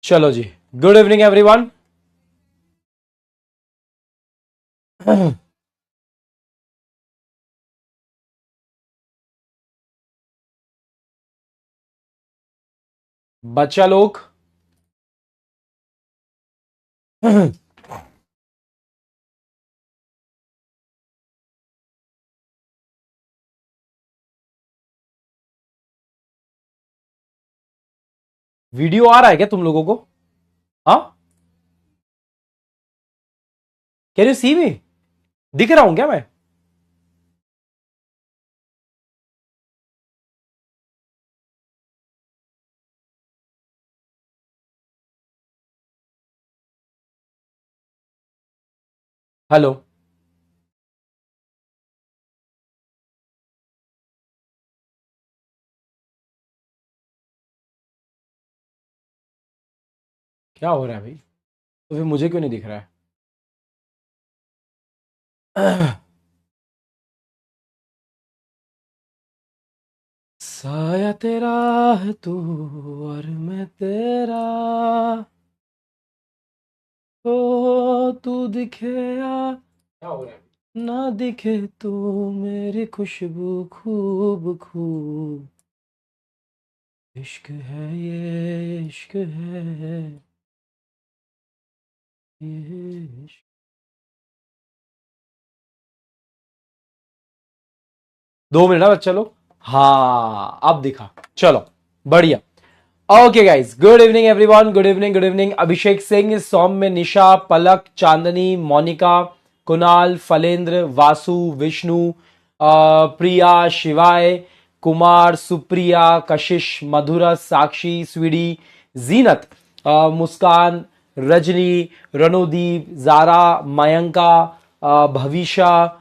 चलो जी, good evening everyone. बच्चा लोग वीडियो आ रहा है क्या तुम लोगों को? हाँ, कैन यू सी मी? दिख रहा हूं क्या मैं? हेलो, क्या हो रहा है भाई? तो फिर मुझे क्यों नहीं दिख रहा है? साया तेरा है तू और मैं तेरा, ओ तू दिखे या क्या हो रहा है? ना दिखे तो मेरी खुशबू खूब खूब, इश्क है ये, इश्क है ये इश्क। दो मिनट ना बच्चा लोग। हाँ, अब दिखा। चलो, बढ़िया। Okay guys, good evening everyone, good evening, good evening. Abhishek Singh, Saumya, Nisha, Palak, Chandni, Monika, Kunal, Phalendra, Vasu, Vishnu, Priya, Shivay, Kumar, Supriya, Kashish, Madhura, Sakshi, Sweety, Zeenat, Muskan, Rajni, Ranudeep, Zara, Mayanka, Bhavisha,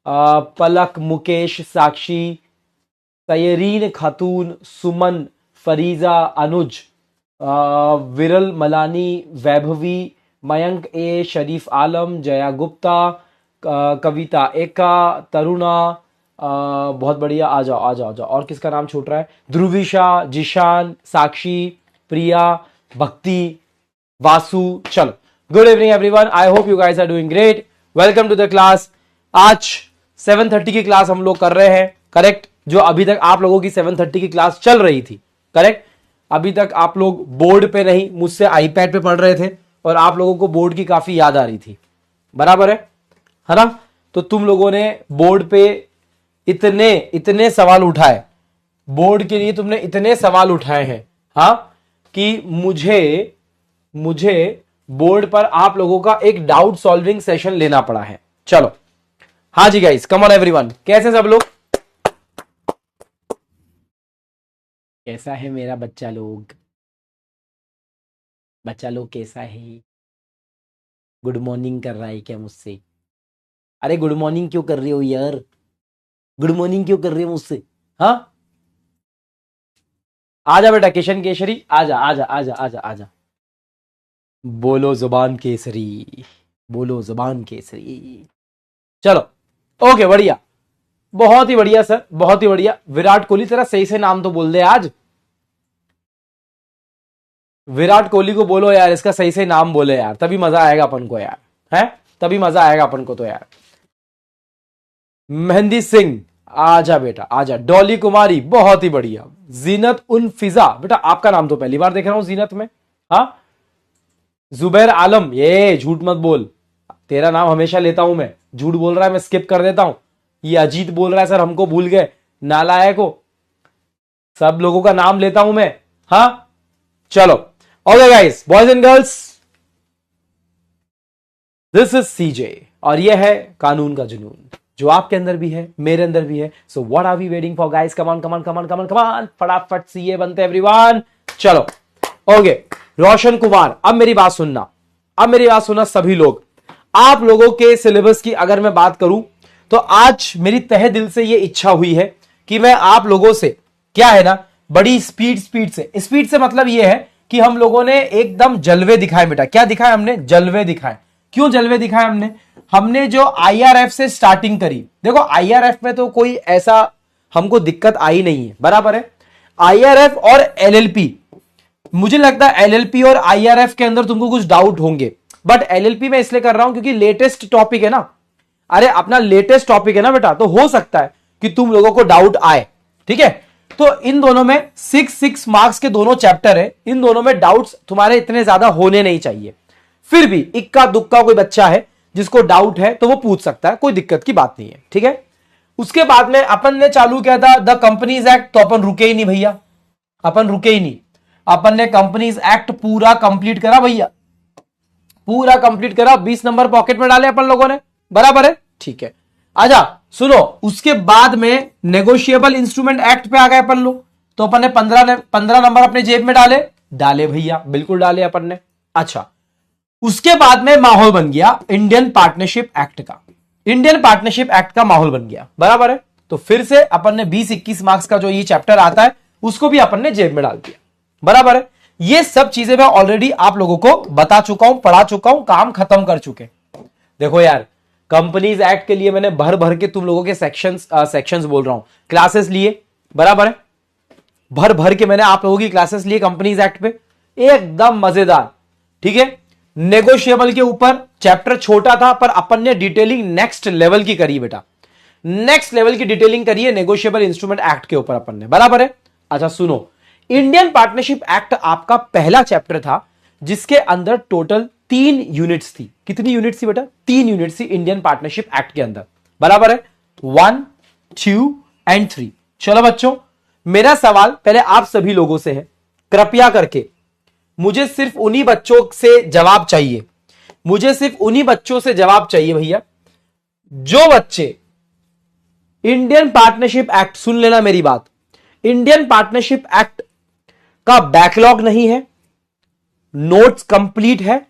Palak, Mukesh, Sakshi, Tayreen Khatoon, Suman, फरीजा, अनुज, विरल, मलानी, वैभवी, मयंक ए, शरीफ आलम, जया गुप्ता, कविता एका, तरुणा, बहुत बढ़िया। आ जाओ आ जाओ आ जाओ। और किसका नाम छूट रहा है? ध्रुविशा, जिशान, साक्षी, प्रिया, भक्ति, वासु। चलो, good evening everyone, I hope you guys are doing great. Welcome to the class. आज 7:30 की क्लास हम लोग कर रहे हैं, करेक्ट? जो अभी तक आप लोगों की 7:30 की क्लास चल रही थी, करेक्ट? अभी तक आप लोग बोर्ड पे नहीं, मुझसे आईपैड पे पढ़ रहे थे और आप लोगों को बोर्ड की काफी याद आ रही थी, बराबर है ना? तो तुम लोगों ने बोर्ड पे इतने इतने सवाल उठाए, बोर्ड के लिए तुमने इतने सवाल उठाए हैं, हाँ, कि मुझे मुझे बोर्ड पर आप लोगों का एक डाउट सॉल्विंग सेशन लेना पड़ा है। चलो, हाँ जी गाइस, कम ऑन एवरीवन, कैसे सब लोग? कैसा है मेरा बच्चा लोग? बच्चा लोग कैसा है? गुड मॉर्निंग कर रहा है क्या मुझसे? अरे गुड मॉर्निंग क्यों कर रहे हो यार? गुड मॉर्निंग क्यों कर रहे हो मुझसे? हाँ, आजा बेटा किशन केशरी, आजा आजा आजा आजा आजा। बोलो जुबान केसरी, बोलो जुबान केसरी। चलो, ओके, बढ़िया, बहुत ही बढ़िया सर, बहुत ही बढ़िया। विराट कोहली, तेरा सही से नाम तो बोल दे आज। विराट कोहली को बोलो यार, इसका सही से नाम बोले यार, तभी मजा आएगा अपन को यार, है? तभी मजा आएगा अपन को तो यार। मेहंदी सिंह, आजा बेटा आजा। डॉली कुमारी, बहुत ही बढ़िया। जीनत उन फिजा, बेटा आपका नाम तो पहली बार देख रहा हूं जीनत में। हाँ, जुबैर आलम, ये झूठ मत बोल, तेरा नाम हमेशा लेता हूं मैं। झूठ बोल रहा है, मैं स्किप कर देता हूं। ये अजीत बोल रहा है सर हमको भूल गए, नालायक को, सब लोगों का नाम लेता हूं मैं। हाँ, चलो, okay guys, boys and girls, this is CJ और यह है कानून का जुनून, जो आपके अंदर भी है, मेरे अंदर भी है। So what are we waiting for guys? Come on come on come on come on come on, फटाफट सीए बनते एवरीवन। चलो, ओके, रोशन कुमार, अब मेरी बात सुनना, अब मेरी बात सुनना सभी लोग। आप लोगों के सिलेबस की अगर मैं बात करूं तो आज मेरी तहे दिल से यह इच्छा हुई है कि मैं आप लोगों से, क्या है ना, बड़ी स्पीड से मतलब यह है कि हम लोगों ने एकदम जलवे दिखाए बेटा। क्या दिखाए हमने? जलवे दिखाए। क्यों जलवे दिखाए हमने? हमने जो आईआरएफ से स्टार्टिंग करी, देखो आईआरएफ में तो कोई ऐसा हमको दिक्कत आई नहीं है, बराबर है। आईआरएफ और एलएलपी, मुझे लगता है एलएलपी और आईआरएफ के अंदर तुमको कुछ डाउट होंगे, बट एलएलपी में इसलिए कर रहा हूं क्योंकि लेटेस्ट टॉपिक है ना। अरे अपना लेटेस्ट टॉपिक है ना बेटा, तो हो सकता है कि तुम लोगों को डाउट आए, ठीक है। तो इन दोनों में 6 मार्क्स के दोनों चैप्टर है, इन दोनों में डाउट्स तुम्हारे इतने ज्यादा होने नहीं चाहिए। फिर भी इक्का दुक्का कोई बच्चा है जिसको डाउट है तो वो पूछ सकता है, कोई दिक्कत की बात नहीं है, ठीक है। उसके बाद में अपन ने चालू किया था द कंपनीज एक्ट, तो अपन रुके ही नहीं भैया, अपन रुके ही नहीं। अपन ने कंपनीज एक्ट पूरा कंप्लीट करा भैया, पूरा कंप्लीट करा। 20 नंबर पॉकेट में डाले अपन लोगों ने, बराबर है, ठीक है। आजा सुनो, उसके बाद में नेगोशिएबल इंस्ट्रूमेंट एक्ट पे आ गए अपन लोग, तो अपन ने 15 नंबर अपने जेब में डाले भैया, बिल्कुल डाले अपन ने। अच्छा, उसके बाद में माहौल बन गया इंडियन पार्टनरशिप एक्ट का, इंडियन पार्टनरशिप एक्ट का माहौल बन गया, बराबर है। तो फिर से अपन ने 20-21 मार्क्स का जो ये चैप्टर आता है उसको भी अपन ने जेब में डाल दिया, बराबर है। ये सब चीजें मैं ऑलरेडी आप लोगों को बता चुका हूं, पढ़ा चुका हूं, काम खत्म कर चुके। देखो यार, कंपनीज एक्ट के लिए मैंने भर भर के तुम लोगों के सेक्शंस बोल रहा हूं, क्लासेस लिए, बराबर है। भर भर के मैंने आप लोगों की क्लासेस लिए कंपनीज एक्ट पे, एकदम मजेदार, ठीक है। नेगोशिएबल के ऊपर चैप्टर छोटा था पर अपन ने डिटेलिंग नेक्स्ट लेवल की करी बेटा, नेक्स्ट लेवल की डिटेलिंग करी है नेगोशिएबल इंस्ट्रूमेंट एक्ट के ऊपर अपन ने, बराबर है। अच्छा सुनो, इंडियन पार्टनरशिप एक्ट आपका पहला चैप्टर था जिसके अंदर टोटल 3 यूनिट्स थी। कितनी यूनिट्स थी बेटा? 3 यूनिट्स थी इंडियन पार्टनरशिप एक्ट के अंदर, बराबर है। 1, 2 एंड 3। चलो बच्चों, मेरा सवाल पहले आप सभी लोगों से है, कृपया करके मुझे सिर्फ उन्हीं बच्चों से जवाब चाहिए, मुझे सिर्फ उन्हीं बच्चों से जवाब चाहिए भैया जो बच्चे इंडियन पार्टनरशिप एक्ट, सुन लेना मेरी बात, इंडियन पार्टनरशिप एक्ट का बैकलॉग नहीं है, नोट्स कंप्लीट है,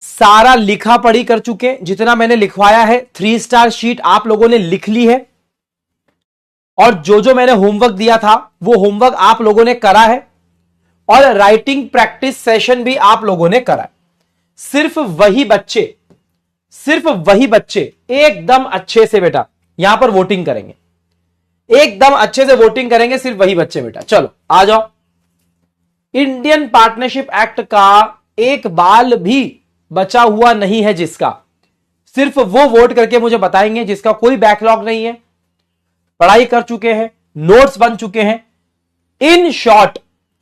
सारा लिखा पढ़ी कर चुके, जितना मैंने लिखवाया है 3 स्टार शीट आप लोगों ने लिख ली है, और जो जो मैंने होमवर्क दिया था वो होमवर्क आप लोगों ने करा है, और राइटिंग प्रैक्टिस सेशन भी आप लोगों ने करा है। सिर्फ वही बच्चे एकदम अच्छे से बेटा यहां पर वोटिंग करेंगे, एकदम अच्छे से वोटिंग करेंगे, सिर्फ वही बच्चे बेटा। चलो आ जाओ। इंडियन पार्टनरशिप एक्ट का एक बाल भी बचा हुआ नहीं है जिसका, सिर्फ वो वोट करके मुझे बताएंगे जिसका कोई बैकलॉग नहीं है, पढ़ाई कर चुके हैं, नोट्स बन चुके हैं। इन शॉर्ट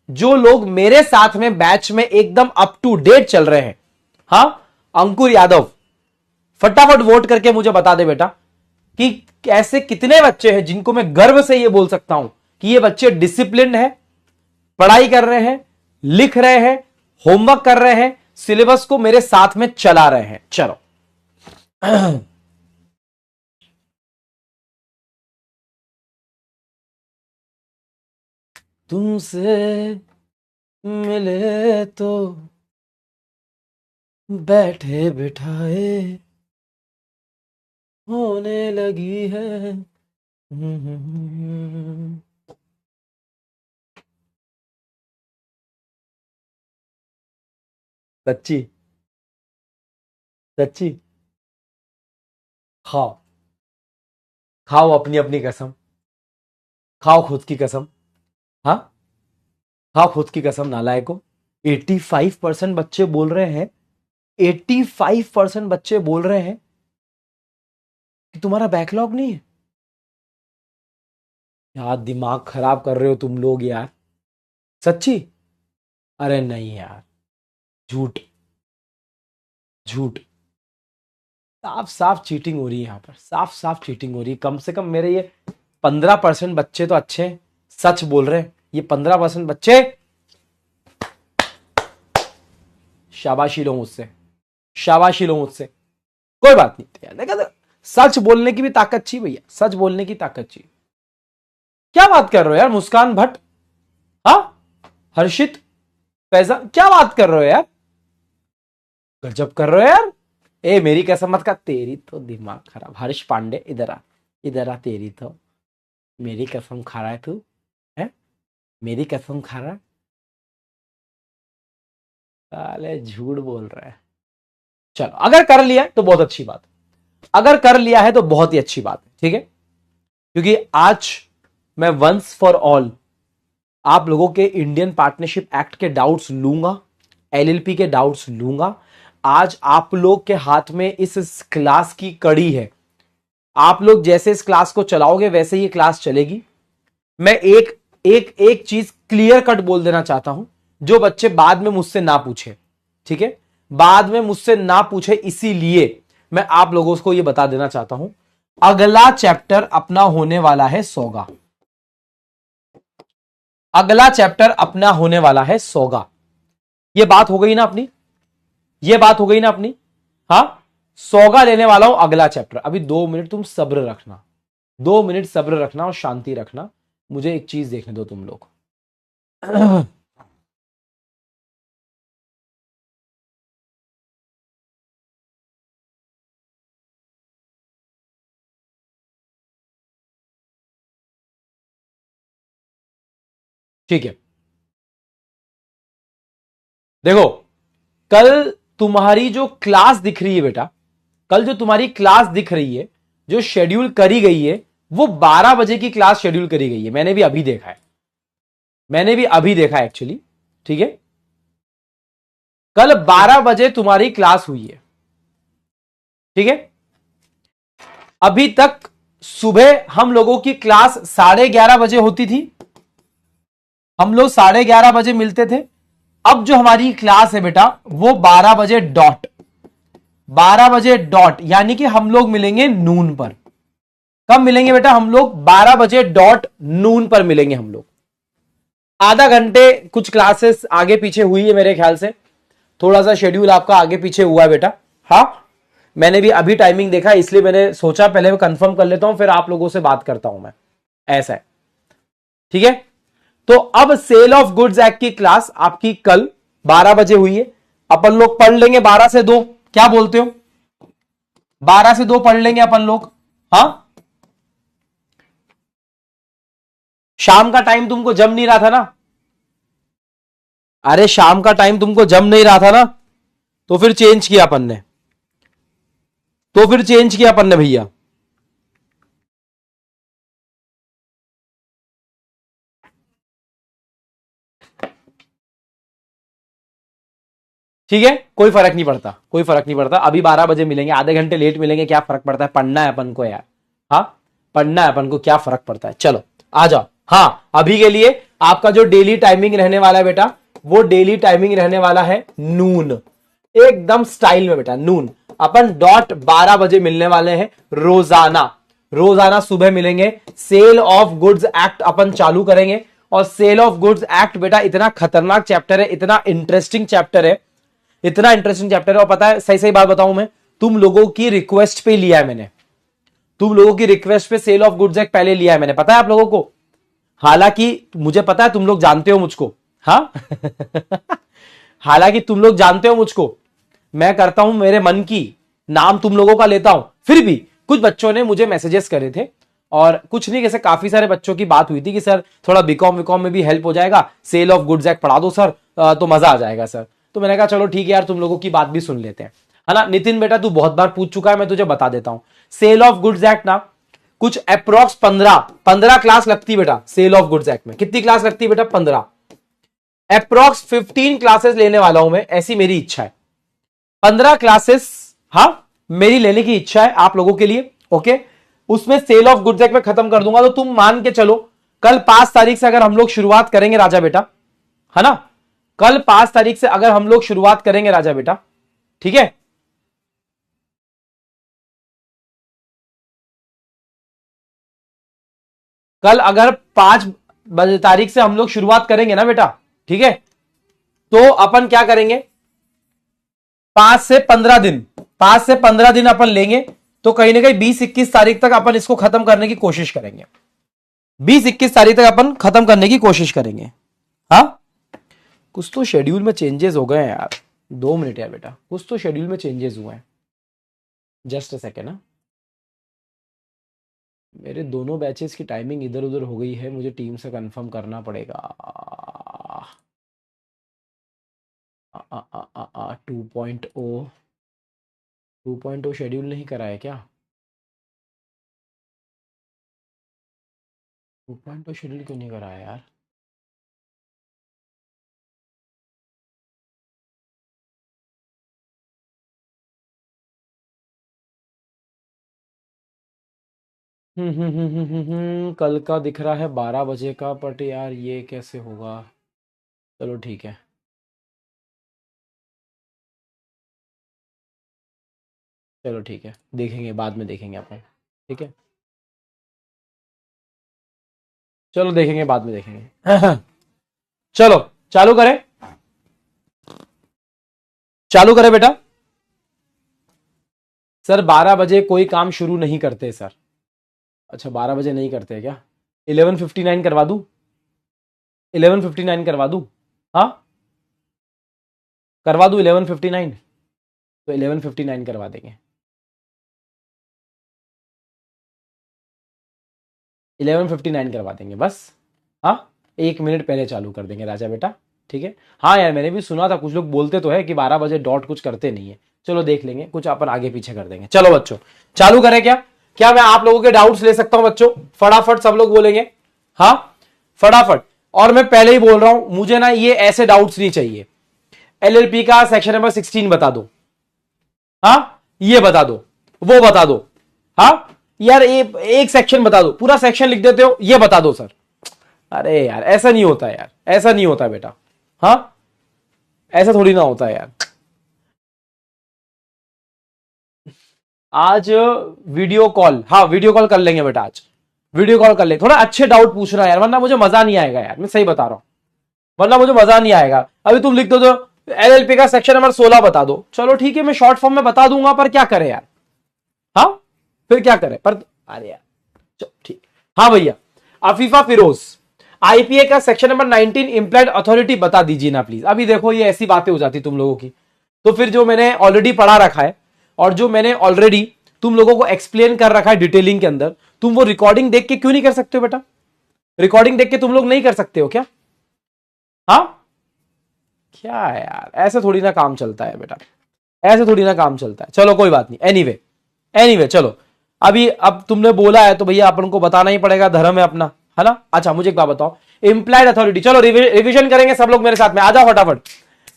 जो लोग मेरे साथ में बैच में एकदम अप टू डेट चल रहे हैं, हां, अंकुर यादव, फटाफट वोट करके मुझे बता दे बेटा कि ऐसे कितने बच्चे हैं जिनको मैं गर्व से ये बोल सकता हूं कि ये बच्चे डिसिप्लिन है, पढ़ाई कर रहे हैं, लिख रहे हैं, होमवर्क कर रहे हैं, सिलेबस को मेरे साथ में चला रहे हैं। चलो तुमसे मिले तो बैठे बिठाए होने लगी है। सच्ची सच्ची, खाओ खाओ अपनी अपनी कसम, खाओ खुद की कसम, हाँ खाओ खुद की कसम नालायको। 85% बच्चे बोल रहे हैं, 85% बच्चे बोल रहे हैं कि तुम्हारा बैकलॉग नहीं है। यार दिमाग खराब कर रहे हो तुम लोग यार, सच्ची। अरे नहीं यार, झूठ झूठ, साफ साफ चीटिंग हो रही है यहां पर, साफ साफ चीटिंग हो रही है। कम से कम मेरे ये 15% बच्चे तो अच्छे हैं, सच बोल रहे हैं। ये 15% बच्चे, शाबाशी लो मुझसे, शाबाशी लो मुझसे, कोई बात नहीं। देखा, सच बोलने की भी ताकत चाहिए भैया, सच बोलने की ताकत चाहिए। क्या बात कर रहे हो यार मुस्कान भट्ट, हाँ हर्षित फैजान, क्या बात कर रहे हो यार, गजब कर रहे हो यार। ए मेरी कसम मत का, तेरी तो दिमाग खराब। हर्ष पांडे इधर आ, इधर आ, तेरी तो मेरी कसम खा रहा है तू, है मेरी कसम खा रहा है। साले झूठ बोल रहा है। चलो, अगर कर लिया है तो बहुत अच्छी बात, अगर कर लिया है तो बहुत ही अच्छी बात है, ठीक है। क्योंकि आज मैं वंस फॉर ऑल आप लोगों के इंडियन पार्टनरशिप एक्ट के डाउट्स लूंगा, एलएलपी के डाउट्स लूंगा। आज आप लोग के हाथ में इस क्लास की कड़ी है, आप लोग जैसे इस क्लास को चलाओगे वैसे ही क्लास चलेगी। मैं एक एक एक चीज क्लियर कट बोल देना चाहता हूं, जो बच्चे बाद में मुझसे ना पूछे, ठीक है, बाद में मुझसे ना पूछे, इसीलिए मैं आप लोगों को यह बता देना चाहता हूं। अगला चैप्टर अपना होने वाला है सौगा, अगला चैप्टर अपना होने वाला है सौगा। यह बात हो गई ना अपनी, यह बात हो गई ना अपनी। हाँ, सौगा लेने वाला हूं अगला चैप्टर। अभी 2 मिनट तुम सब्र रखना, 2 मिनट सब्र रखना और शांति रखना, मुझे एक चीज देखने दो तुम लोग। ठीक है, देखो, कल तुम्हारी जो क्लास दिख रही है बेटा, कल जो तुम्हारी क्लास दिख रही है, जो शेड्यूल करी गई है, वो 12 बजे की क्लास शेड्यूल करी गई है। मैंने भी अभी देखा है, मैंने भी अभी देखा है एक्चुअली, ठीक है। कल 12 बजे तुम्हारी क्लास हुई है, ठीक है। अभी तक सुबह हम लोगों की क्लास 11:30 बजे होती थी, हम लोग 11:30 बजे मिलते थे। अब जो हमारी क्लास है बेटा वो 12 बजे डॉट, 12 बजे डॉट, यानी कि हम लोग मिलेंगे नून पर। कब मिलेंगे बेटा हम लोग? 12 बजे डॉट नून पर मिलेंगे हम लोग। आधा घंटे कुछ क्लासेस आगे पीछे हुई है मेरे ख्याल से, थोड़ा सा शेड्यूल आपका आगे पीछे हुआ है बेटा। हाँ, मैंने भी अभी टाइमिंग देखा, इसलिए मैंने सोचा पहले मैं कंफर्म कर लेता हूं, फिर आप लोगों से बात करता हूं मैं, ऐसा है, ठीक है। तो अब सेल ऑफ गुड्स एक्ट की क्लास आपकी कल 12 बजे हुई है। अपन लोग पढ़ लेंगे 12 से 2, क्या बोलते हो? 12 से 2 पढ़ लेंगे अपन लोग। हाँ, शाम का टाइम तुमको जम नहीं रहा था ना? अरे शाम का टाइम तुमको जम नहीं रहा था ना, तो फिर चेंज किया अपन ने, तो फिर चेंज किया अपन ने भैया। ठीक है, कोई फर्क नहीं पड़ता, कोई फर्क नहीं पड़ता। अभी 12 बजे मिलेंगे, आधे घंटे लेट मिलेंगे, क्या फर्क पड़ता है? पढ़ना है अपन को यार। हाँ, पढ़ना है अपन को, क्या फर्क पड़ता है? चलो आ जाओ। हाँ, अभी के लिए आपका जो डेली टाइमिंग रहने वाला है बेटा, वो डेली टाइमिंग रहने वाला है नून, एकदम स्टाइल में बेटा, नून। अपन डॉट 12 बजे मिलने वाले हैं रोजाना, रोजाना सुबह मिलेंगे। सेल ऑफ गुड्स एक्ट अपन चालू करेंगे। और सेल ऑफ गुड्स एक्ट बेटा इतना खतरनाक चैप्टर है, इतना इंटरेस्टिंग चैप्टर है, इतना इंटरेस्टिंग चैप्टर है। और पता है, सही सही बात बताऊं, मैं तुम लोगों की रिक्वेस्ट पे लिया है मैंने, तुम लोगों की रिक्वेस्ट पे सेल ऑफ गुड्स एक्ट पहले लिया है मैंने, पता है आप लोगों को। हालांकि मुझे पता है तुम लोग जानते हो मुझको, हाँ। हालांकि तुम लोग जानते हो मुझको, मैं करता हूं मेरे मन की, नाम तुम लोगों का लेता हूं। फिर भी कुछ बच्चों ने मुझे मैसेजेस करे थे, और कुछ नहीं, कैसे काफी सारे बच्चों की बात हुई थी कि सर थोड़ा बीकॉम विकॉम में भी हेल्प हो जाएगा, सेल ऑफ गुड्स एक्ट पढ़ा दो सर, तो मजा आ जाएगा सर। तो मैंने कहा चलो ठीक है यार, तुम लोगों की बात भी सुन लेते हैं, है ना। नितिन बेटा तू बहुत बार पूछ चुका है, मैं तुझे बता देता हूं। सेल ऑफ गुड्स एक्ट ना कुछ अप्रोक्स 15 क्लास लगती है बेटा। सेल ऑफ गुड्स एक्ट में कितनी क्लास लगती है बेटा? 15। अप्रोक्स 15 क्लासेस लेने वाला हूं मैं, ऐसी मेरी इच्छा है। 15 क्लासेस, हाँ, मेरी लेने की इच्छा है आप लोगों के लिए, ओके। उसमें सेल ऑफ गुड्स एक्ट में खत्म कर दूंगा। तो तुम मान के चलो, कल 5 तारीख से अगर हम लोग शुरुआत करेंगे राजा बेटा, है ना, कल 5 तारीख से अगर हम लोग शुरुआत करेंगे राजा बेटा, ठीक है। कल अगर 5 तारीख से हम लोग शुरुआत करेंगे ना बेटा, ठीक है, तो अपन क्या करेंगे, 5 से 15 दिन, 5 से 15 दिन अपन लेंगे। तो कहीं ना कहीं 20-21 तारीख तक अपन इसको खत्म करने की कोशिश करेंगे, 20-21 तारीख तक अपन खत्म करने की कोशिश करेंगे। हाँ, कुछ तो शेड्यूल में चेंजेस हो गए हैं यार। 2 मिनट यार बेटा, कुछ तो शेड्यूल में चेंजेस हुए हैं, जस्ट अ सेकेंड ना। मेरे दोनों बैचेस की टाइमिंग इधर उधर हो गई है, मुझे टीम से कंफर्म करना पड़ेगा। टू शेड्यूल नहीं करा है क्या? 2.0 शेड्यूल क्यों नहीं करा है यार? कल का दिख रहा है 12 बजे का, बट यार ये कैसे होगा? चलो ठीक है, चलो ठीक है, देखेंगे बाद में, देखेंगे अपन। ठीक है, चलो देखेंगे बाद में, देखेंगे। चलो चालू करें, चालू करें बेटा। सर 12 बजे कोई काम शुरू नहीं करते सर। अच्छा 12 बजे नहीं करते क्या? 11:59 करवा दूं? 11:59 करवा दूं? हाँ करवा दूं 11:59? तो 11:59 करवा देंगे। 11:59 करवा देंगे बस। हाँ 1 मिनट पहले चालू कर देंगे राजा बेटा। ठीक है, हाँ यार मैंने भी सुना था, कुछ लोग बोलते तो है कि 12 बजे डॉट कुछ करते नहीं है। चलो देख लेंगे, कुछ अपन आगे पीछे कर देंगे। चलो बच्चों चालू करें क्या? क्या मैं आप लोगों के डाउट्स ले सकता हूं बच्चों? फटाफट सब लोग बोलेंगे हाँ, फटाफट। और मैं पहले ही बोल रहा हूं, मुझे ना ये ऐसे डाउट्स नहीं चाहिए। एलएलपी का सेक्शन नंबर 16 बता दो, हाँ ये बता दो, वो बता दो। हाँ यार एक सेक्शन बता दो, पूरा सेक्शन लिख देते हो, ये बता दो सर। अरे यार ऐसा नहीं होता यार, ऐसा नहीं होता बेटा। हाँ ऐसा थोड़ी ना होता है यार। आज वीडियो कॉल, हाँ वीडियो कॉल कर लेंगे बेटा, आज वीडियो कॉल कर लेंगे। थोड़ा अच्छे डाउट पूछना यार, वरना मुझे मजा नहीं आएगा यार, मैं सही बता रहा हूं, वरना मुझे मजा नहीं आएगा। अभी तुम लिख दो तो एलएलपी का सेक्शन नंबर 16 बता दो, चलो ठीक है मैं शॉर्ट फॉर्म में बता दूंगा, पर क्या करें यार? हाँ फिर क्या करें पर? अरे यार चलो ठीक। हाँ भैया अफीफा फिरोज, आईपीए का सेक्शन नंबर 19 इंप्लाइड अथॉरिटी बता दीजिए ना प्लीज। अभी देखो ये ऐसी बातें हो जाती तुम लोगों की, तो फिर जो मैंने ऑलरेडी पढ़ा रखा है और जो मैंने ऑलरेडी तुम लोगों को एक्सप्लेन कर रखा है डिटेलिंग के अंदर, तुम वो रिकॉर्डिंग देख के क्यों नहीं कर सकते हो बेटा? रिकॉर्डिंग देख के तुम लोग नहीं कर सकते हो क्या? हाँ क्या है यार, ऐसे थोड़ी ना काम चलता है बेटा, ऐसे थोड़ी ना काम चलता है। चलो कोई बात नहीं, एनीवे एनीवे चलो। अभी अब तुमने बोला है तो भैया अपन को बताना ही पड़ेगा, धर्म है अपना, है ना? अच्छा मुझे एक बात बताओ, इंप्लाइड अथॉरिटी, चलो रिविजन करेंगे सब लोग मेरे साथ में, आ जाओ फटाफट।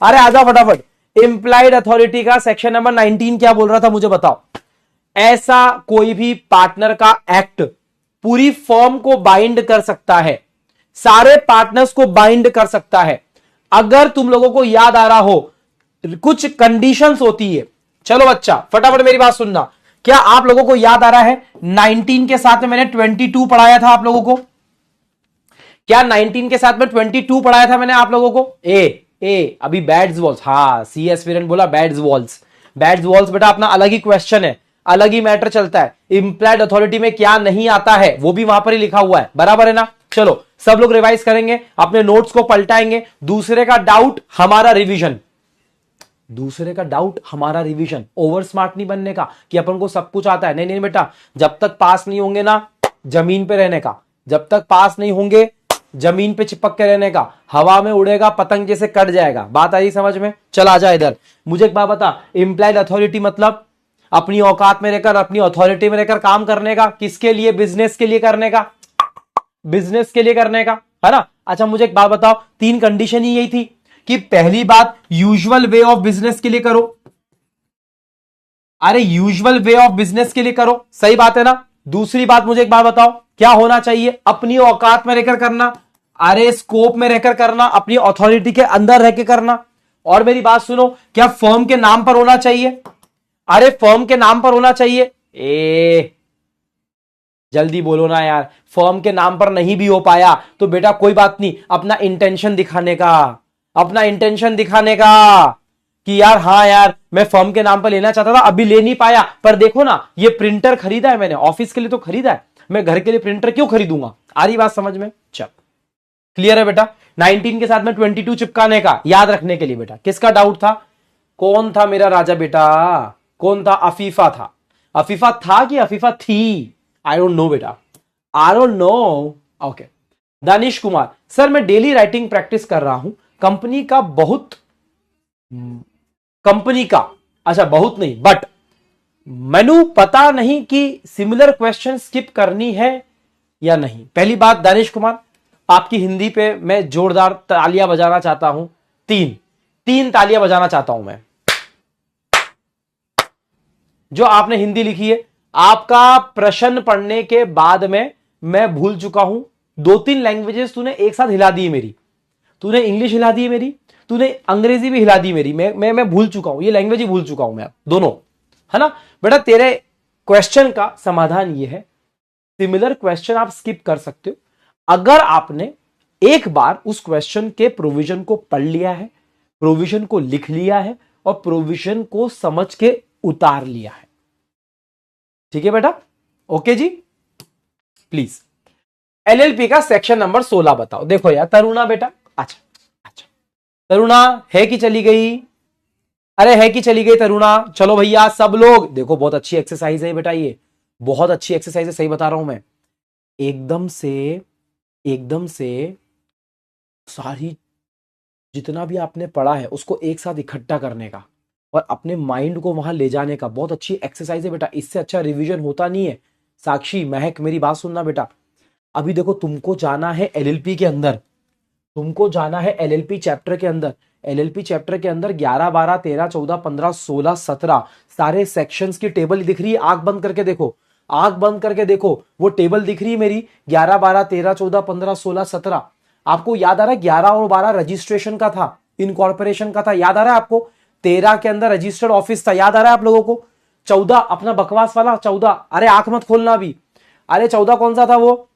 अरे आ जाओ फटाफट। इंप्लाइड अथॉरिटी का सेक्शन नंबर 19 क्या बोल रहा था मुझे बताओ? ऐसा कोई भी पार्टनर का एक्ट पूरी फर्म को बाइंड कर सकता है, सारे पार्टनर्स को बाइंड कर सकता है। अगर तुम लोगों को याद आ रहा हो, कुछ कंडीशंस होती है। चलो बच्चा फटाफट मेरी बात सुनना, क्या आप लोगों को याद आ रहा है 19 के साथ में मैंने 22 पढ़ाया था आप लोगों को? क्या 19 के साथ में 22 पढ़ाया था मैंने आप लोगों को? ए अभी बैड्स वॉल्स, हाँ सीएस वीरन बोला बैड्स वॉल्स। बैड्स वॉल्स बेटा अपना अलग ही क्वेश्चन है, अलग ही मैटर चलता है। इंप्लाइड अथॉरिटी में क्या नहीं आता है वो भी वहां पर ही लिखा हुआ है, बराबर है ना? चलो सब लोग रिवाइज करेंगे, अपने नोट्स को पलटाएंगे। दूसरे का डाउट हमारा रिवीजन, दूसरे का डाउट हमारा रिवीजन। ओवर स्मार्ट नहीं बनने का कि अपन को सब कुछ आता है, नहीं नहीं बेटा, जब तक पास नहीं होंगे ना जमीन पे रहने का, जब तक पास नहीं होंगे जमीन पे चिपक के रहने का, हवा में उड़ेगा पतंग जैसे कट जाएगा। बात आई समझ में? चल आ जा इधर। मुझे एक बात बता, इंप्लाइड अथॉरिटी मतलब अपनी औकात में रहकर, अपनी अथॉरिटी में रहकर काम करने का। किसके लिए? बिजनेस के लिए करने का, बिजनेस के लिए करने का, है ना? अच्छा मुझे एक बात बताओ, 3 कंडीशन ही यही थी कि पहली बात यूजुअल वे ऑफ बिजनेस के लिए करो। अरे यूजुअल वे ऑफ बिजनेस के लिए करो, सही बात है ना? दूसरी बात मुझे एक बात बताओ, क्या होना चाहिए? अपनी औकात में रहकर करना, अरे स्कोप में रहकर करना, अपनी अथॉरिटी के अंदर रह के करना। और मेरी बात सुनो, क्या फर्म के नाम पर होना चाहिए? अरे फर्म के नाम पर होना चाहिए। जल्दी बोलो ना यार, फर्म के नाम पर नहीं भी हो पाया तो बेटा कोई बात नहीं, अपना इंटेंशन दिखाने का, अपना इंटेंशन दिखाने का कि यार हाँ यार मैं फर्म के नाम पर लेना चाहता था, अभी ले नहीं पाया, पर देखो ना ये प्रिंटर खरीदा है मैंने, ऑफिस के लिए तो खरीदा है, मैं घर के लिए प्रिंटर क्यों खरीदूंगा? आ रही बात समझ में? चल क्लियर है बेटा? 19 के साथ में 22 चिपकाने का याद रखने के लिए बेटा। किसका डाउट था? कौन था मेरा राजा बेटा? कौन था? अफीफा था। अफीफा था कि अफीफा थी? आई डोंट नो बेटा, I don't know. Okay Danish Kumar, sir मैं डेली राइटिंग प्रैक्टिस कर रहा हूं, कंपनी का बहुत कंपनी का, अच्छा बहुत नहीं, बट मेनू पता नहीं कि सिमिलर क्वेश्चन स्किप करनी है या नहीं। पहली बात दानिश कुमार, आपकी हिंदी पे मैं जोरदार तालियां बजाना चाहता हूं, तीन तालियां बजाना चाहता हूं मैं। जो आपने हिंदी लिखी है, आपका प्रश्न पढ़ने के बाद में मैं भूल चुका हूं, 2-3 लैंग्वेजेस तूने एक साथ हिला दी मेरी, तूने इंग्लिश हिला दी मेरी, तूने अंग्रेजी भी हिला दी मेरी, मैं भूल चुका हूं, ये लैंग्वेज ही भूल चुका हूं मैं दोनों, है ना बेटा। तेरे क्वेश्चन का समाधान ये है, सिमिलर क्वेश्चन आप स्किप कर सकते हो अगर आपने एक बार उस क्वेश्चन के प्रोविजन को पढ़ लिया है, प्रोविजन को लिख लिया है और प्रोविजन को समझ के उतार लिया है। ठीक है बेटा, ओके जी। प्लीज एलएलपी का सेक्शन नंबर 16 बताओ। देखो यार तरुणा बेटा, अच्छा तरुणा है कि चली गई? अरे है कि चली गई तरुणा? चलो भैया सब लोग देखो, बहुत अच्छी एक्सरसाइज है बेटा, ये बहुत अच्छी एक्सरसाइज है, सही बता रहा हूं मैं। एकदम से सारी जितना भी आपने पढ़ा है उसको एक साथ इकट्ठा करने का और अपने माइंड को वहां ले जाने का बहुत अच्छी एक्सरसाइज है बेटा। इससे अच्छा रिवीजन होता नहीं है। साक्षी, महक, मेरी बात सुनना बेटा। अभी देखो तुमको जाना है एलएलपी के अंदर, तुमको जाना है एलएलपी चैप्टर के अंदर। एलएलपी चैप्टर के अंदर 11, 12, 13, 14, 15, 16, 17 सारे सेक्शंस की टेबल दिख रही है। आंख बंद करके देखो, आंख बंद करके देखो, वो टेबल दिख रही है मेरी, 11, 12, 13, 14, 15, 16, 17। आपको याद आ रहा है 11 और 12 रजिस्ट्रेशन का था, इनकॉर्पोरेशन का था, याद आ रहा है आपको? 13 के अंदर रजिस्टर्ड ऑफिस था, याद आ रहा है आप लोगों को? 14 अपना बकवास वाला 14, अरे आंख मत खोलना अभी। अरे 14 कौन सा था वो?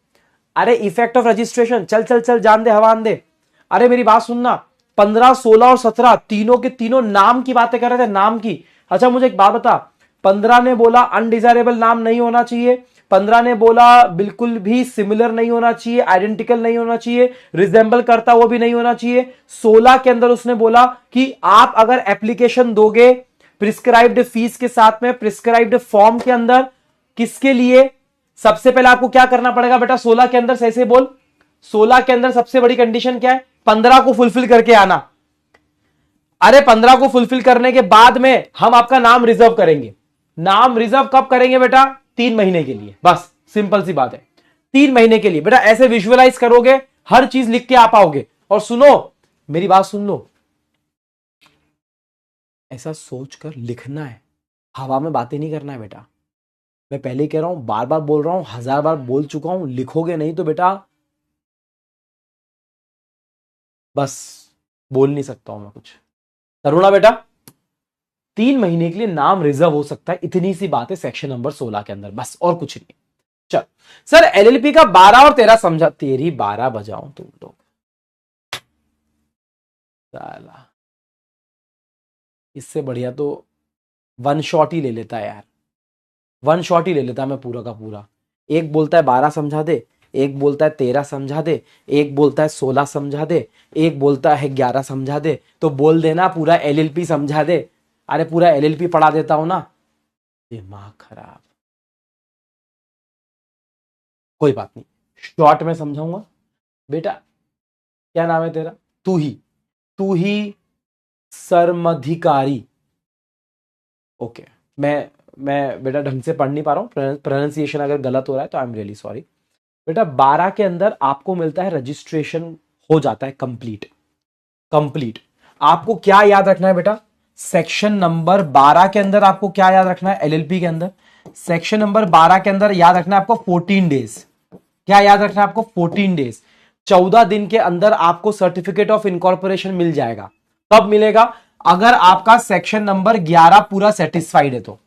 अरे इफेक्ट ऑफ रजिस्ट्रेशन, चल चल चल, जान दे हवान दे। अरे मेरी बात सुनना, 15, 16 और 17 तीनों के तीनों नाम की बातें कर रहे थे, नाम की। अच्छा मुझे एक बात बता, 15 ने बोला अनडिजायरेबल नाम नहीं होना चाहिए, 15 ने बोला बिल्कुल भी सिमिलर नहीं होना चाहिए, आइडेंटिकल नहीं होना चाहिए, रिजेंबल करता वो भी नहीं होना चाहिए। 16 के अंदर उसने बोला कि आप अगर एप्लीकेशन दोगे प्रिस्क्राइब्ड फीस के साथ में, प्रिस्क्राइब्ड फॉर्म के अंदर, किसके लिए? सबसे पहले आपको क्या करना पड़ेगा बेटा 16 के अंदर, सही से बोल। 16 के अंदर सबसे बड़ी कंडीशन क्या है? 15 को फुलफिल करके आना। अरे 15 को फुलफिल करने के बाद में हम आपका नाम रिजर्व करेंगे। नाम रिजर्व कब करेंगे बेटा? 3 महीने के लिए, बस सिंपल सी बात है, 3 महीने के लिए बेटा। ऐसे विजुअलाइज करोगे, हर चीज लिख के आ पाओगे। और सुनो मेरी बात सुन लो, ऐसा सोचकर लिखना है, हवा में बातें नहीं करना है बेटा। मैं पहले कह रहा हूं, बार बार बोल रहा हूं, 1000 बार बोल चुका हूं, लिखोगे नहीं तो बेटा बस बोल नहीं सकता हूं मैं कुछ। तरुणा बेटा 3 महीने के लिए नाम रिजर्व हो सकता है, इतनी सी बात है सेक्शन नंबर 16 के अंदर, बस और कुछ नहीं। चल सर एलएलपी का 12 और 13 समझा, तेरी 12 बजाऊं तुम लोग, साला इससे बढ़िया तो वन शॉट ही ले लेता है यार, वन शॉट ही ले लेता मैं पूरा का पूरा। एक बोलता है 12 समझा दे, एक बोलता है 13 समझा दे, एक बोलता है 16 समझा दे, एक बोलता है 11 समझा दे, तो बोल देना पूरा एलएलपी समझा दे। अरे पूरा एलएलपी पढ़ा देता हूं ना, दिमाग खराब। कोई बात नहीं, शॉर्ट में समझाऊंगा बेटा। क्या नाम है तेरा? तू ही सरमधिकारी। ओके, मैं बेटा ढंग से पढ़ नहीं पा रहा हूं, प्रोनाउंसिएशन अगर गलत हो रहा है तो आई एम रियली सॉरी बेटा। 12 के अंदर आपको मिलता है रजिस्ट्रेशन हो जाता है कंप्लीट। आपको क्या याद रखना है बेटा? सेक्शन नंबर 12 के अंदर आपको क्या याद रखना है? एलएलपी के अंदर सेक्शन नंबर 12 के अंदर याद रखना है आपको 14 डेज। क्या याद रखना है आपको? 14 डेज। 14 दिन के अंदर आपको सर्टिफिकेट ऑफ इनकॉर्पोरेशन मिल जाएगा। कब मिलेगा? अगर आपका सेक्शन नंबर 11 पूरा सेटिस्फाइड है तो।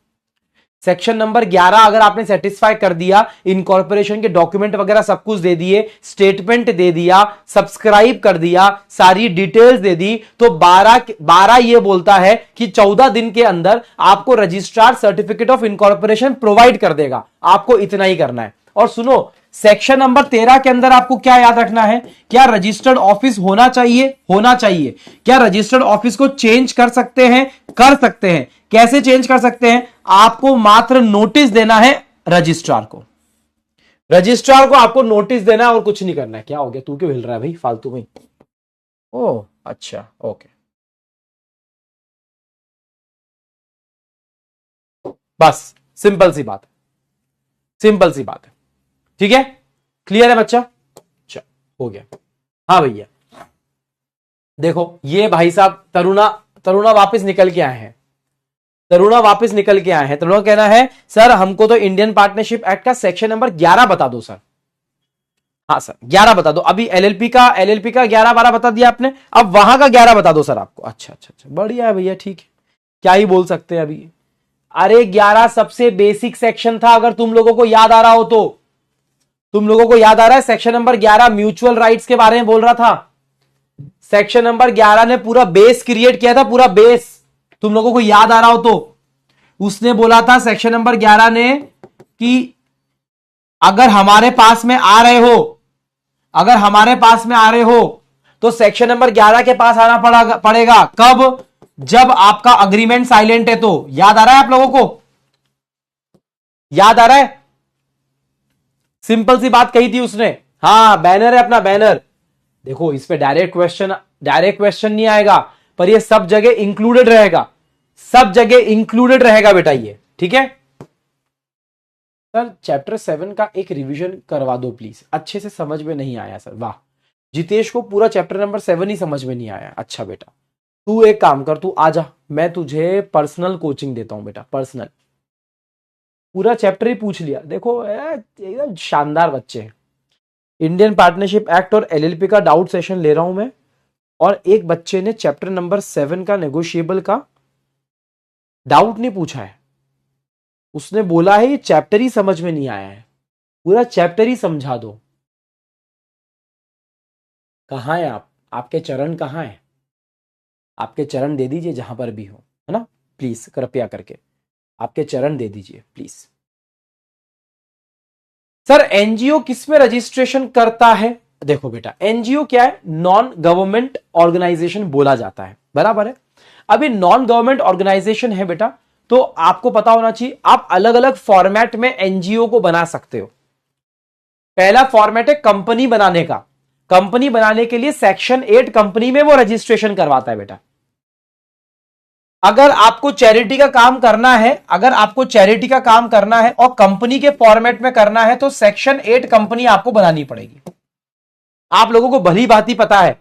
सेक्शन नंबर 11 अगर आपने सेटिस्फाई कर दिया, इनकॉर्पोरेशन के डॉक्यूमेंट वगैरह सब कुछ दे दिए, स्टेटमेंट दे दिया, सब्सक्राइब कर दिया, सारी डिटेल्स दे दी, तो 12 ये बोलता है कि 14 दिन के अंदर आपको registrar certificate of incorporation provide कर देगा। आपको इतना ही करना है। और सुनो, सेक्शन नंबर 13 के अंदर आपको क्या याद रखना है? क्या रजिस्टर्ड ऑफिस होना चाहिए। क्या रजिस्टर्ड ऑफिस को चेंज कर सकते हैं? कर सकते हैं। कैसे चेंज कर सकते हैं? आपको मात्र नोटिस देना है रजिस्ट्रार को आपको नोटिस देना है और कुछ नहीं करना है। क्या हो गया, तू क्यों हिल रहा है भाई फालतू में? ओह अच्छा, ओके। बस सिंपल सी बात है, सिंपल सी बात है। ठीक है, क्लियर है बच्चा? चल हो गया। हाँ भैया देखो ये भाई साहब तरुणा वापस निकल के आए हैं, तरुणा वापस निकल के आए हैं। तरुणा कहना है सर हमको तो इंडियन पार्टनरशिप एक्ट का सेक्शन नंबर 11 बता दो सर। हाँ सर 11 बता दो। अभी एलएलपी का 11-12 बता दिया आपने, अब वहां का 11 बता दो सर आपको। अच्छा अच्छा अच्छा बढ़िया है भैया, ठीक है, क्या ही बोल सकते हैं अभी। अरे 11 सबसे बेसिक सेक्शन था, अगर तुम लोगों को याद आ रहा हो तो। तुम लोगों को याद आ रहा है सेक्शन नंबर 11 म्यूचुअल राइट्स के बारे में बोल रहा था। सेक्शन नंबर 11 ने पूरा बेस क्रिएट किया था, पूरा बेस। तुम लोगों को याद आ रहा हो तो उसने बोला था सेक्शन नंबर 11 ने कि अगर हमारे पास में आ रहे हो, अगर हमारे पास में आ रहे हो तो सेक्शन नंबर 11 के पास आना पड़ेगा। कब? जब आपका अग्रीमेंट साइलेंट है तो। याद आ रहा है आप लोगों को? याद आ रहा है? सिंपल सी बात कही थी उसने। हाँ बैनर है अपना, बैनर देखो। इस पे डायरेक्ट क्वेश्चन नहीं आएगा, पर ये सब जगह इंक्लूडेड रहेगा, सब जगह इंक्लूडेड रहेगा बेटा ये। ठीक है सर, चैप्टर 7 का एक रिवीजन करवा दो प्लीज, अच्छे से समझ में नहीं आया सर। वाह, जितेश को पूरा चैप्टर नंबर 7 ही समझ में नहीं आया। अच्छा बेटा तू एक काम कर, तू आजा, मैं तुझे पर्सनल कोचिंग देता हूं बेटा, पर्सनल। पूरा चैप्टर ही पूछ लिया। देखो एकदम शानदार बच्चे हैं। इंडियन पार्टनरशिप एक्ट और एलएलपी का डाउट सेशन ले रहा हूं मैं, और एक बच्चे ने चैप्टर नंबर 7 का नेगोशिएबल का डाउट नहीं पूछा है। उसने बोला है ये चैप्टर ही समझ में नहीं आया है, पूरा चैप्टर ही समझा दो। कहां है आप? आपके चरण कहां है? आपके चरण दे दीजिए जहां पर भी हो, है ना, प्लीज कृपया करके आपके चरण दे दीजिए प्लीज। सर एनजीओ किस में रजिस्ट्रेशन करता है? देखो बेटा एनजीओ क्या है? नॉन गवर्नमेंट ऑर्गेनाइजेशन बोला जाता है, बराबर है। अभी नॉन गवर्नमेंट ऑर्गेनाइजेशन है बेटा, तो आपको पता होना चाहिए आप अलग अलग फॉर्मेट में एनजीओ को बना सकते हो। पहला फॉर्मेट है कंपनी बनाने का। कंपनी बनाने के लिए सेक्शन 8 कंपनी में वो रजिस्ट्रेशन करवाता है बेटा। अगर आपको चैरिटी का काम करना है, अगर आपको चैरिटी का काम करना है और कंपनी के फॉर्मेट में करना है तो सेक्शन 8 कंपनी आपको बनानी पड़ेगी। आप लोगों को भली भांति पता है,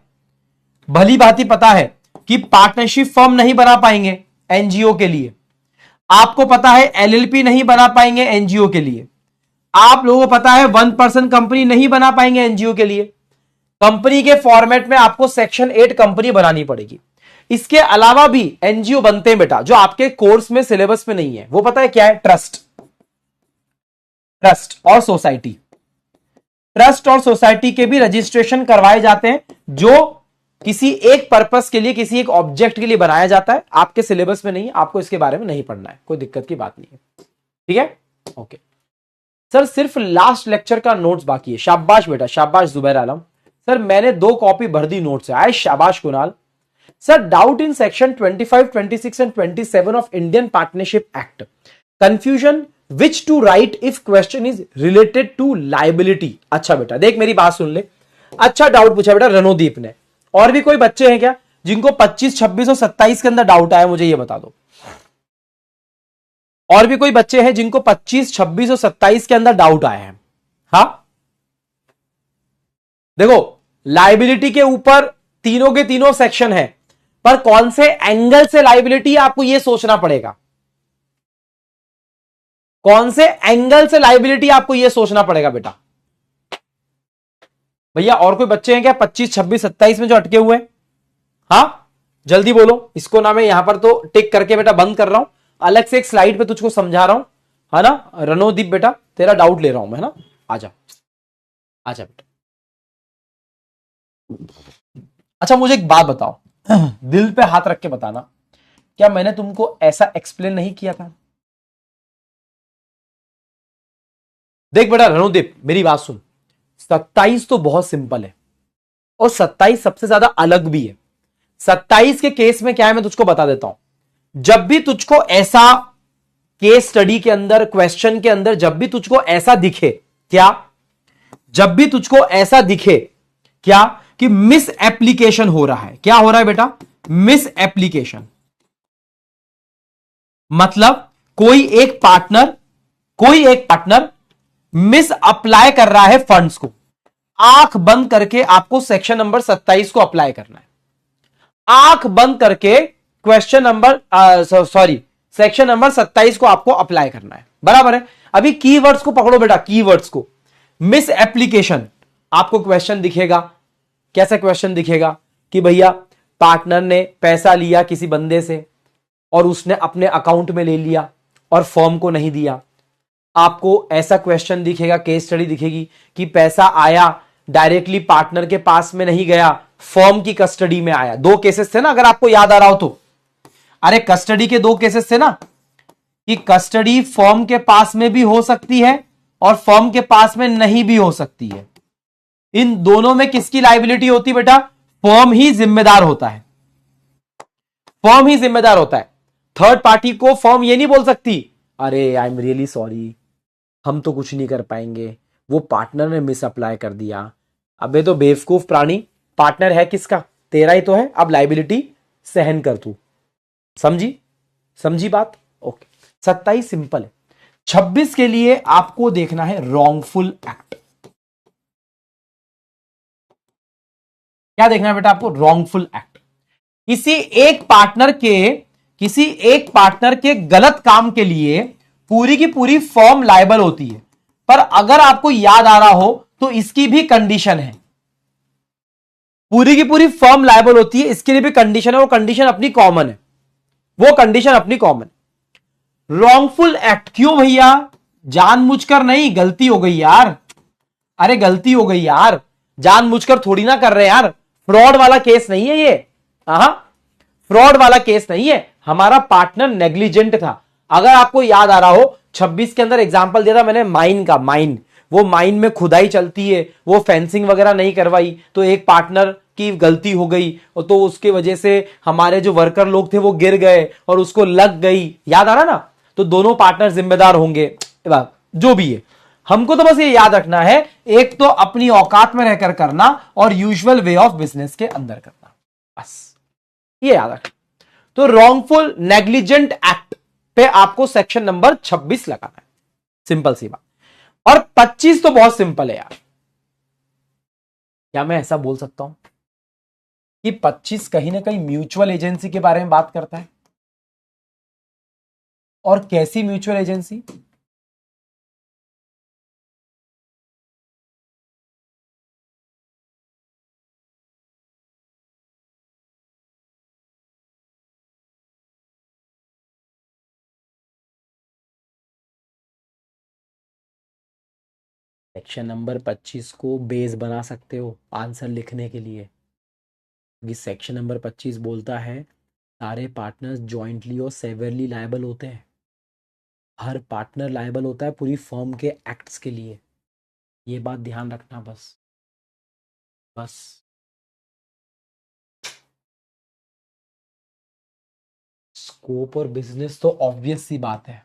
भली भांति पता है कि पार्टनरशिप फर्म नहीं बना पाएंगे एनजीओ के लिए। आपको पता है एलएलपी नहीं बना पाएंगे एनजीओ के लिए। आप लोगों को पता है 1% कंपनी नहीं बना पाएंगे एनजीओ के लिए। कंपनी के फॉर्मेट में आपको सेक्शन 8 कंपनी बनानी पड़ेगी। इसके अलावा भी एनजीओ बनते हैं बेटा, जो आपके कोर्स में सिलेबस में नहीं है। वो पता है क्या है? ट्रस्ट, ट्रस्ट और सोसाइटी। ट्रस्ट और सोसाइटी के भी रजिस्ट्रेशन करवाए जाते हैं, जो किसी एक पर्पस के लिए, किसी एक ऑब्जेक्ट के लिए बनाया जाता है। आपके सिलेबस में नहीं है, आपको इसके बारे में नहीं पढ़ना है, कोई दिक्कत की बात नहीं है। ठीक है ओके सर, सिर्फ लास्ट लेक्चर का नोट्स बाकी है। शाबाश बेटा, शाबाश जुबैर आलम। सर मैंने 2 कॉपी भर दी नोट से, आए शाबाश Kunal. Sir doubt in section 25, 26 and 27 of Indian Partnership Act, confusion which to write if question is related to liability. अच्छा बेटा देख मेरी बात सुन ले, अच्छा डाउट पूछा बेटा रणोदीप ने। और भी कोई बच्चे हैं क्या जिनको 25, 26 और 27 के अंदर डाउट आया? मुझे ये बता दो। और भी कोई बच्चे हैं जिनको 25, 26 और 27 के अंदर डाउट आया है? हाँ देखो लाइबिलिटी के ऊपर तीनों के तीनों सेक्शन है, पर कौन से एंगल से लाइबिलिटी आपको यह सोचना पड़ेगा। कौन से एंगल से लाइबिलिटी आपको यह सोचना पड़ेगा बेटा। भैया और कोई बच्चे हैं क्या 25, 26, 27 में जो अटके हुए हैं? हाँ जल्दी बोलो। इसको ना मैं यहां पर तो टिक करके बेटा बंद कर रहा हूं, अलग से एक स्लाइड पे तुझको समझा रहा हूं, है ना। रणोदीप बेटा तेरा डाउट ले रहा हूं मैं, है ना। आजा आजा बेटा। अच्छा मुझे एक बात बताओ, दिल पे हाथ रख के बताना, क्या मैंने तुमको ऐसा एक्सप्लेन नहीं किया था? देख बेटा रणोदीप मेरी बात सुन, 27 तो बहुत सिंपल है और 27 सबसे ज्यादा अलग भी है। 27 के केस में क्या है मैं तुझको बता देता हूं। जब भी तुझको ऐसा केस स्टडी के अंदर, क्वेश्चन के अंदर जब भी तुझको ऐसा दिखे, क्या, जब भी तुझको ऐसा दिखे क्या कि मिस एप्लीकेशन हो रहा है। क्या हो रहा है बेटा? Miss application. मतलब कोई एक पार्टनर मिस अप्लाई कर रहा है फंड्स को, आंख बंद करके आपको सेक्शन नंबर 27 को अप्लाई करना है। आंख बंद करके सेक्शन नंबर 27 को आपको अप्लाई करना है, बराबर है। अभी कीवर्ड्स को पकड़ो बेटा, कीवर्ड्स को। मिस एप्लीकेशन, आपको क्वेश्चन दिखेगा। कैसा क्वेश्चन दिखेगा कि भैया पार्टनर ने पैसा लिया किसी बंदे से और उसने अपने अकाउंट में ले लिया और फर्म को नहीं दिया। आपको ऐसा क्वेश्चन दिखेगा, केस स्टडी दिखेगी कि पैसा आया डायरेक्टली पार्टनर के पास में नहीं गया, फर्म की कस्टडी में आया। दो केसेस थे ना, अगर आपको याद आ रहा हो तो। अरे कस्टडी के दो केसेस थे ना, कि कस्टडी फर्म के पास में भी हो सकती है और फर्म के पास में नहीं भी हो सकती है। इन दोनों में किसकी लायबिलिटी होती बेटा? फर्म ही जिम्मेदार होता है, फर्म ही जिम्मेदार होता है। थर्ड पार्टी को फर्म ये नहीं बोल सकती अरे आई एम रियली सॉरी, हम तो कुछ नहीं कर पाएंगे, वो पार्टनर ने मिस अप्लाई कर दिया। अबे तो बेवकूफ प्राणी, पार्टनर है किसका? तेरा ही तो है, अब लायबिलिटी सहन कर तू। समझी बात? ओके। 27 सिंपल है। 26 के लिए आपको देखना है रॉन्गफुल एक्ट। क्या देखना है बेटा आपको? Wrongful act. किसी एक पार्टनर के गलत काम के लिए पूरी की पूरी फर्म लायबल होती है, पर अगर आपको याद आ रहा हो तो इसकी भी कंडीशन है। पूरी की पूरी फर्म लायबल होती है, इसके लिए भी कंडीशन है, वो कंडीशन अपनी कॉमन है, वो कंडीशन अपनी कॉमन। रॉन्गफुल एक्ट क्यों भैया? जानबूझकर नहीं, गलती हो गई यार। अरे गलती हो गई यार, जानबूझकर थोड़ी ना कर रहे यार। फ्रॉड वाला केस नहीं है ये, फ्रॉड वाला केस नहीं है। हमारा पार्टनर नेग्लिजेंट था। अगर आपको याद आ रहा हो 26 के अंदर एग्जांपल दिया था मैंने माइन का। वो माइन में खुदाई चलती है, वो फेंसिंग वगैरह नहीं करवाई तो एक पार्टनर की गलती हो गई, तो उसके वजह से हमारे जो वर्कर लोग थे वो गिर गए और उसको लग गई। याद आ रहा ना? तो दोनों पार्टनर जिम्मेदार होंगे, जो भी है। हमको तो बस ये याद रखना है, एक तो अपनी औकात में रहकर करना और यूजुअल वे ऑफ बिजनेस के अंदर करना, बस ये याद रखना। तो रॉन्गफुल नेग्लिजेंट एक्ट पे आपको सेक्शन नंबर 26 लगाना है, सिंपल सी बात। और 25 तो बहुत सिंपल है यार। क्या मैं ऐसा बोल सकता हूं कि 25 कहीं ना कहीं म्यूचुअल एजेंसी के बारे में बात करता है? और कैसी म्यूचुअल एजेंसी? सेक्शन नंबर 25 को बेस बना सकते हो आंसर लिखने के लिए, क्योंकि सेक्शन नंबर 25 बोलता है सारे पार्टनर्स जॉइंटली और सेवरली लायबल होते हैं। हर पार्टनर लायबल होता है पूरी फर्म के एक्ट्स के लिए। ये बात ध्यान रखना बस। स्कोप और बिजनेस तो ऑब्वियस सी बात है।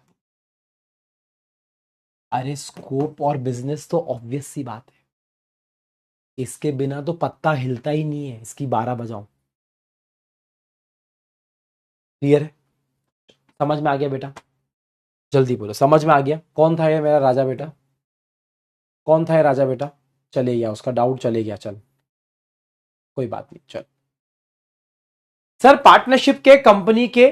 अरे स्कोप और बिजनेस तो ऑब्वियस सी बात है, इसके बिना तो पत्ता हिलता ही नहीं है। इसकी 12 बजाओ। क्लियर है? समझ में आ गया बेटा? जल्दी बोलो, समझ में आ गया? कौन था ये मेरा राजा बेटा? कौन था ये राजा बेटा? चले गया, उसका डाउट चले गया। चल कोई बात नहीं, चल। सर पार्टनरशिप के, कंपनी के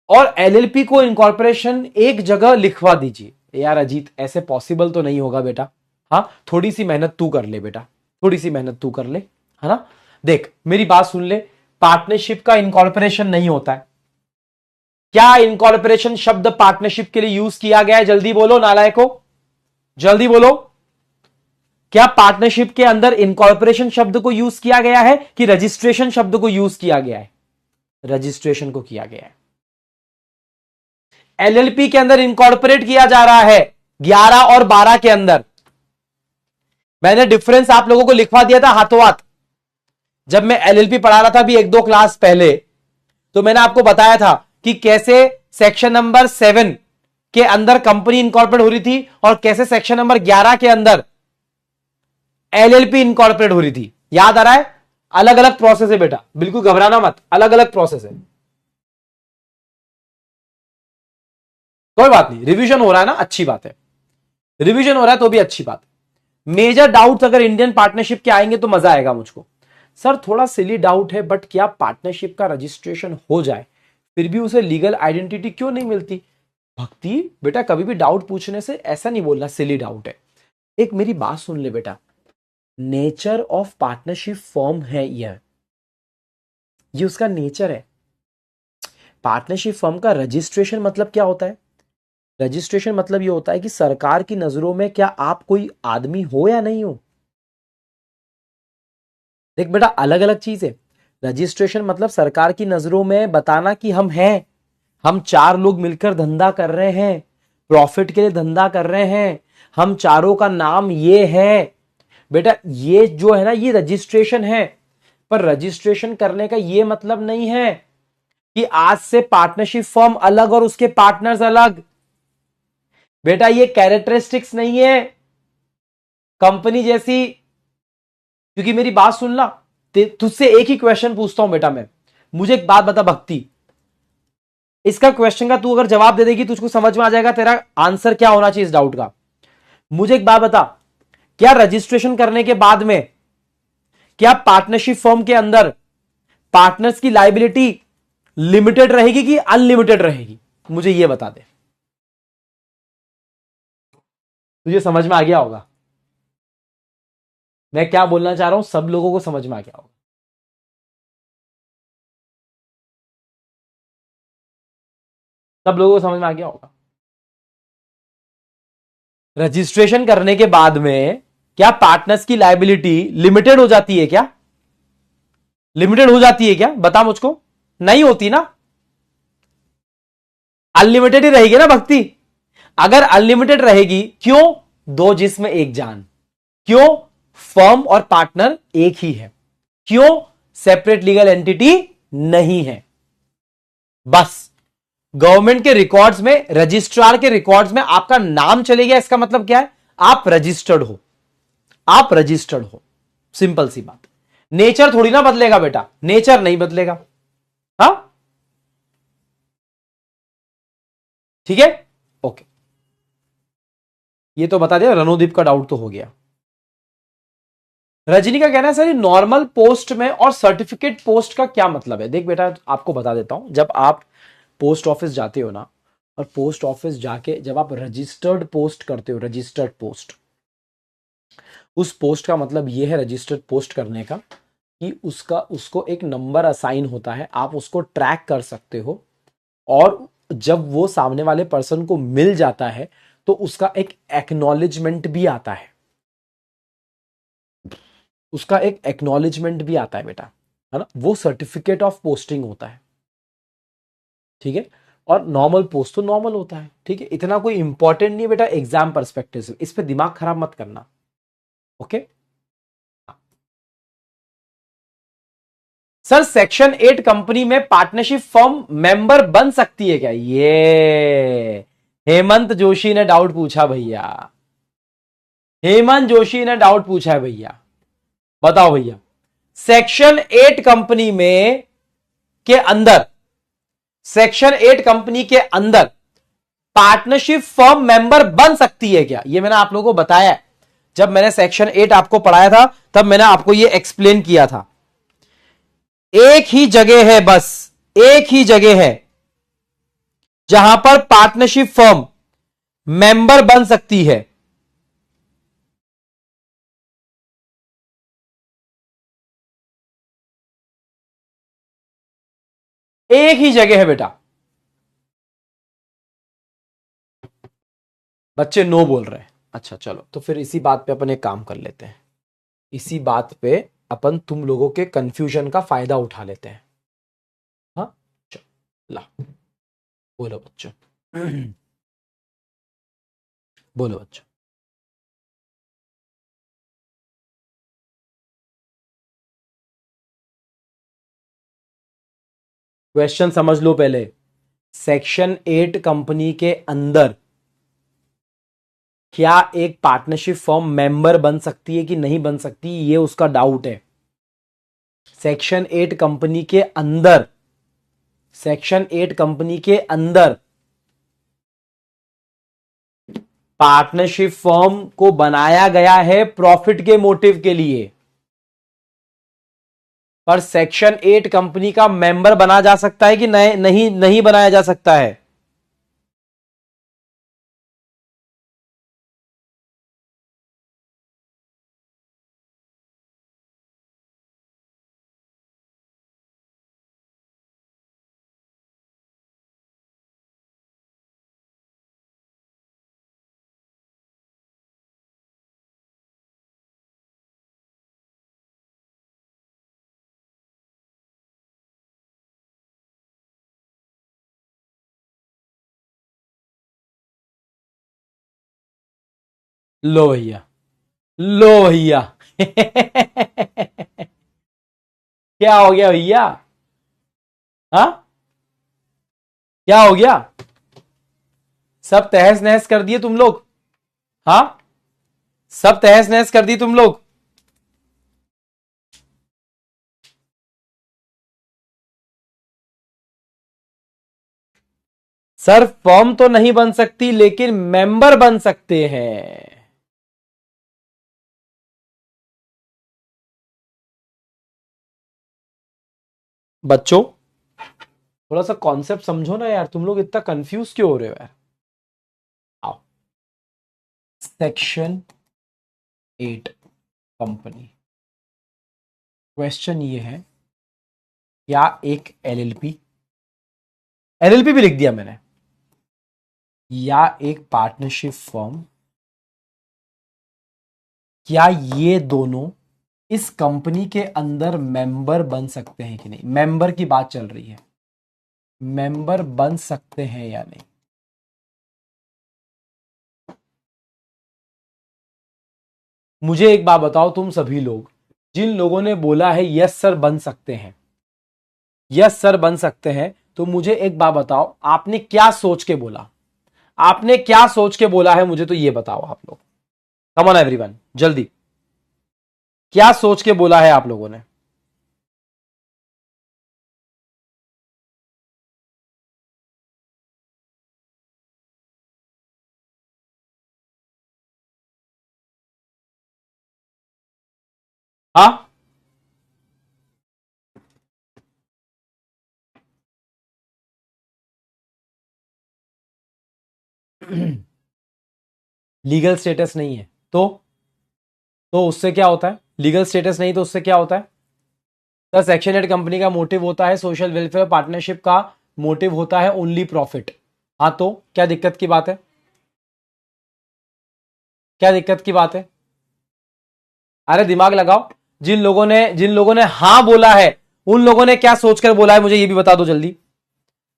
और एलएलपी को इनकॉर्पोरेशन एक जगह लिखवा दीजिए। यार अजीत ऐसे पॉसिबल तो नहीं होगा बेटा। हाँ थोड़ी सी मेहनत तू कर ले बेटा, थोड़ी सी मेहनत तू कर ले, है ना? देख मेरी बात सुन ले, पार्टनरशिप का इनकॉर्पोरेशन नहीं होता है। क्या इनकॉर्पोरेशन शब्द पार्टनरशिप के लिए यूज किया गया है? जल्दी बोलो नालायको, जल्दी बोलो। क्या पार्टनरशिप के अंदर इनकॉर्पोरेशन शब्द को यूज किया गया है कि रजिस्ट्रेशन शब्द को यूज किया गया है? रजिस्ट्रेशन को किया गया है। एलएलपी के अंदर इनकॉर्पोरेट किया जा रहा है 11 और 12 के अंदर। मैंने डिफरेंस आप लोगों को लिखवा दिया था हाथों हाथ जब मैं एलएलपी पढ़ा रहा था अभी 1-2 क्लास पहले। तो मैंने आपको बताया था कि कैसे सेक्शन नंबर 7 के अंदर कंपनी इनकॉर्पोरेट हो रही थी और कैसे सेक्शन नंबर 11 के अंदर एलएलपी इनकॉर्पोरेट हो रही थी। याद आ रहा है? अलग अलग प्रोसेस है बेटा, बिल्कुल घबराना मत, अलग अलग प्रोसेस है। कोई बात नहीं, रिवीजन हो रहा है ना, अच्छी बात है, रिवीजन हो रहा है तो भी अच्छी बात है। मेजर डाउट्स अगर इंडियन पार्टनरशिप के आएंगे तो मजा आएगा मुझको। सर थोड़ा सिली डाउट है, बट क्या पार्टनरशिप का रजिस्ट्रेशन हो जाए फिर भी उसे लीगल आइडेंटिटी क्यों नहीं मिलती? भक्ति बेटा, कभी भी डाउट पूछने से ऐसा नहीं बोलना सिली डाउट है। एक मेरी बात सुन ले बेटा, नेचर ऑफ पार्टनरशिप फॉर्म है ये उसका नेचर है। पार्टनरशिप फर्म का रजिस्ट्रेशन मतलब क्या होता है? रजिस्ट्रेशन मतलब ये होता है कि सरकार की नजरों में क्या आप कोई आदमी हो या नहीं हो। देख बेटा, अलग अलग चीज है। रजिस्ट्रेशन मतलब सरकार की नजरों में बताना कि हम हैं, हम चार लोग मिलकर धंधा कर रहे हैं, प्रॉफिट के लिए धंधा कर रहे हैं, हम चारों का नाम ये है। बेटा ये जो है ना, ये रजिस्ट्रेशन है। पर रजिस्ट्रेशन करने का ये मतलब नहीं है कि आज से पार्टनरशिप फर्म अलग और उसके पार्टनर्स अलग। बेटा ये कैरेक्टरिस्टिक्स नहीं है कंपनी जैसी। क्योंकि मेरी बात सुन ला, तुझसे एक ही क्वेश्चन पूछता हूं बेटा मैं, मुझे एक बात बता भक्ति, इसका क्वेश्चन का तू अगर जवाब दे देगी तुझको समझ में आ जाएगा तेरा आंसर क्या होना चाहिए इस डाउट का। मुझे एक बात बता, क्या रजिस्ट्रेशन करने के बाद में क्या पार्टनरशिप फर्म के अंदर पार्टनर्स की लायबिलिटी लिमिटेड रहेगी कि अनलिमिटेड रहेगी? मुझे यह बता दे, तुझे समझ में आ गया होगा मैं क्या बोलना चाह रहा हूं, सब लोगों को समझ में आ गया होगा। सब लोगों को समझ में आ गया होगा। रजिस्ट्रेशन करने के बाद में क्या पार्टनर्स की लायबिलिटी लिमिटेड हो जाती है क्या? लिमिटेड हो जाती है क्या, बता मुझको। नहीं होती ना, अनलिमिटेड ही रहेगी ना भक्ति। अगर अनलिमिटेड रहेगी, क्यों? दो जिस्म एक जान। क्यों? फर्म और पार्टनर एक ही है। क्यों? सेपरेट लीगल एंटिटी नहीं है। बस गवर्नमेंट के रिकॉर्ड्स में, रजिस्ट्रार के रिकॉर्ड्स में आपका नाम चले गया, इसका मतलब क्या है? आप रजिस्टर्ड हो, आप रजिस्टर्ड हो। सिंपल सी बात। नेचर थोड़ी ना बदलेगा बेटा, नेचर नहीं बदलेगा। हाँ ठीक है, ओके। ये तो बता दिया, रणोदीप का डाउट तो हो गया। रजनी का कहना है सर नॉर्मल पोस्ट में और सर्टिफिकेट पोस्ट का क्या मतलब है? देख बेटा, आपको बता देता हूं, जब आप पोस्ट ऑफिस जाते हो ना, और पोस्ट ऑफिस जाके जब आप रजिस्टर्ड पोस्ट करते हो, रजिस्टर्ड पोस्ट, उस पोस्ट का मतलब यह है रजिस्टर्ड पोस्ट करने का कि उसको एक नंबर असाइन होता है, आप उसको ट्रैक कर सकते हो, और जब वो सामने वाले पर्सन को मिल जाता है तो उसका एक एक्नॉलेजमेंट भी आता है, उसका एक एक्नॉलेजमेंट भी आता है बेटा, है ना। वो सर्टिफिकेट ऑफ पोस्टिंग होता है, ठीक है। और नॉर्मल पोस्ट तो नॉर्मल होता है, ठीक है। इतना कोई इंपॉर्टेंट नहीं है बेटा एग्जाम पर्सपेक्टिव से, इस पे दिमाग खराब मत करना, ओके। सर सेक्शन 8 कंपनी में पार्टनरशिप फर्म मेंबर बन सकती है क्या? ये हेमंत जोशी ने डाउट पूछा भैया, हेमंत जोशी ने डाउट पूछा है भैया। बताओ भैया, सेक्शन 8 कंपनी में के अंदर, सेक्शन 8 कंपनी के अंदर पार्टनरशिप फर्म मेंबर बन सकती है क्या? ये मैंने आप लोगों को बताया है, जब मैंने सेक्शन 8 आपको पढ़ाया था तब मैंने आपको ये एक्सप्लेन किया था। एक ही जगह है, बस एक ही जगह है जहां पर पार्टनरशिप फर्म मेंबर बन सकती है। एक ही जगह है बेटा। बच्चे नो बोल रहे हैं। अच्छा चलो, तो फिर इसी बात पे अपन एक काम कर लेते हैं, इसी बात पे अपन तुम लोगों के कंफ्यूजन का फायदा उठा लेते हैं। हाँ चलो, ला बोलो बच्चों, बोलो बच्चों। क्वेश्चन समझ लो पहले। सेक्शन 8 कंपनी के अंदर क्या एक पार्टनरशिप फर्म मेंबर बन सकती है कि नहीं बन सकती, ये उसका डाउट है। सेक्शन 8 कंपनी के अंदर, सेक्शन 8 कंपनी के अंदर पार्टनरशिप फर्म को बनाया गया है प्रॉफिट के मोटिव के लिए, पर सेक्शन 8 कंपनी का मेंबर बना जा सकता है कि नहीं बनाया जा सकता है? लो भैया, लो भैया। क्या हो गया भैया? हाँ, क्या हो गया? सब तहस नहस कर दिए तुम लोग? हाँ, सब तहस नहस कर दी तुम लोग? सर फर्म तो नहीं बन सकती लेकिन मेंबर बन सकते हैं। बच्चों, थोड़ा सा कॉन्सेप्ट समझो ना यार, तुम लोग इतना कंफ्यूज क्यों हो रहे हो यार? आओ, सेक्शन 8 कंपनी, क्वेश्चन ये है, क्या एक एलएलपी, एलएलपी भी लिख दिया मैंने, या एक पार्टनरशिप फर्म, क्या ये दोनों इस कंपनी के अंदर मेंबर बन सकते हैं कि नहीं? मेंबर की बात चल रही है, मेंबर बन सकते हैं या नहीं? मुझे एक बात बताओ, तुम सभी लोग जिन लोगों ने बोला है यस सर बन सकते हैं, यस सर बन सकते हैं, तो मुझे एक बात बताओ, आपने क्या सोच के बोला? आपने क्या सोच के बोला है, मुझे तो ये बताओ आप लोग। कम ऑन एवरीवन, जल्दी, क्या सोच के बोला है आप लोगों ने? हाँ, लीगल स्टेटस नहीं है तो उससे क्या होता है? लीगल स्टेटस नहीं तो उससे क्या होता है? सर सेक्शन 8 कंपनी का मोटिव होता है सोशल वेलफेयर, पार्टनरशिप का मोटिव होता है ओनली प्रॉफिट। हाँ, तो क्या दिक्कत की बात है? क्या दिक्कत की बात है? अरे दिमाग लगाओ, जिन लोगों ने हाँ बोला है, उन लोगों ने क्या सोचकर बोला है, मुझे ये भी बता दो जल्दी।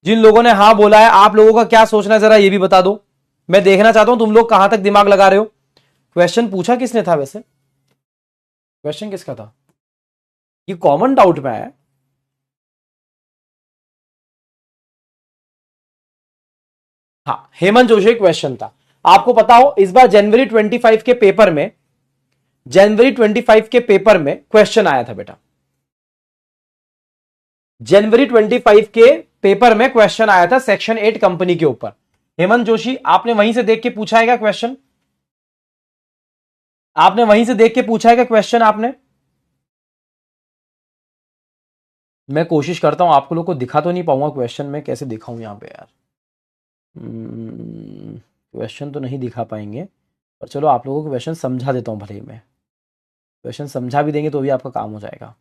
जिन लोगों ने हाँ बोला है, आप लोगों का क्या सोचना है, जरा ये भी बता दो। मैं देखना चाहता हूं तुम लोग कहां तक दिमाग लगा रहे हो। क्वेश्चन पूछा किसने था वैसे? क्वेश्चन किसका था? ये कॉमन डाउट में है। हाँ, हेमंत जोशी क्वेश्चन था। आपको पता हो इस बार जनवरी 25 के पेपर में, जनवरी 25 के पेपर में क्वेश्चन आया था बेटा। जनवरी 25 के पेपर में क्वेश्चन आया था सेक्शन 8 कंपनी के ऊपर। हेमंत जोशी, आपने वहीं से देख के पूछा है क्या क्वेश्चन? आपने वहीं से देख के पूछा है क्या क्वेश्चन आपने? मैं कोशिश करता हूं आपको लोग को दिखा तो नहीं पाऊंगा क्वेश्चन, में कैसे दिखाऊं यहां पे यार? क्वेश्चन तो नहीं दिखा पाएंगे, पर चलो आप लोगों को क्वेश्चन समझा देता हूं, भले ही मैं क्वेश्चन समझा भी देंगे तो भी आपका काम हो जाएगा।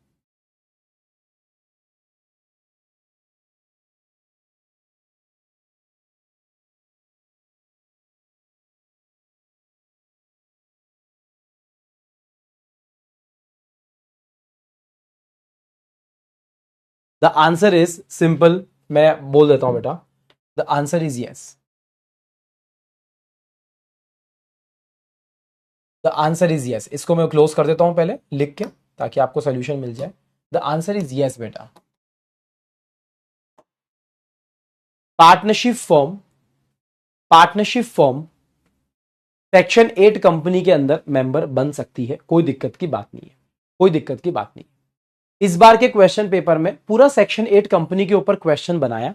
द आंसर इज सिंपल, मैं बोल देता हूं बेटा, the answer is yes. The answer is yes. इसको मैं क्लोज कर देता हूं पहले लिख के, ताकि आपको सोल्यूशन मिल जाए। द आंसर इज यस बेटा। Partnership firm, partnership firm section 8 company के अंदर मेंबर बन सकती है, कोई दिक्कत की बात नहीं है, कोई दिक्कत की बात नहीं। इस बार के क्वेश्चन पेपर में पूरा सेक्शन 8 कंपनी के ऊपर क्वेश्चन बनाया,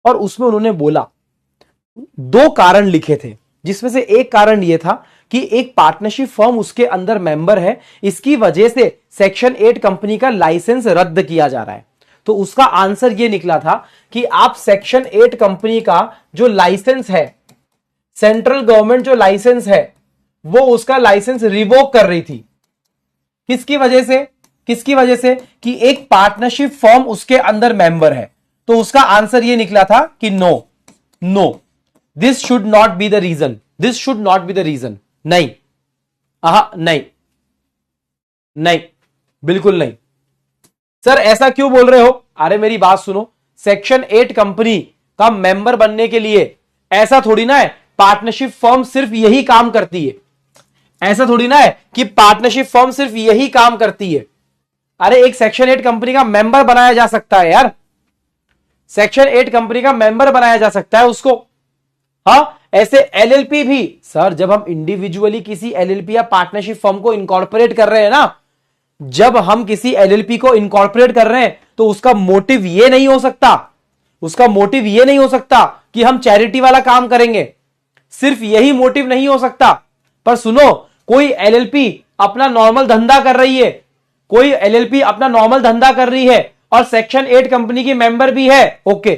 और उसमें उन्होंने बोला, दो कारण लिखे थे जिसमें से एक कारण यह था कि एक पार्टनरशिप फर्म उसके अंदर मेंबर है, इसकी वजह से सेक्शन 8 कंपनी का लाइसेंस रद्द किया जा रहा है। तो उसका आंसर यह निकला था कि आप सेक्शन 8 कंपनी का जो लाइसेंस है, सेंट्रल गवर्नमेंट जो लाइसेंस है, वो उसका लाइसेंस रिवोक कर रही थी। किसकी वजह से? किसकी वजह से? कि एक पार्टनरशिप फर्म उसके अंदर मेंबर है। तो उसका आंसर यह निकला था कि no, no, this should not be the reason, this should not be the reason. नहीं, नहीं, नहीं, बिल्कुल नहीं। सर ऐसा क्यों बोल रहे हो? अरे मेरी बात सुनो, सेक्शन 8 कंपनी का मेंबर बनने के लिए ऐसा थोड़ी ना है पार्टनरशिप फर्म सिर्फ यही काम करती है। ऐसा थोड़ी ना है कि पार्टनरशिप फर्म सिर्फ यही काम करती है। अरे एक सेक्शन 8 कंपनी का मेंबर बनाया जा सकता है यार, सेक्शन 8 कंपनी का मेंबर बनाया जा सकता है उसको। हाँ, ऐसे एलएलपी भी। सर जब हम इंडिविजुअली किसी एलएलपी या पार्टनरशिप फर्म को इनकॉर्पोरेट कर रहे हैं ना, जब हम किसी एलएलपी को इनकॉर्पोरेट कर रहे हैं तो उसका मोटिव ये नहीं हो सकता, उसका मोटिव ये नहीं हो सकता कि हम चैरिटी वाला काम करेंगे, सिर्फ यही मोटिव नहीं हो सकता। पर सुनो, कोई एलएलपी अपना नॉर्मल धंधा कर रही है, कोई एलएलपी अपना नॉर्मल धंधा कर रही है और सेक्शन 8 कंपनी की मेंबर भी है, ओके।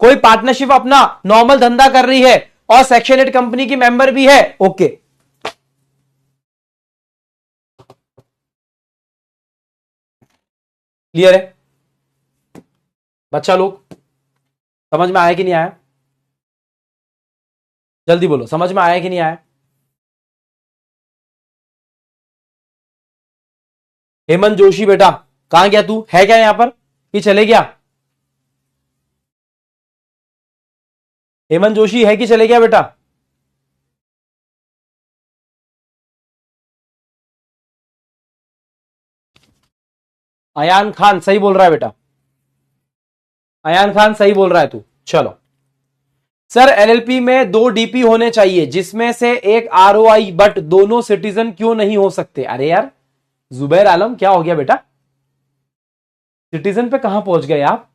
कोई पार्टनरशिप अपना नॉर्मल धंधा कर रही है और सेक्शन 8 कंपनी की मेंबर भी है, ओके। क्लियर है बच्चा लोग? समझ में आया कि नहीं आया? जल्दी बोलो, समझ में आया कि नहीं आया? हेमंत जोशी बेटा कहां गया तू? है क्या यहां पर कि चले गया? हेमंत जोशी है कि चले गया बेटा? अयान खान सही बोल रहा है बेटा, अयान खान सही बोल रहा है तू। चलो सर, एलएलपी में 2 डीपी होने चाहिए जिसमें से एक आरओआई, बट दोनों सिटीजन क्यों नहीं हो सकते? अरे यार जुबैर आलम क्या हो गया बेटा? सिटीजन पे कहां पहुंच गए आप?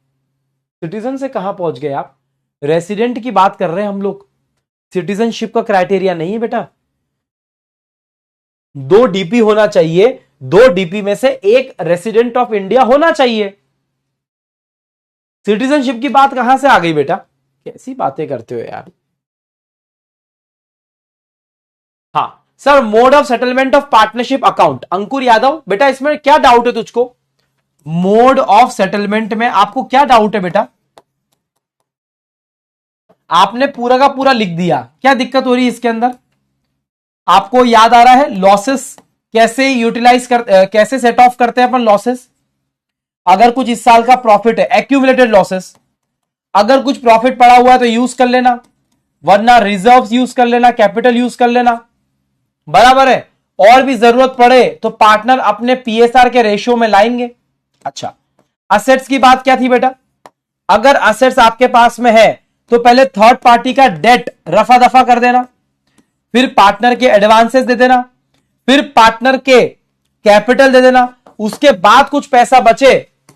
सिटीजन से कहां पहुंच गए आप? रेसिडेंट की बात कर रहे हैं हम लोग, सिटीजनशिप का क्राइटेरिया नहीं है बेटा। 2 डीपी होना चाहिए, 2 डीपी में से एक रेसिडेंट ऑफ इंडिया होना चाहिए। सिटीजनशिप की बात कहां से आ गई बेटा? कैसी बातें करते हो यार। हाँ sir, mode of settlement of partnership account. Ankur Yadav बेटा इसमें क्या डाउट है तुझको? मोड ऑफ सेटलमेंट में आपको क्या डाउट है बेटा? आपने पूरा का पूरा लिख दिया, क्या दिक्कत हो रही है इसके अंदर? आपको याद आ रहा है लॉसेस कैसे यूटिलाइज कैसे सेट ऑफ करते हैं अपन लॉसेस? अगर कुछ इस साल का प्रॉफिट है, एक्यूमुलेटेड लॉसेस, अगर कुछ प्रॉफिट पड़ा हुआ है तो यूज कर लेना, वरना रिजर्व्स यूज कर लेना, कैपिटल यूज कर लेना, बराबर है। और भी जरूरत पड़े तो पार्टनर अपने पीएसआर के रेशियो में लाएंगे। अच्छा, असेट्स की बात क्या थी बेटा? अगर असेट्स आपके पास में है तो पहले थर्ड पार्टी का डेट रफा दफा कर देना, फिर पार्टनर के एडवांसेस दे देना, फिर पार्टनर के कैपिटल दे देना, उसके बाद कुछ पैसा बचे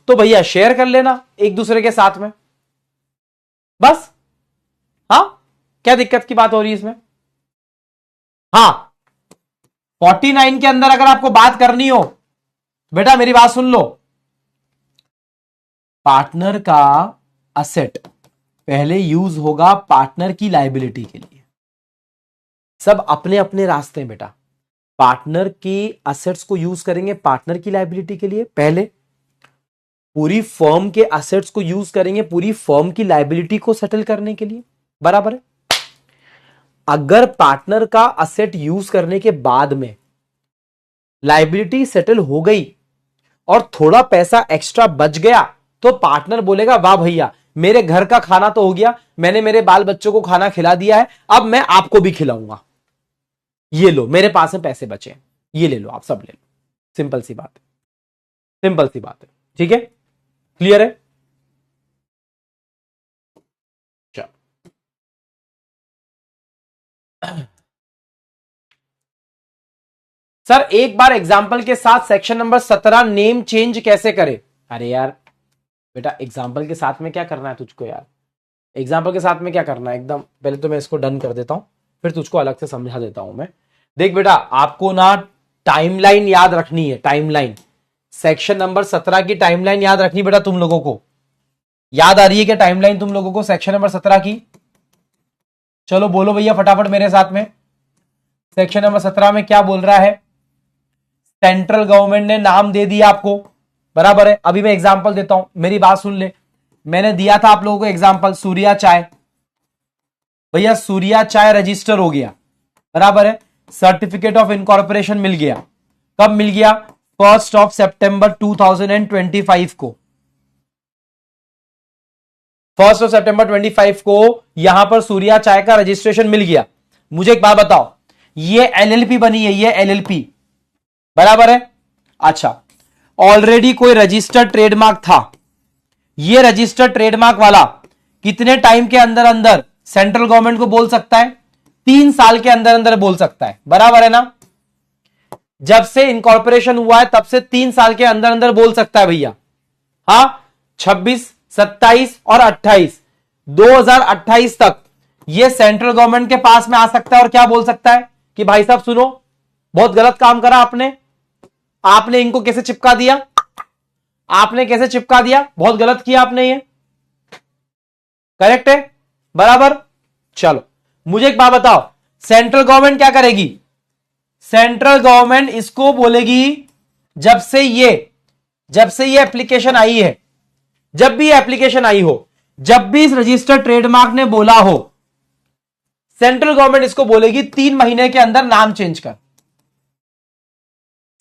तो भैया शेयर कर लेना एक दूसरे के साथ में, बस। हाँ, क्या दिक्कत की बात हो रही है इसमें? हाँ, 49 के अंदर अगर आपको बात करनी हो, बेटा मेरी बात सुन लो, पार्टनर का असेट पहले यूज होगा पार्टनर की लायबिलिटी के लिए। सब अपने अपने रास्ते हैं बेटा। पार्टनर की असेट्स को यूज करेंगे पार्टनर की लायबिलिटी के लिए पहले, पूरी फर्म के असेट्स को यूज करेंगे पूरी फर्म की लायबिलिटी को सेटल करने के लिए, बराबर है। अगर पार्टनर का असेट यूज करने के बाद में लायबिलिटी सेटल हो गई और थोड़ा पैसा एक्स्ट्रा बच गया तो पार्टनर बोलेगा वाह भैया, मेरे घर का खाना तो हो गया, मैंने मेरे बाल बच्चों को खाना खिला दिया है, अब मैं आपको भी खिलाऊंगा, ये लो मेरे पास में पैसे बचे, ये ले लो, आप सब ले लो। सिंपल सी बात है, सिंपल सी बात है, ठीक है, क्लियर है? चलो सर, एक बार एग्जाम्पल के साथ सेक्शन नंबर 17 नेम चेंज कैसे करें? अरे यार बेटा, एग्जाम्पल के साथ में क्या करना है तुझको यार? एग्जाम्पल के साथ में क्या करना है? एकदम पहले तो मैं इसको डन कर देता हूं, फिर तुझको अलग से समझा देता हूं मैं। देख बेटा, आपको ना टाइमलाइन याद रखनी है, टाइमलाइन, सेक्शन नंबर 17 की टाइमलाइन याद रखनी बेटा। तुम लोगों को याद आ रही है क्या टाइमलाइन तुम लोगों को सेक्शन नंबर 17 की? चलो बोलो भैया फटाफट मेरे साथ में, सेक्शन नंबर 17 में क्या बोल रहा है? सेंट्रल गवर्नमेंट ने नाम दे दिया आपको, बराबर है। अभी मैं एग्जांपल देता हूं, मेरी बात सुन ले। मैंने दिया था आप लोगों को एग्जांपल, सूर्या चाय। भैया सूर्या चाय रजिस्टर हो गया, बराबर है। सर्टिफिकेट ऑफ इनकॉर्पोरेशन मिल गया। कब मिल गया? 1 सितंबर 2025 को। 1 सितंबर 25 को यहां पर सूर्या चाय का रजिस्ट्रेशन मिल गया। मुझे एक बात बताओ, ये एलएलपी बनी है, ये एलएलपी, बराबर है। अच्छा, ऑलरेडी कोई रजिस्टर्ड ट्रेडमार्क था, ये रजिस्टर्ड ट्रेडमार्क वाला कितने टाइम के अंदर अंदर सेंट्रल गवर्नमेंट को बोल सकता है? 3 साल के अंदर अंदर बोल सकता है, बराबर है ना। जब से इनकॉर्पोरेशन हुआ है तब से 3 साल के अंदर अंदर बोल सकता है भैया। हाँ, 26, 27 और 28, 2028 तक ये सेंट्रल गवर्नमेंट के पास में आ सकता है और क्या बोल सकता है कि भाई साहब सुनो, बहुत गलत काम करा आपने इनको कैसे चिपका दिया, आपने कैसे चिपका दिया, बहुत गलत किया आपने, ये करेक्ट है, बराबर। चलो मुझे एक बात बताओ, सेंट्रल गवर्नमेंट क्या करेगी? सेंट्रल गवर्नमेंट इसको बोलेगी, जब से ये एप्लीकेशन आई है, जब भी एप्लीकेशन आई हो, जब भी इस रजिस्टर्ड ट्रेडमार्क ने बोला हो, सेंट्रल गवर्नमेंट इसको बोलेगी 3 महीने के अंदर नाम चेंज कर।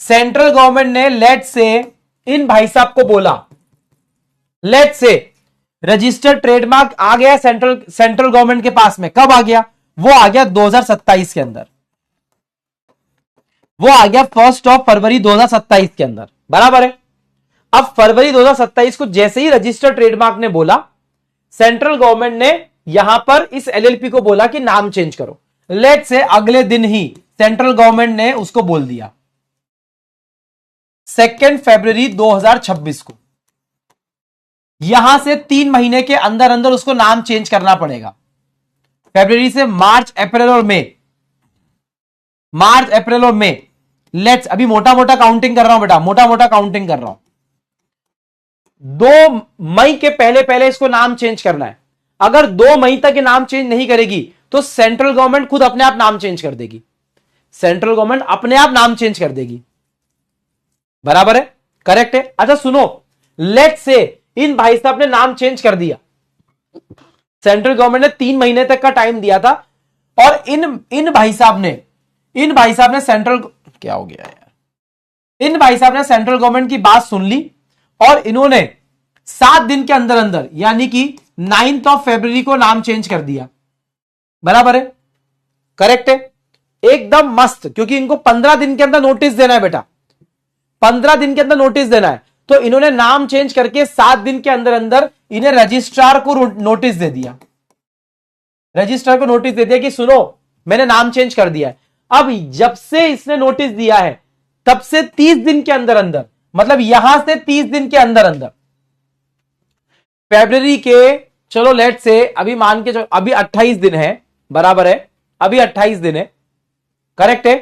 सेंट्रल गवर्नमेंट ने लेट से इन भाई साहब को बोला, लेट से रजिस्टर्ड ट्रेडमार्क आ गया सेंट्रल गवर्नमेंट के पास में, कब आ गया? वो आ गया 2027 के अंदर, वो आ गया 1 फरवरी 2027 के अंदर, बराबर है। अब फरवरी 2027 को जैसे ही रजिस्टर्ड ट्रेडमार्क ने बोला, सेंट्रल गवर्नमेंट ने यहां पर इस एलएलपी को बोला कि नाम चेंज करो। लेट से अगले दिन ही सेंट्रल गवर्नमेंट ने उसको बोल दिया, 2 फरवरी 2026 को। यहां से 3 महीने के अंदर अंदर उसको नाम चेंज करना पड़ेगा। फरवरी से मार्च, अप्रैल और मई, मार्च, अप्रैल और मई। लेट्स, अभी मोटा मोटा काउंटिंग कर रहा हूं बेटा, मोटा मोटा काउंटिंग कर रहा हूं। 2 मई के पहले पहले इसको नाम चेंज करना है। अगर 2 मई तक ये नाम चेंज नहीं करेगी तो सेंट्रल गवर्नमेंट खुद अपने आप नाम चेंज कर देगी, सेंट्रल गवर्नमेंट अपने आप नाम चेंज कर देगी, बराबर है, करेक्ट है। अच्छा सुनो, लेट से इन भाई साहब ने नाम चेंज कर दिया, सेंट्रल गवर्नमेंट ने 3 महीने तक का टाइम दिया था, और इन भाई साहब ने सेंट्रल, क्या हो गया यार, इन भाई साहब ने सेंट्रल गवर्नमेंट की बात सुन ली और इन्होंने 7 दिन के अंदर अंदर, यानी कि 9 फरवरी को नाम चेंज कर दिया, बराबर है, करेक्ट है, एकदम मस्त। क्योंकि इनको 15 दिन के अंदर नोटिस देना है बेटा, 15 दिन के अंदर नोटिस देना है, तो इन्होंने नाम चेंज करके 7 दिन के अंदर अंदर इन्हें रजिस्ट्रार को नोटिस दे दिया, रजिस्ट्रार को नोटिस दे दिया कि सुनो मैंने नाम चेंज कर दिया है। अब जब से इसने नोटिस दिया है तब से 30 दिन के अंदर अंदर, मतलब यहां से 30 दिन के अंदर अंदर, फरवरी के, चलो लेट से अभी मान के चलो, अभी 28 दिन है, बराबर है, अभी 28 दिन है, करेक्ट है,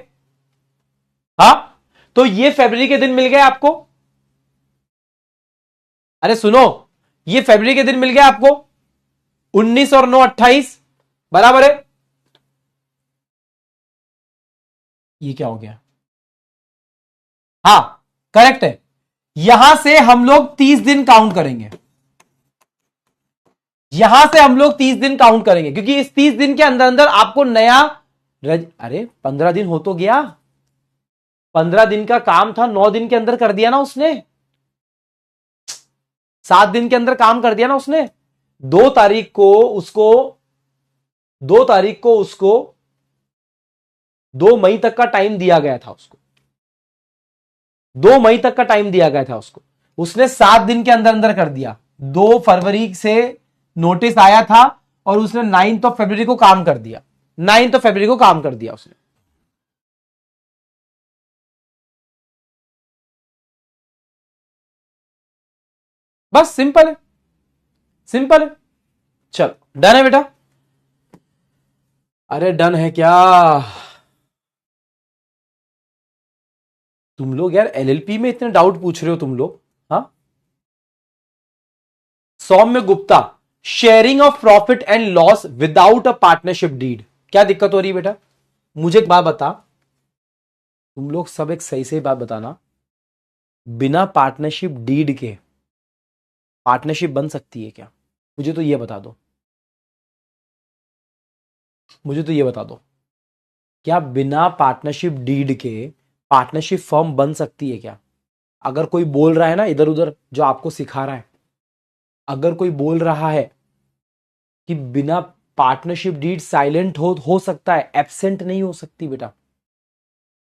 हाँ। तो ये फरवरी के दिन मिल गए आपको, अरे सुनो, ये फरवरी के दिन मिल गया आपको, 19 और 9 28, बराबर है। ये क्या हो गया? हाँ करेक्ट है। यहां से हम लोग 30 दिन काउंट करेंगे, यहां से हम लोग 30 दिन काउंट करेंगे, क्योंकि इस 30 दिन के अंदर अंदर आपको नया अरे 15 दिन हो तो गया, 15 दिन का काम था, 9 दिन के अंदर कर दिया ना उसने, 7 दिन के अंदर काम कर दिया ना उसने। 2 तारीख को उसको 2 मई तक का टाइम दिया गया था उसको, 2 मई तक का टाइम दिया गया था उसको, उसने 7 दिन के अंदर अंदर कर दिया। 2 फरवरी से नोटिस आया था और उसने 9 फरवरी को काम कर दिया, 9 फरवरी को काम कर दिया उसने। बस सिंपल है, सिंपल है। चलो डन है बेटा। अरे डन है क्या? तुम लोग यार एलएलपी में इतने डाउट पूछ रहे हो तुम लोग। हाँ, Saumya Gupta, sharing of profit and loss without a partnership deed, क्या दिक्कत हो रही है बेटा? मुझे एक बात बता, तुम लोग सब एक सही सही बात बताना, बिना पार्टनरशिप डीड के पार्टनरशिप बन सकती है क्या? मुझे तो ये बता दो, मुझे तो ये बता दो, क्या बिना पार्टनरशिप डीड के पार्टनरशिप फर्म बन सकती है क्या? अगर कोई बोल रहा है ना इधर उधर जो आपको सिखा रहा है, अगर कोई बोल रहा है कि बिना पार्टनरशिप डीड साइलेंट हो सकता है, एब्सेंट नहीं हो सकती बेटा।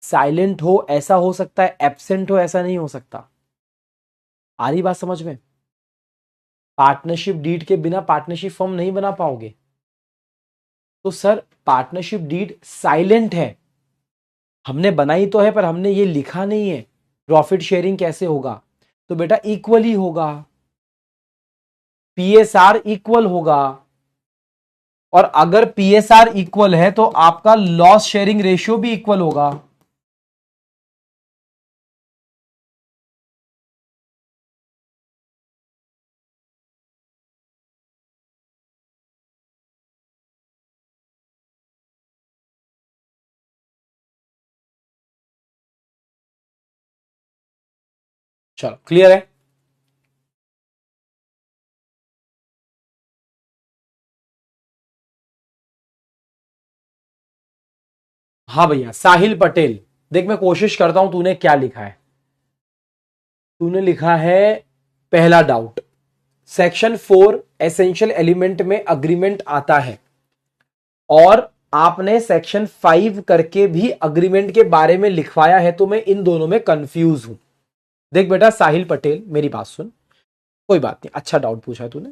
साइलेंट हो ऐसा हो सकता है, एब्सेंट हो ऐसा नहीं हो सकता। आ रही बात समझ में? पार्टनरशिप डीड के बिना पार्टनरशिप फर्म नहीं बना पाओगे। तो सर पार्टनरशिप डीड साइलेंट है, हमने बनाई तो है पर हमने ये लिखा नहीं है प्रॉफिट शेयरिंग कैसे होगा। तो बेटा इक्वली होगा, पीएसआर इक्वल होगा, और अगर पीएसआर इक्वल है तो आपका लॉस शेयरिंग रेशियो भी इक्वल होगा। चलो क्लियर है? हाँ भैया, साहिल पटेल, देख मैं कोशिश करता हूं, तूने क्या लिखा है? तूने लिखा है पहला डाउट, सेक्शन 4 एसेंशियल एलिमेंट में अग्रीमेंट आता है, और आपने सेक्शन 5 करके भी अग्रीमेंट के बारे में लिखवाया है, तो मैं इन दोनों में कंफ्यूज हूं। देख बेटा साहिल पटेल, मेरी बात सुन, कोई बात नहीं, अच्छा डाउट पूछा है तूने।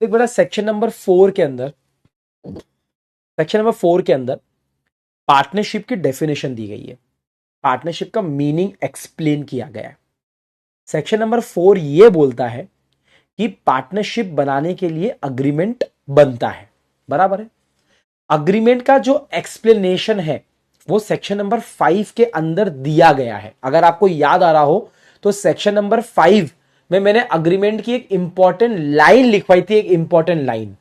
देख बेटा सेक्शन नंबर 4 के अंदर, सेक्शन नंबर 4 के अंदर पार्टनरशिप की डेफिनेशन दी गई है, पार्टनरशिप का मीनिंग एक्सप्लेन किया गया है। सेक्शन नंबर 4 यह बोलता है कि पार्टनरशिप बनाने के लिए अग्रीमेंट बनता है, बराबर है। अग्रीमेंट का जो एक्सप्लेनेशन है वो सेक्शन नंबर 5 के अंदर दिया गया है। अगर आपको याद आ रहा हो तो सेक्शन नंबर 5 में मैंने अग्रीमेंट की एक इंपॉर्टेंट लाइन लिखवाई थी, एक इंपॉर्टेंट लाइन।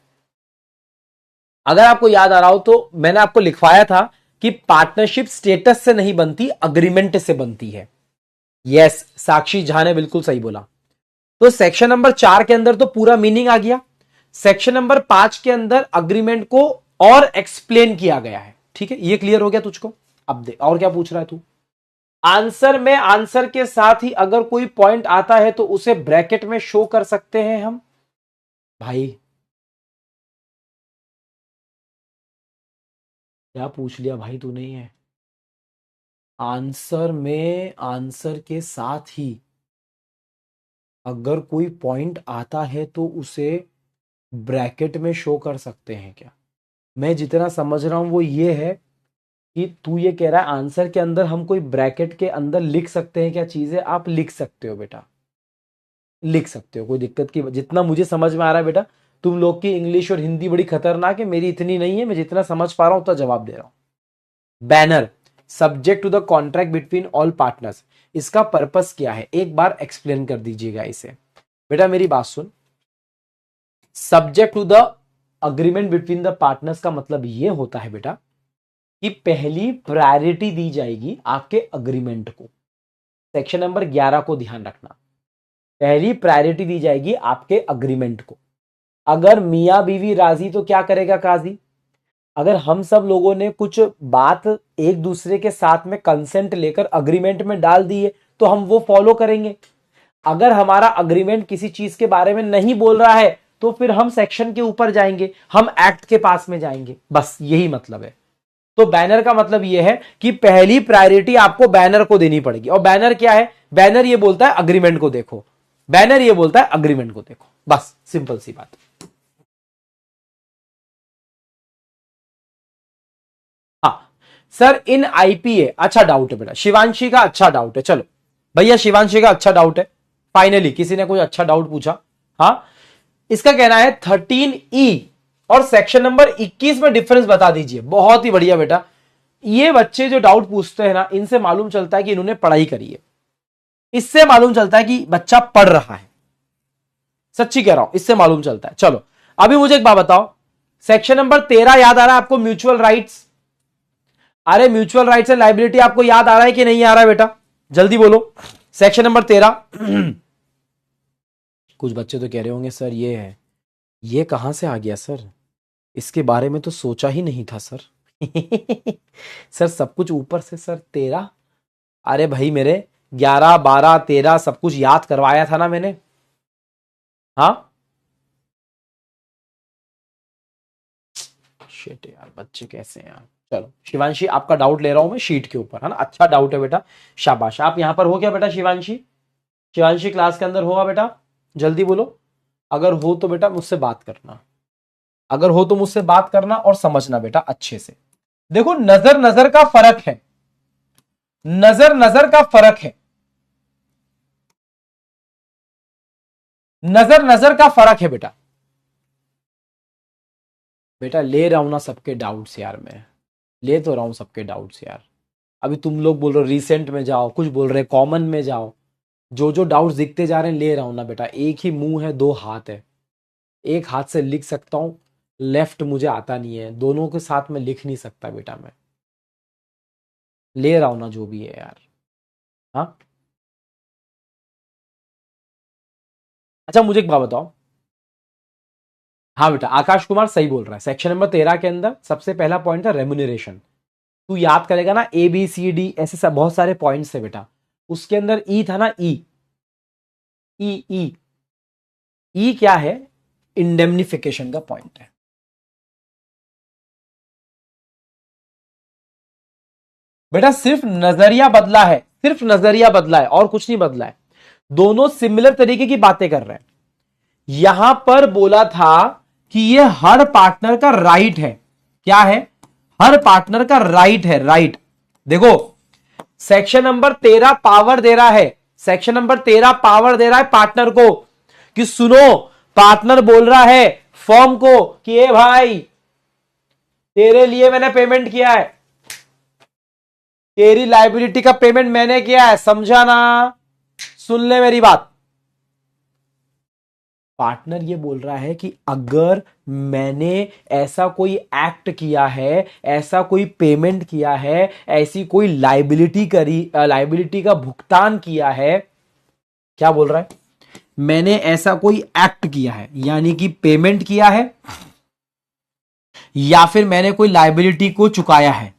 अगर आपको याद आ रहा हो तो मैंने आपको लिखवाया था कि पार्टनरशिप स्टेटस से नहीं बनती, अग्रीमेंट से बनती है। यस, साक्षी झा ने बिल्कुल सही बोला। तो सेक्शन नंबर 4 के अंदर तो पूरा मीनिंग आ गया, सेक्शन नंबर 5 के अंदर अग्रीमेंट को और एक्सप्लेन किया गया है। ठीक है, ये क्लियर हो गया तुझको? अब दे, और क्या पूछ रहा है तू? आंसर में आंसर के साथ ही अगर कोई पॉइंट आता है तो उसे ब्रैकेट में शो कर सकते हैं हम। भाई क्या पूछ लिया भाई तूने? ये आंसर में आंसर के साथ ही अगर कोई पॉइंट आता है तो उसे ब्रैकेट में शो कर सकते हैं क्या? मैं जितना समझ रहा हूं वो ये है कि तू ये कह रहा है आंसर के अंदर हम कोई ब्रैकेट के अंदर लिख सकते हैं क्या चीजें? आप लिख सकते हो बेटा, लिख सकते हो, कोई दिक्कत की, जितना मुझे समझ में आ रहा है बेटा, तुम लोग की इंग्लिश और हिंदी बड़ी खतरनाक है, मेरी इतनी नहीं है, मैं जितना समझ पा रहा हूं उतना जवाब दे रहा हूं। Banner subject to the contract between all partners, इसका पर्पस क्या है एक बार एक्सप्लेन कर दीजिएगा इसे। बेटा मेरी बात सुन, subject to the agreement between the partners का मतलब यह होता है बेटा कि पहली प्रायोरिटी दी जाएगी आपके अग्रीमेंट को। सेक्शन नंबर 11 को ध्यान रखना, पहली प्रायोरिटी दी जाएगी आपके अग्रीमेंट को। अगर मियां बीवी राजी तो क्या करेगा काजी? अगर हम सब लोगों ने कुछ बात एक दूसरे के साथ में कंसेंट लेकर अग्रीमेंट में डाल दी है तो हम वो फॉलो करेंगे। अगर हमारा अग्रीमेंट किसी चीज के बारे में नहीं बोल रहा है तो फिर हम सेक्शन के ऊपर जाएंगे, हम एक्ट के पास में जाएंगे, बस यही मतलब है। तो बैनर का मतलब यह है कि पहली प्रायोरिटी आपको बैनर को देनी पड़ेगी। और बैनर क्या है? बैनर ये बोलता है अग्रीमेंट को देखो, बैनर ये बोलता है अग्रीमेंट को देखो, बस सिंपल सी बात। हाँ सर, इन आईपीए, अच्छा डाउट है बेटा, शिवांशी का अच्छा डाउट है। चलो भैया शिवांशी का अच्छा डाउट है, फाइनली किसी ने कोई अच्छा डाउट पूछा। हाँ, इसका कहना है 13E और सेक्शन नंबर 21 में डिफरेंस बता दीजिए। बहुत ही बढ़िया बेटा, ये बच्चे जो डाउट पूछते हैं ना, इनसे मालूम चलता है कि इन्होंने पढ़ाई करी है, इससे मालूम चलता है कि बच्चा पढ़ रहा है। सच्ची कह रहा हूं, इससे मालूम चलता है। चलो अभी मुझे एक बात बताओ, सेक्शन नंबर 13 याद आ रहा है आपको, म्यूचुअल राइट्स? अरे म्यूचुअल राइट्स एंड लायबिलिटी आपको याद आ रहा है कि नहीं आ रहा है बेटा? जल्दी बोलो, सेक्शन नंबर 13। कुछ बच्चे तो कह रहे होंगे सर ये है, ये कहां से आ गया सर, इसके बारे में तो सोचा ही नहीं था सर। सर सब कुछ ऊपर से सर 13। अरे भाई मेरे 11, 12, 13 सब कुछ याद करवाया था ना मैंने। हाँ शिट यार, बच्चे कैसे हैं यार। चलो शिवांशी, आपका डाउट ले रहा हूं मैं शीट के ऊपर, है ना? अच्छा डाउट है बेटा, शाबाश। आप यहां पर हो क्या बेटा शिवांशी? शिवांशी क्लास के अंदर होगा बेटा? जल्दी बोलो, अगर हो तो बेटा मुझसे बात करना, अगर हो तो मुझसे बात करना और समझना बेटा अच्छे से। देखो नजर नजर का फर्क है, नजर नजर का फर्क है, नजर नजर का फर्क है बेटा। बेटा ले रहा हूं ना सबके डाउट्स यार, मैं ले तो रहा हूं सबके डाउट्स यार। अभी तुम लोग बोल रहे हो रिसेंट में जाओ, कुछ बोल रहे कॉमन में जाओ, जो जो डाउट्स दिखते जा रहे हैं ले रहा हूं ना बेटा। एक ही मुंह है, दो हाथ है, एक हाथ से लिख सकता हूं, लेफ्ट मुझे आता नहीं है, दोनों के साथ में लिख नहीं सकता बेटा मैं। ले रहा हूं ना जो भी है यार। हाँ अच्छा मुझे एक बात बताओ। हाँ बेटा आकाश कुमार सही बोल रहा है, सेक्शन नंबर 13 के अंदर सबसे पहला पॉइंट था रेम्यूनरेशन। तू याद करेगा ना, ए बी सी डी ऐसे सब बहुत सारे पॉइंट्स है बेटा, उसके अंदर ई था ना, ई ई ई ई क्या है? इंडेमनिफिकेशन का पॉइंट है। बेटा सिर्फ नजरिया बदला है, सिर्फ नजरिया बदला है और कुछ नहीं बदला है। दोनों सिमिलर तरीके की बातें कर रहे हैं। यहां पर बोला था कि ये हर पार्टनर का राइट है। क्या है? हर पार्टनर का राइट है, राइट। देखो सेक्शन नंबर 13 पावर दे रहा है, सेक्शन नंबर 13 पावर दे रहा है पार्टनर को कि सुनो, पार्टनर बोल रहा है फर्म को कि ए भाई तेरे लिए मैंने पेमेंट किया है, तेरी लाइबिलिटी का पेमेंट मैंने किया है, समझा ना? सुन ले मेरी बात। पार्टनर ये बोल रहा है कि अगर मैंने ऐसा कोई एक्ट किया है, ऐसा कोई पेमेंट किया है, ऐसी कोई लाइबिलिटी करी, लाइबिलिटी का भुगतान किया है, क्या बोल रहा है? मैंने ऐसा कोई एक्ट किया है, यानी कि पेमेंट किया है या फिर मैंने कोई लाइबिलिटी को चुकाया है,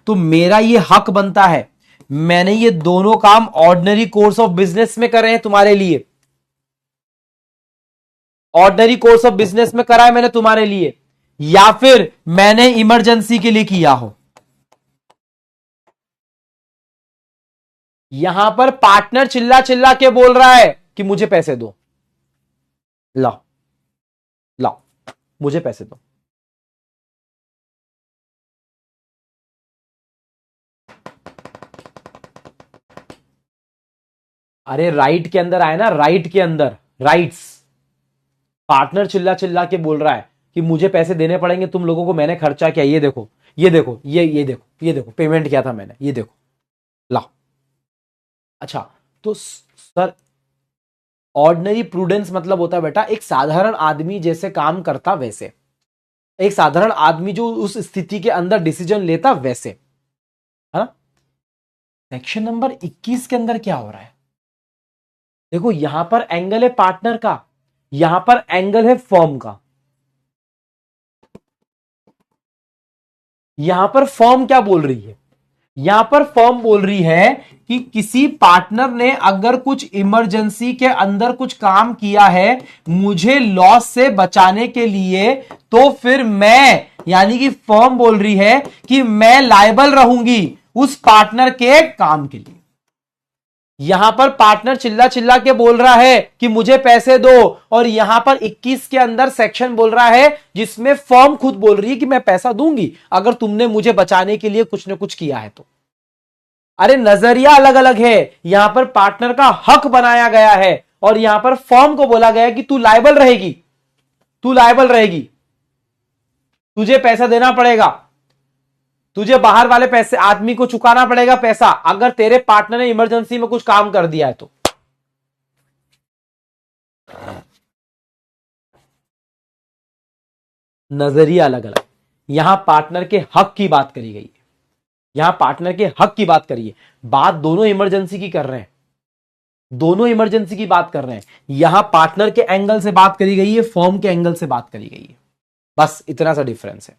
तो मेरा ये हक बनता है, मैंने ये दोनों काम ऑर्डिनरी कोर्स ऑफ बिजनेस में करे हैं तुम्हारे लिए, ऑर्डिनरी कोर्स ऑफ बिजनेस में करा है मैंने तुम्हारे लिए, या फिर मैंने इमरजेंसी के लिए किया हो। यहां पर पार्टनर चिल्ला चिल्ला के बोल रहा है कि मुझे पैसे दो, लाओ लाओ मुझे पैसे दो। अरे राइट के अंदर आए ना, राइट के अंदर, राइट्स। पार्टनर चिल्ला चिल्ला के बोल रहा है कि मुझे पैसे देने पड़ेंगे तुम लोगों को, मैंने खर्चा किया, ये देखो ये देखो ये देखो ये देखो पेमेंट किया था मैंने, ये देखो लाओ। अच्छा तो सर ऑर्डिनरी प्रूडेंस मतलब होता है बेटा एक साधारण आदमी जैसे काम करता वैसे, एक साधारण आदमी जो उस स्थिति के अंदर डिसीजन लेता वैसे, है ना? सेक्शन नंबर 21 के अंदर क्या हो रहा है? देखो यहां पर एंगल है पार्टनर का, यहां पर एंगल है फर्म का। यहां पर फर्म क्या बोल रही है? यहां पर फर्म बोल रही है कि किसी पार्टनर ने अगर कुछ इमरजेंसी के अंदर कुछ काम किया है मुझे लॉस से बचाने के लिए, तो फिर मैं, यानी कि फर्म बोल रही है कि मैं लायबल रहूंगी उस पार्टनर के काम के लिए। यहां पर पार्टनर चिल्ला चिल्ला के बोल रहा है कि मुझे पैसे दो, और यहां पर 21 के अंदर सेक्शन बोल रहा है जिसमें फर्म खुद बोल रही है कि मैं पैसा दूंगी अगर तुमने मुझे बचाने के लिए कुछ ना कुछ किया है तो। अरे नजरिया अलग अलग है, यहां पर पार्टनर का हक बनाया गया है और यहां पर फर्म को बोला गया है कि तू लायबल रहेगी, तू लायबल रहेगी। तुझे पैसा देना पड़ेगा, तुझे बाहर वाले पैसे आदमी को चुकाना पड़ेगा पैसा, अगर तेरे पार्टनर ने इमरजेंसी में कुछ काम कर दिया है तो। नजरिया अलग अलग। यहां पार्टनर के हक की बात करी गई है, यहां पार्टनर के हक की बात करिए, बात दोनों इमरजेंसी की कर रहे हैं, दोनों इमरजेंसी की बात कर रहे हैं। यहां पार्टनर के एंगल से बात करी गई है, फर्म के एंगल से बात करी गई है, बस इतना सा डिफरेंस है,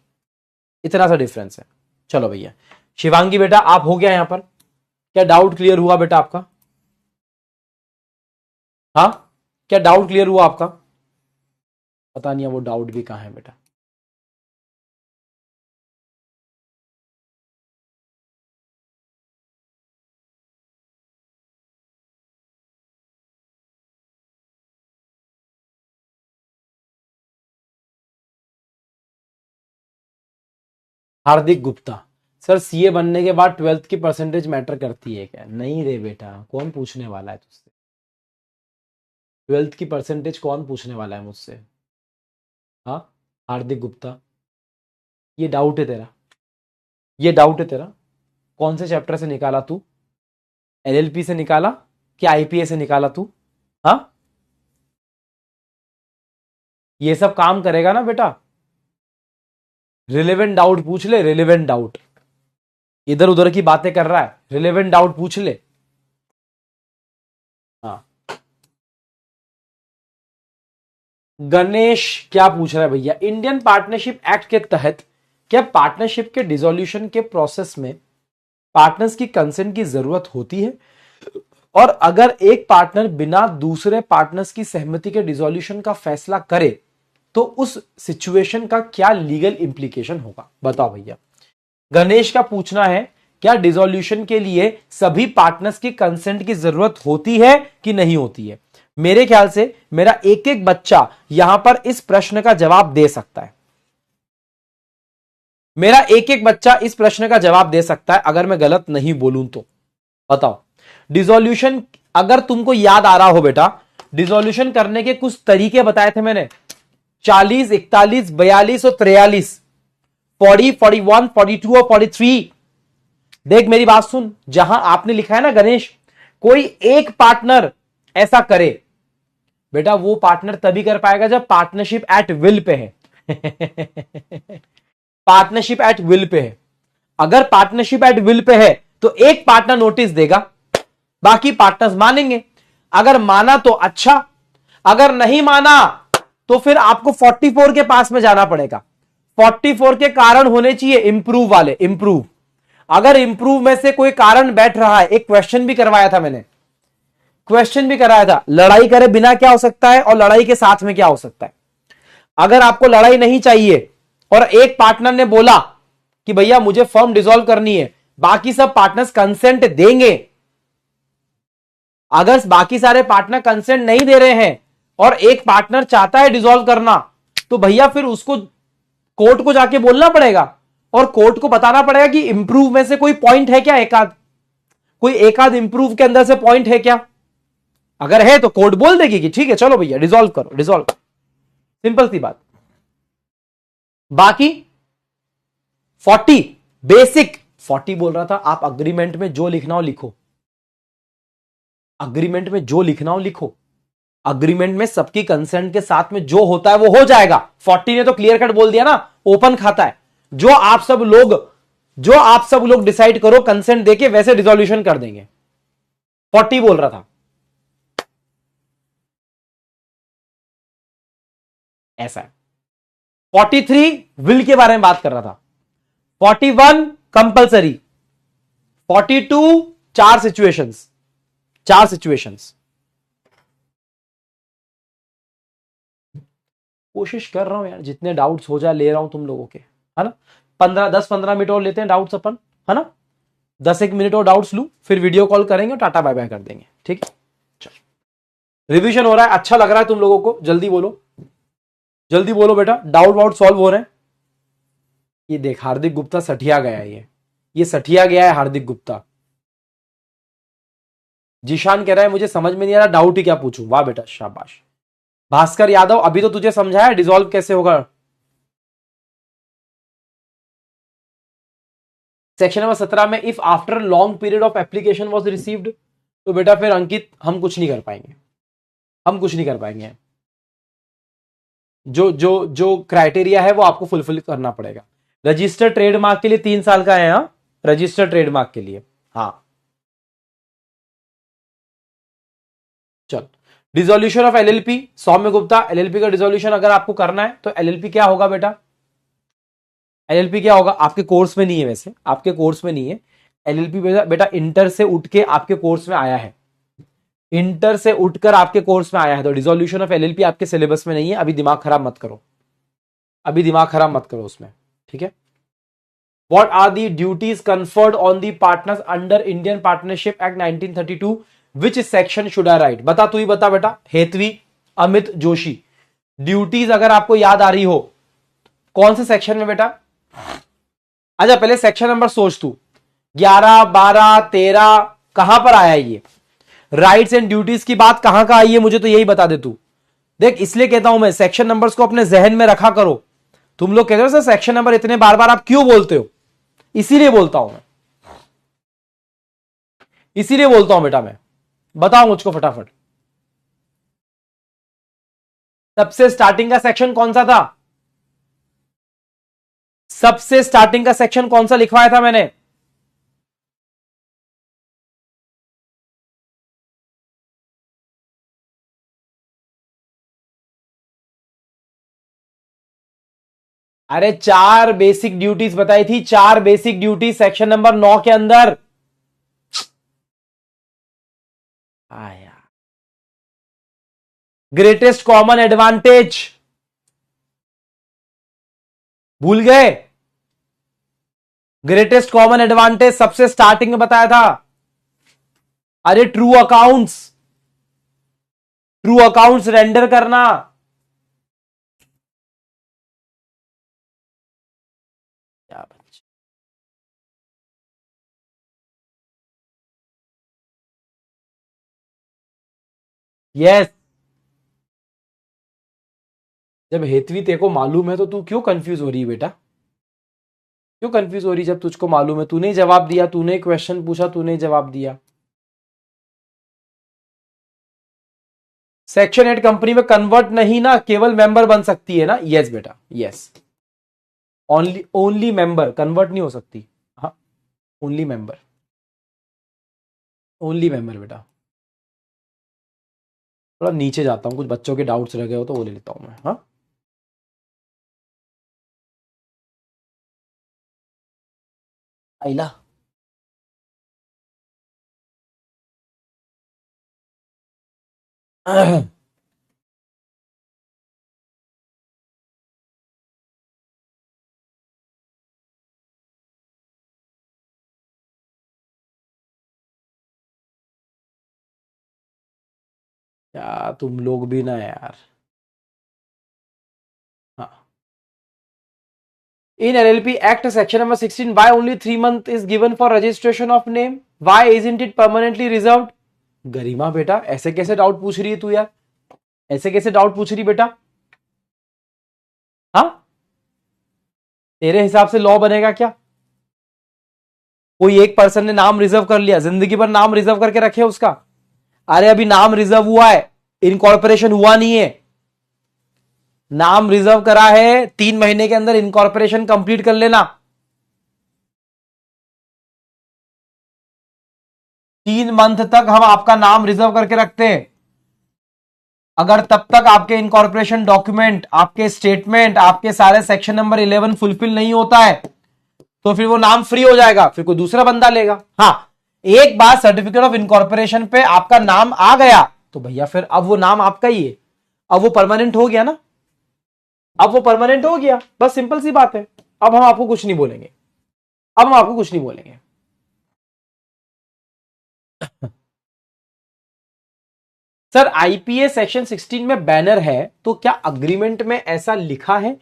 इतना सा डिफरेंस है। चलो भैया शिवांगी बेटा आप हो गया यहां पर, क्या डाउट क्लियर हुआ बेटा आपका? हाँ क्या डाउट क्लियर हुआ आपका? पता नहीं है वो डाउट भी कहां है बेटा। हार्दिक गुप्ता सर सीए बनने के बाद 12th की परसेंटेज मैटर करती है क्या? नहीं रे बेटा, कौन पूछने वाला है तुझसे 12th की परसेंटेज, कौन पूछने वाला है मुझसे? हाँ हार्दिक गुप्ता, ये डाउट है तेरा, ये डाउट है तेरा? कौन से चैप्टर से निकाला तू? एलएलपी से निकाला कि आईपीए से निकाला तू? हाँ ये सब काम करेगा ना बेटा? रिलेवेंट डाउट पूछ ले, रिलेवेंट डाउट, इधर उधर की बातें कर रहा है, रिलेवेंट डाउट पूछ ले। हाँ गणेश क्या पूछ रहा है भैया, इंडियन पार्टनरशिप एक्ट के तहत क्या पार्टनरशिप के डिसोल्यूशन के प्रोसेस में पार्टनर्स की कंसेंट की जरूरत होती है, और अगर एक पार्टनर बिना दूसरे पार्टनर्स की सहमति के डिसोल्यूशन का फैसला करे तो उस सिचुएशन का क्या लीगल इंप्लीकेशन होगा? बताओ भैया। गणेश का पूछना है क्या डिसोल्यूशन के लिए सभी पार्टनर्स की कंसेंट की जरूरत होती है कि नहीं होती है? मेरे ख्याल से मेरा एक एक बच्चा यहां पर इस प्रश्न का जवाब दे सकता है, मेरा एक एक बच्चा इस प्रश्न का जवाब दे सकता है अगर मैं गलत नहीं बोलूं तो। बताओ डिसोल्यूशन, अगर तुमको याद आ रहा हो बेटा, डिसोल्यूशन करने के कुछ तरीके बताए थे मैंने, 40, 41, 42 और 43, 40, 41, 42 और 43। देख मेरी बात सुन, जहां आपने लिखा है ना गणेश, कोई एक पार्टनर ऐसा करे, बेटा वो पार्टनर तभी कर पाएगा जब पार्टनरशिप एट विल पे है। पार्टनरशिप एट विल पे है, अगर पार्टनरशिप एट विल पे है तो एक पार्टनर नोटिस देगा, बाकी पार्टनर्स मानेंगे, अगर माना तो अच्छा, अगर नहीं माना तो फिर आपको 44 के पास में जाना पड़ेगा। 44 के कारण होने चाहिए इंप्रूव वाले, इंप्रूव, अगर इंप्रूव में से कोई कारण बैठ रहा है, एक क्वेश्चन भी करवाया था मैंने, क्वेश्चन भी कराया था, लड़ाई करे बिना क्या हो सकता है और लड़ाई के साथ में क्या हो सकता है। अगर आपको लड़ाई नहीं चाहिए और एक पार्टनर ने बोला कि भैया मुझे फर्म डिसॉल्व करनी है, बाकी सब पार्टनर्स कंसेंट देंगे, अगर बाकी सारे पार्टनर कंसेंट नहीं दे रहे हैं और एक पार्टनर चाहता है डिसॉल्व करना, तो भैया फिर उसको कोर्ट को जाके बोलना पड़ेगा और कोर्ट को बताना पड़ेगा कि इंप्रूव में से कोई पॉइंट है क्या, एकाध, कोई एकाध इंप्रूव के अंदर से पॉइंट है क्या, अगर है तो कोर्ट बोल देगी कि ठीक है चलो भैया डिसॉल्व करो, डिसॉल्व, सिंपल सी बात। बाकी 40 बेसिक, 40 बोल रहा था, आप अग्रीमेंट में जो लिखना हो लिखो, अग्रीमेंट में जो लिखना हो लिखो, अग्रीमेंट में सबकी कंसेंट के साथ में जो होता है वो हो जाएगा। 40 ने तो क्लियर कट बोल दिया ना, ओपन खाता है, जो आप सब लोग डिसाइड करो कंसेंट देके वैसे डिसोल्यूशन कर देंगे, 40 बोल रहा था। ऐसा है। 43 विल के बारे में बात कर रहा था, 41 कंपलसरी, 42 चार सिचुएशंस, चार सिचुएशंस। कोशिश कर रहा हूं यार जितने डाउट्स हो जाए ले रहा हूं तुम लोगों के, है ना। 10-15 मिनट और लेते हैं डाउट्स अपन, है ना, 10-1 मिनट और डाउट्स लू, फिर वीडियो कॉल करेंगे और टाटा बाय बाय कर देंगे, ठीक है। चलो रिवीजन हो रहा है, अच्छा लग रहा है तुम लोगों को, जल्दी बोलो, जल्दी बोलो बेटा, डाउट वाउट सॉल्व हो रहे हैं। ये देख हार्दिक गुप्ता सठिया गया है, ये सठिया गया है हार्दिक गुप्ता। जीशान कह रहा है मुझे समझ में नहीं आ रहा, डाउट ही क्या पूछूं, वाह बेटा शाबाश। भास्कर यादव अभी तो तुझे समझाया डिसॉल्व कैसे होगा, सेक्शन नंबर 17 में if after long period of application was received, तो बेटा फिर अंकित हम कुछ नहीं कर पाएंगे, हम कुछ नहीं कर पाएंगे। जो जो जो क्राइटेरिया है वो आपको फुलफिल करना पड़ेगा। रजिस्टर्ड ट्रेडमार्क के लिए 3 साल का है, हाँ, रजिस्टर्ड ट्रेडमार्क के लिए, हाँ। चल, dissolution of LLP, Saumya Gupta, LLP का डिसोल्यूशन अगर आपको करना है तो एलएलपी क्या होगा बेटा? एलएलपी क्या होगा? आपके कोर्स में नहीं है, वैसे आपके कोर्स में नहीं है एलएलपी बेटा, इंटर से उठ के आपके कोर्स में आया है, इंटर से उठकर आपके कोर्स में आया है, तो डिसोल्यूशन ऑफ एलएलपी आपके सिलेबस में नहीं है। अभी दिमाग खराब मत करो, अभी दिमाग खराब मत करो उसमें, ठीक है। What are the duties conferred on the partners under Indian Partnership Act 1932? Which section should I write? बता, तू ही बता बेटा, हेतवी, अमित जोशी। ड्यूटीज अगर आपको याद आ रही हो, कौन से सेक्शन में बेटा? अच्छा पहले सेक्शन नंबर सोच तू, 11, 12, 13 कहां पर आया ये? राइट्स एंड ड्यूटीज की बात कहां का आई है, मुझे तो यही बता दे तू। देख, इसलिए कहता हूं मैं, सेक्शन नंबर्स को अपने जहन में रखा करो। तुम लोग कहते हो सर सेक्शन नंबर इतने बार बार आप क्यों बोलते हो? इसीलिए बोलता हूं मैं, इसीलिए बोलता हूं बेटा मैं। बताओ मुझको फटाफट, सबसे स्टार्टिंग का सेक्शन कौन सा था? सबसे स्टार्टिंग का सेक्शन कौन सा लिखवाया था मैंने? अरे 4 बेसिक ड्यूटीज बताई थी, 4 बेसिक ड्यूटी सेक्शन नंबर 9 के अंदर आया। ग्रेटेस्ट कॉमन एडवांटेज भूल गए? ग्रेटेस्ट कॉमन एडवांटेज सबसे स्टार्टिंग में बताया था। अरे true accounts, true accounts render करना। क्या बच्चे, यस। जब हेतवी तेरे को मालूम है तो तू क्यों कंफ्यूज हो रही है बेटा? क्यों कंफ्यूज हो रही जब तुझको मालूम है? तूने जवाब दिया, तूने क्वेश्चन पूछा, तूने जवाब दिया। सेक्शन 8 कंपनी में कन्वर्ट नहीं ना, केवल मेंबर बन सकती है ना? यस बेटा, yes. Only only member, convert नहीं हो सकती। हाँ, ओनली मेंबर, ओनली मेंबर बेटा। थोड़ा नीचे जाता हूं, कुछ बच्चों के डाउट्स रह गए हो तो वो ले लेता हूं मैं। हाँ, आइला। क्या तुम लोग भी ना यार। हाँ, in LLP Act section number 16, why only 3 month is given for registration of name? Why isn't it permanently reserved? गरिमा बेटा, ऐसे कैसे डाउट पूछ रही है तू यार? ऐसे कैसे डाउट पूछ रही बेटा? हाँ, तेरे हिसाब से लॉ बनेगा क्या? कोई एक पर्सन ने नाम रिजर्व कर लिया, जिंदगी भर नाम रिजर्व करके रखे उसका? अरे अभी नाम रिजर्व हुआ है, इनकॉर्पोरेशन हुआ नहीं है। नाम रिजर्व करा है, 3 महीने के अंदर इनकॉर्पोरेशन कंप्लीट कर लेना। 3 मंथ तक हम आपका नाम रिजर्व करके रखते हैं। अगर तब तक आपके इनकॉर्पोरेशन डॉक्यूमेंट, आपके स्टेटमेंट, आपके सारे सेक्शन नंबर 11 फुलफिल नहीं होता है तो फिर वो नाम फ्री हो जाएगा, फिर कोई दूसरा बंदा लेगा। हाँ, एक बार सर्टिफिकेट ऑफ इनकॉर्पोरेशन पे आपका नाम आ गया तो भैया फिर अब वो नाम आपका ही है, अब वो परमानेंट हो गया ना, अब वो परमानेंट हो गया, बस सिंपल सी बात है। अब हम आपको कुछ नहीं बोलेंगे, अब हम आपको कुछ नहीं बोलेंगे। सर आईपीए सेक्शन 16 में बैनर है, तो क्या अग्रीमेंट में ऐसा लिखा है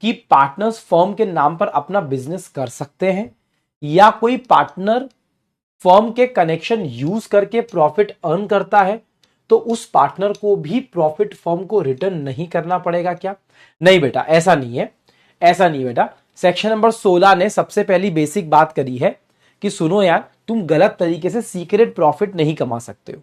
कि पार्टनर्स फर्म के नाम पर अपना बिजनेस कर सकते हैं, या कोई पार्टनर फर्म के कनेक्शन यूज करके प्रॉफिट अर्न करता है तो उस पार्टनर को भी प्रॉफिट फर्म को रिटर्न नहीं करना पड़ेगा क्या? नहीं बेटा, ऐसा नहीं है, ऐसा नहीं बेटा। सेक्शन नंबर 16 ने सबसे पहली बेसिक बात करी है कि सुनो यार, तुम गलत तरीके से सीक्रेट प्रॉफिट नहीं कमा सकते हो।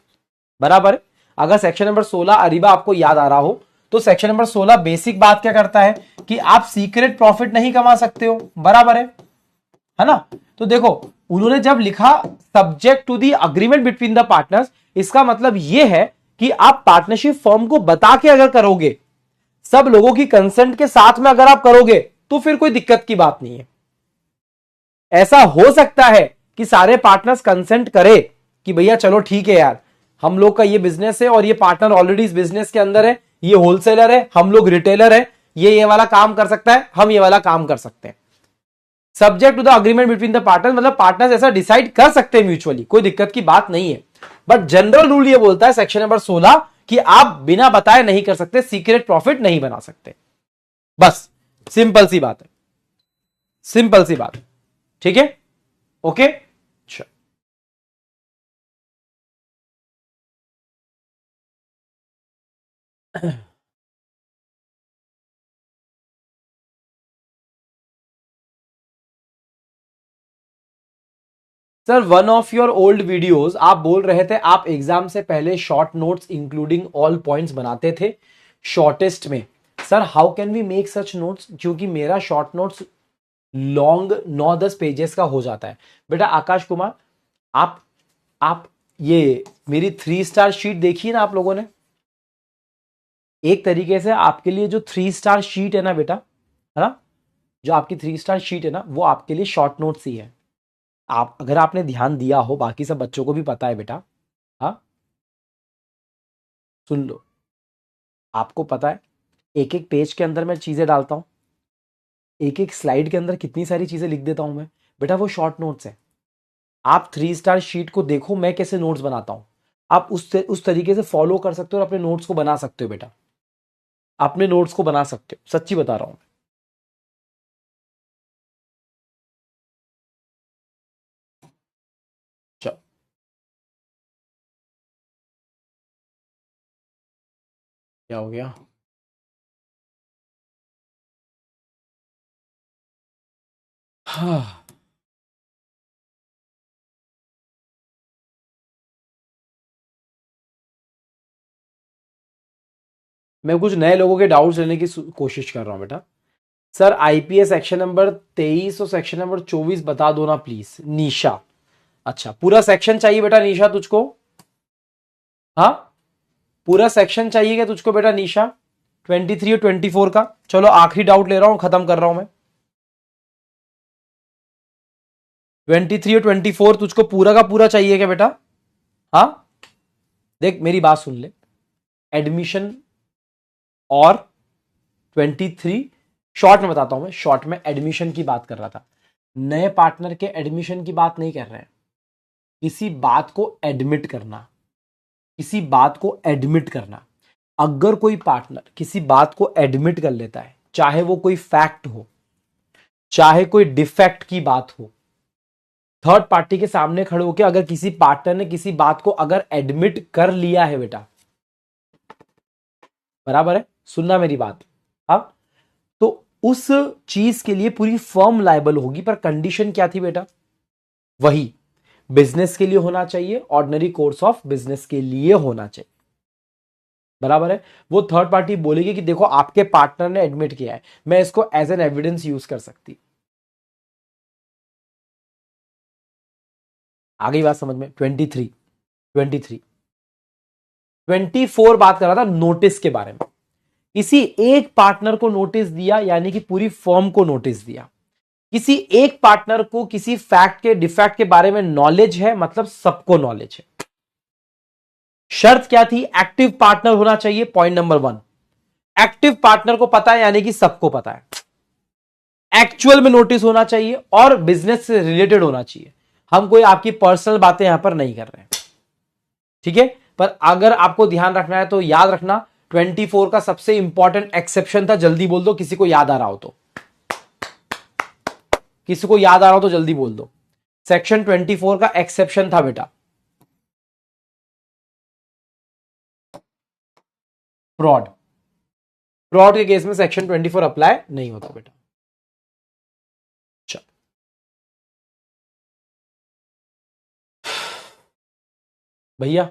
बराबर है। अगर सेक्शन नंबर 16 अरीबा आपको याद आ रहा हो तो सेक्शन नंबर 16 बेसिक बात क्या करता है कि आप सीक्रेट प्रॉफिट नहीं कमा सकते हो। बराबर है ना। तो देखो उन्होंने जब लिखा subject to the agreement between the partners, इसका मतलब यह है कि आप पार्टनरशिप फर्म को बता के अगर करोगे, सब लोगों की कंसेंट के साथ में अगर आप करोगे तो फिर कोई दिक्कत की बात नहीं है। ऐसा हो सकता है कि सारे पार्टनर्स कंसेंट करे कि भैया चलो ठीक है यार, हम लोग का ये बिजनेस है और ये पार्टनर ऑलरेडी इस बिजनेस के अंदर है, ये होलसेलर है, हम लोग रिटेलर है, ये वाला काम कर सकता है, हम ये वाला काम कर सकते हैं। Subject to the agreement between the partners, मतलब पार्टनर्स ऐसा डिसाइड कर सकते हैं म्यूचुअली, कोई दिक्कत की बात नहीं है। बट जनरल रूल ये बोलता है सेक्शन नंबर 16 कि आप बिना बताए नहीं कर सकते, सीक्रेट प्रॉफिट नहीं बना सकते। बस सिंपल सी बात है, सिंपल सी बात है। ठीक है, okay. Sir one of your old videos आप बोल रहे थे आप एग्जाम से पहले short notes including all points बनाते थे शॉर्टेस्ट में। Sir how can we make such notes, क्योंकि मेरा शॉर्ट नोट्स लॉन्ग 9-10 पेजेस का हो जाता है। बेटा आकाश कुमार, आप ये मेरी 3 स्टार शीट देखी ना आप लोगों ने, एक तरीके से आपके लिए जो 3 स्टार शीट है ना बेटा, है ना, जो आपकी 3 स्टार शीट है ना, वो आपके लिए शॉर्ट नोट्स ही है। आप अगर आपने ध्यान दिया हो, बाकी सब बच्चों को भी पता है बेटा, हाँ सुन लो, आपको पता है एक एक पेज के अंदर मैं चीजें डालता हूं, एक एक स्लाइड के अंदर कितनी सारी चीजें लिख देता हूं मैं, बेटा वो शॉर्ट नोट्स है। आप 3 स्टार शीट को देखो मैं कैसे नोट्स बनाता हूं, आप उस तरीके से फॉलो कर सकते हो और अपने नोट्स को बना सकते हो बेटा, अपने नोट्स को बना सकते हो, सच्ची बता रहा हूं। चलो क्या हो गया? हाँ, मैं कुछ नए लोगों के डाउट्स लेने की कोशिश कर रहा हूं बेटा। सर आईपीएस सेक्शन नंबर 23 और सेक्शन नंबर 24 बता दो ना प्लीज, निशा। अच्छा पूरा सेक्शन चाहिए बेटा निशा तुझको? हाँ पूरा सेक्शन चाहिए क्या तुझको बेटा निशा, 23 और 24 का? चलो आखिरी डाउट ले रहा हूं, खत्म कर रहा हूं मैं। 23 और 24 तुझको पूरा का पूरा चाहिए क्या बेटा? हाँ देख मेरी बात सुन ले, एडमिशन और 23, शॉर्ट में बताता हूं मैं, शॉर्ट में एडमिशन की बात कर रहा था, नए पार्टनर के एडमिशन की बात नहीं कर रहे हैं। किसी बात को एडमिट करना, किसी बात को एडमिट करना, अगर कोई पार्टनर किसी बात को एडमिट कर लेता है, चाहे वो कोई फैक्ट हो, चाहे कोई डिफेक्ट की बात हो, थर्ड पार्टी के सामने खड़े होकर अगर किसी पार्टनर ने किसी बात को अगर एडमिट कर लिया है बेटा, बराबर है, सुनना मेरी बात, अब तो उस चीज के लिए पूरी फर्म लायबल होगी, पर कंडीशन क्या थी बेटा? वही बिजनेस के लिए होना चाहिए, ऑर्डिनरी कोर्स ऑफ बिजनेस के लिए होना चाहिए। बराबर है, वो थर्ड पार्टी बोलेगी कि देखो आपके पार्टनर ने एडमिट किया है, मैं इसको एज एन एविडेंस यूज कर सकती। आ गई बात समझ में? 23, 23, 24 बात कर रहा था नोटिस के बारे में। किसी एक पार्टनर को नोटिस दिया यानी कि पूरी फर्म को नोटिस दिया। किसी एक पार्टनर को किसी फैक्ट के डिफेक्ट के बारे में नॉलेज है, मतलब सबको नॉलेज है। शर्त क्या थी? एक्टिव पार्टनर होना चाहिए, पॉइंट नंबर 1। एक्टिव पार्टनर को पता है यानी कि सबको पता है, एक्चुअल में नोटिस होना चाहिए और बिजनेस से रिलेटेड होना चाहिए। हम कोई आपकी पर्सनल बातें यहां पर नहीं कर रहे हैं, ठीक है? पर अगर आपको ध्यान रखना है तो याद रखना 24 का सबसे इंपॉर्टेंट एक्सेप्शन था, जल्दी बोल दो किसी को याद आ रहा हो तो, किसी को याद आ रहा हो तो जल्दी बोल दो। सेक्शन 24 का एक्सेप्शन था बेटा फ्रॉड। फ्रॉड के केस में सेक्शन 24 अप्लाई नहीं होता बेटा। भैया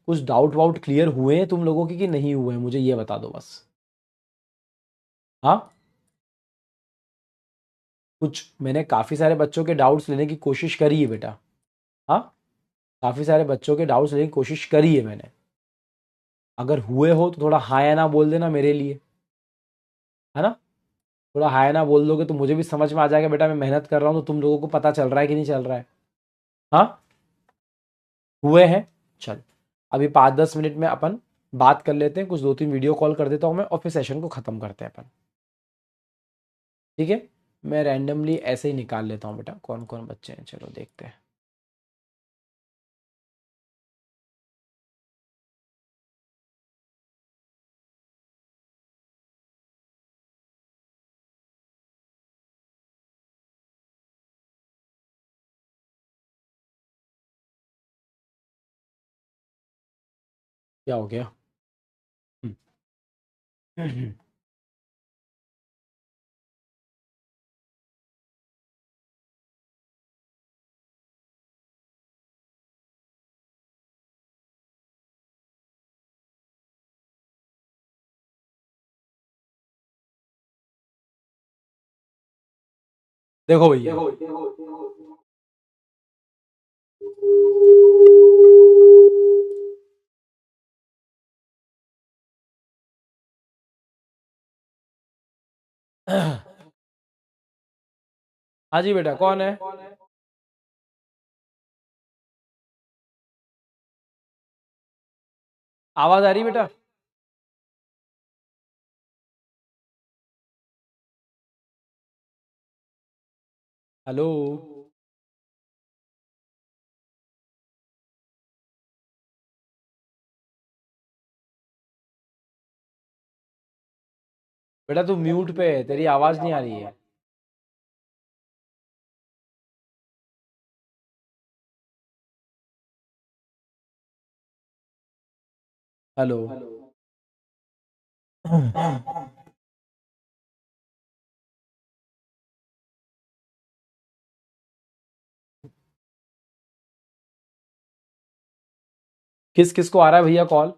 कुछ डाउट वाउट क्लियर हुए हैं तुम लोगों के कि नहीं हुए हैं, मुझे ये बता दो बस। हाँ, कुछ मैंने काफ़ी सारे बच्चों के डाउट्स लेने की कोशिश करी है बेटा। हाँ, काफ़ी सारे बच्चों के डाउट्स लेने की कोशिश करी है मैंने। अगर हुए हो तो थोड़ा हाँ या ना बोल देना मेरे लिए, है ना। थोड़ा हाँ या ना बोल दोगे तो मुझे भी समझ में आ जाएगा बेटा, मैं मेहनत कर रहा हूँ तो तुम लोगों को पता चल रहा है कि नहीं चल रहा है। हाँ, हुए हैं। चल, अभी 5-10 मिनट में अपन बात कर लेते हैं, कुछ 2-3 वीडियो कॉल कर देता हूँ मैं, और फिर सेशन को ख़त्म करते हैं अपन। ठीक है, मैं रैंडमली ऐसे ही निकाल लेता हूँ बेटा कौन कौन बच्चे हैं, चलो देखते हैं। क्या हो गया? हम्म। देखो भैया, हाँ जी बेटा, कौन है? आवाज आ रही है बेटा? हेलो? बेटा तू म्यूट पे है, तेरी आवाज नहीं आ रही है। हेलो? किस किस को आ रहा है भैया कॉल?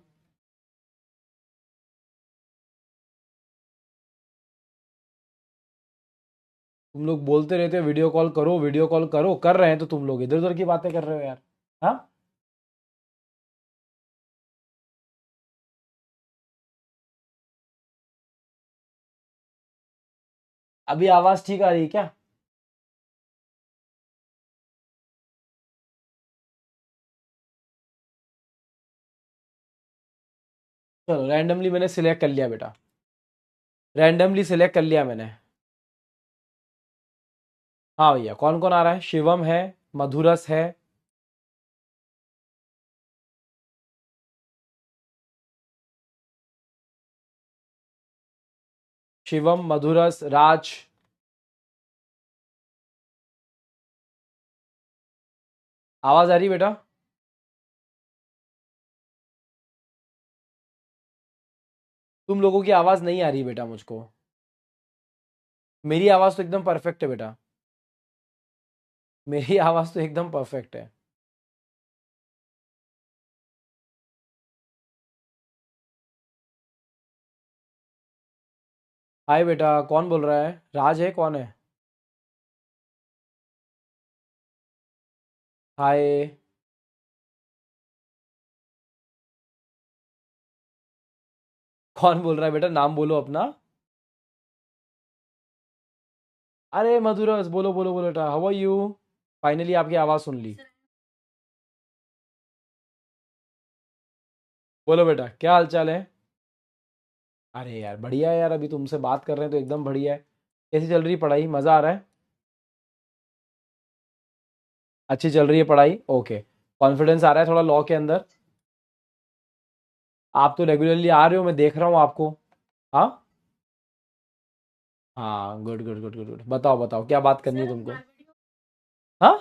तुम लोग बोलते रहते हो वीडियो कॉल करो, वीडियो कॉल करो, कर रहे हैं तो तुम लोग इधर उधर की बातें कर रहे हो यार। हाँ, अभी आवाज ठीक आ रही है क्या? चलो, रैंडमली मैंने सिलेक्ट कर लिया बेटा, रैंडमली सिलेक्ट कर लिया मैंने। हाँ भैया, कौन कौन आ रहा है? शिवम है, मधुरस है। शिवम, मधुरस, राज। आवाज आ रही है बेटा? तुम लोगों की आवाज नहीं आ रही बेटा मुझको। मेरी आवाज तो एकदम परफेक्ट है बेटा, मेरी आवाज तो एकदम परफेक्ट है। हाय बेटा, कौन बोल रहा है? राज है, कौन है? हाय। कौन बोल रहा है बेटा, नाम बोलो अपना। अरे मधुरस, बोलो बोलो बोलो बेटा, हाउ आर यू? फाइनली आपकी आवाज़ सुन ली। बोलो बेटा, क्या हाल चाल है? अरे यार बढ़िया है यार, अभी तुमसे बात कर रहे हैं तो एकदम बढ़िया है। कैसी चल रही है पढ़ाई, मज़ा आ रहा है? अच्छी चल रही है पढ़ाई, ओके। कॉन्फिडेंस आ रहा है थोड़ा लॉ के अंदर? आप तो रेगुलरली आ रहे हो, मैं देख रहा हूँ आपको। हाँ, हाँ, good good good good good, बताओ बताओ क्या बात करनी है तुमको? हाँ,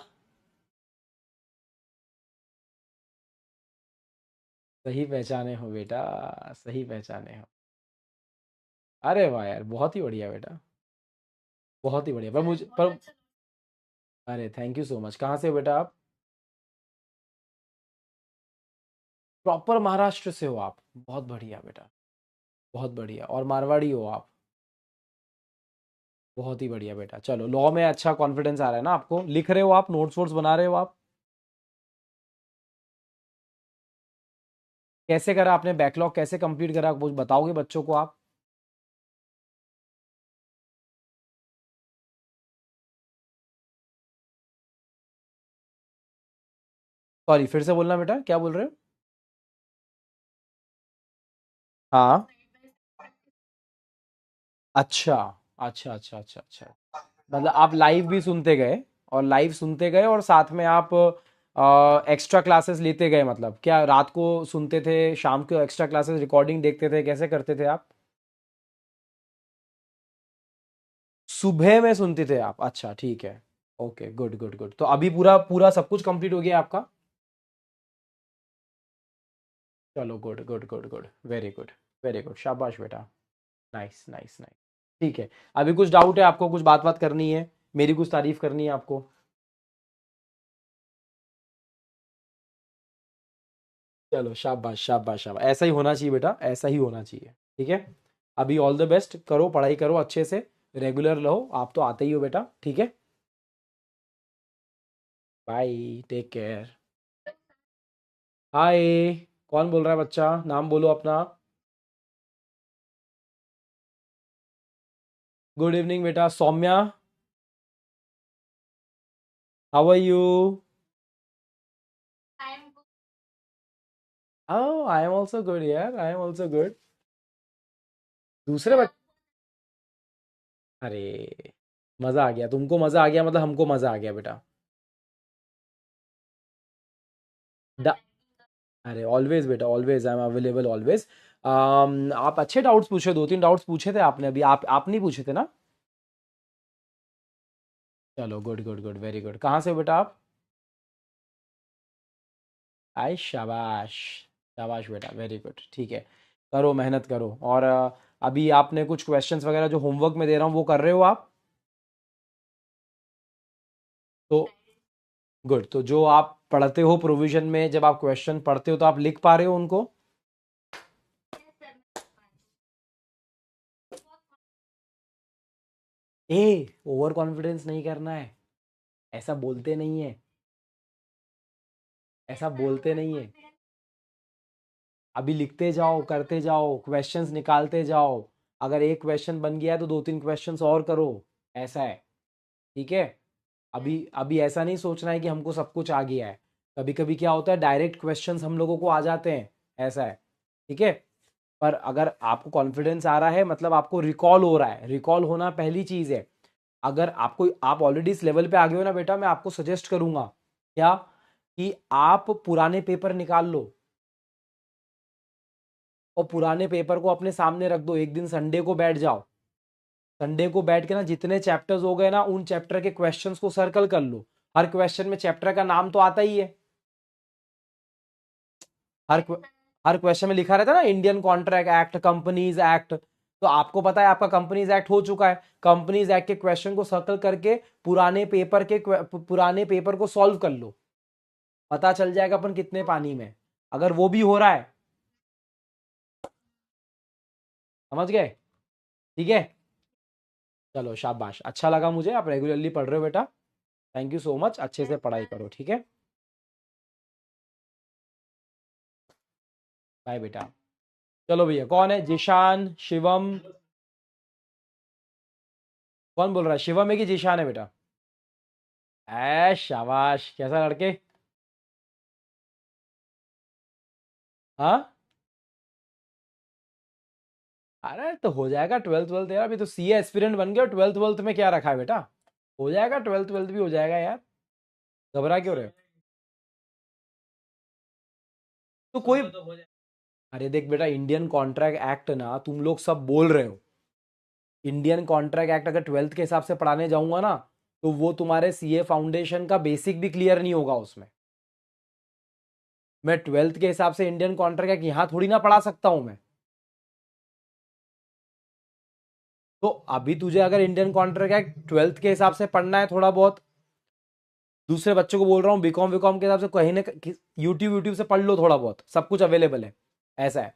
सही पहचाने हो बेटा, सही पहचाने हो। अरे वाह यार, बहुत ही बढ़िया बेटा, बहुत ही बढ़िया। पर मुझे पर अरे थैंक यू सो मच, कहाँ से हो बेटा आप? प्रॉपर महाराष्ट्र से हो आप? बहुत बढ़िया बेटा, बहुत बढ़िया। और मारवाड़ी हो आप? बहुत ही बढ़िया बेटा। चलो, लॉ में अच्छा कॉन्फिडेंस आ रहा है ना आपको? लिख रहे हो आप, नोट्स वोट्स बना रहे हो आप? कैसे करा आपने बैकलॉग, कैसे कंप्लीट करा, कुछ बताओगे बच्चों को आप? सॉरी, फिर से बोलना बेटा, क्या बोल रहे हो? हाँ। अच्छा, अच्छा, अच्छा, अच्छा, अच्छा। मतलब आप लाइव भी सुनते गए, और लाइव सुनते गए और साथ में आप एक्स्ट्रा क्लासेस लेते गए, मतलब क्या रात को सुनते थे, शाम को एक्स्ट्रा क्लासेस रिकॉर्डिंग देखते थे, कैसे करते थे आप? सुबह में सुनते थे आप? अच्छा, ठीक है। Okay, good, good, good. तो अभी पूरा पूरा सब कुछ कंप्लीट हो गया आपका? चलो, good, good, good, good, very good, very good, शाबाश बेटा। Nice, nice, nice. ठीक है। अभी कुछ डाउट है आपको, कुछ बात बात करनी है, मेरी कुछ तारीफ करनी है आपको? चलो, शाबाश, शाबाश, शाबाश, ऐसा ही होना चाहिए बेटा, ऐसा ही होना चाहिए। ठीक है। अभी ऑल द बेस्ट, करो पढ़ाई करो अच्छे से, रेगुलर रहो, आप तो आते ही हो बेटा। ठीक है। Bye, take care. हाय। कौन बोल रहा है बच्चा, नाम बोलो अपना। गुड इवनिंग बेटा, Saumya. How are you? Oh, I am also good यार, आई एम ऑल्सो गुड। दूसरे बच्चे। अरे, मजा आ गया, तुमको मजा आ गया मतलब हमको मजा आ गया बेटा। ड- अरे, ऑलवेज बेटा, always I am available always. आप अच्छे डाउट्स पूछे, दो तीन डाउट्स पूछे थे आपने अभी, आप नहीं पूछे थे ना? चलो, good, good, good, very good. कहाँ से हो बेटा आप? आय शाबाश, शाबाश बेटा, वेरी गुड। ठीक है। करो, मेहनत करो। और अभी आपने कुछ क्वेश्चंस वगैरह जो होमवर्क में दे रहा हूँ वो कर रहे हो आप? तो गुड। तो जो आप पढ़ते हो प्रोविजन में, जब आप क्वेश्चन पढ़ते हो तो आप लिख पा रहे हो उनको? ए, ओवर कॉन्फिडेंस नहीं करना है, ऐसा बोलते नहीं है, ऐसा बोलते नहीं है। अभी लिखते जाओ, करते जाओ, क्वेश्चंस निकालते जाओ। अगर एक क्वेश्चन बन गया है तो दो तीन क्वेश्चंस और करो, ऐसा है। ठीक है। अभी अभी ऐसा नहीं सोचना है कि हमको सब कुछ आ गया है। कभी कभी क्या होता है, डायरेक्ट क्वेश्चंस हम लोगों को आ जाते हैं, ऐसा है। ठीक है। पर अगर आपको कॉन्फिडेंस आ रहा है मतलब आपको रिकॉल हो रहा है, रिकॉल होना पहली चीज है। अगर आपको, आप ऑलरेडी इस लेवल पे आ गए हो ना बेटा, मैं आपको सजेस्ट करूंगा क्या, कि आप पुराने पेपर निकाल लो और पुराने पेपर को अपने सामने रख दो, एक दिन संडे को बैठ जाओ। संडे को बैठ के ना, जितने चैप्टर्स हो गए ना, उन चैप्टर के क्वेश्चंस को सर्कल कर लो। हर क्वेश्चन में चैप्टर का नाम तो आता ही है। हर क्व- हर क्वेश्चन में लिखा रहता है ना, Indian contract act, companies act. तो आपको पता है आपका कंपनीज एक्ट हो चुका है, कंपनीज एक्ट के क्वेश्चन को सर्कल करके पुराने पेपर को सॉल्व कर लो। पता चल जाएगा अपन कितने पानी में। अगर वो भी हो रहा है, समझ गए? ठीक है। चलो, शाबाश, अच्छा लगा मुझे, आप रेगुलरली पढ़ रहे हो बेटा। थैंक यू सो मच, अच्छे से पढ़ाई करो। ठीक है। बाय बेटा। चलो भैया, कौन है, जिशान, शिवम? कौन बोल रहा है, शिवम है कि जिशान है बेटा? शाबाश, कैसा लड़के? हाँ। अरे, तो हो जाएगा, ट्वेल्थ ट्वेल्थ यार, अभी तो सीए एस्पिरेंट बन गया, ट्वेल्थ ट्वेल्थ में क्या रखा है बेटा? हो जाएगा, ट्वेल्थ ट्वेल्थ भी हो जाएगा यार। घबरा क्यों रहे हो? तो कोई, अरे देख बेटा, इंडियन कॉन्ट्रैक्ट एक्ट ना, तुम लोग सब बोल रहे हो, इंडियन कॉन्ट्रैक्ट एक्ट अगर ट्वेल्थ के हिसाब से पढ़ाने जाऊंगा ना, तो वो तुम्हारे सीए फाउंडेशन का बेसिक भी क्लियर नहीं होगा उसमें। मैं ट्वेल्थ के हिसाब से इंडियन कॉन्ट्रैक्ट एक्ट यहाँ थोड़ी ना पढ़ा सकता हूं मैं। तो अभी तुझे अगर इंडियन कॉन्ट्रैक्ट एक्ट ट्वेल्थ के हिसाब से पढ़ना है थोड़ा बहुत, दूसरे बच्चों को बोल रहा हूँ बीकॉम बीकॉम के हिसाब से कहीं ना यूट्यूब यूट्यूब से पढ़ लो थोड़ा बहुत, सब कुछ अवेलेबल है। ऐसा है।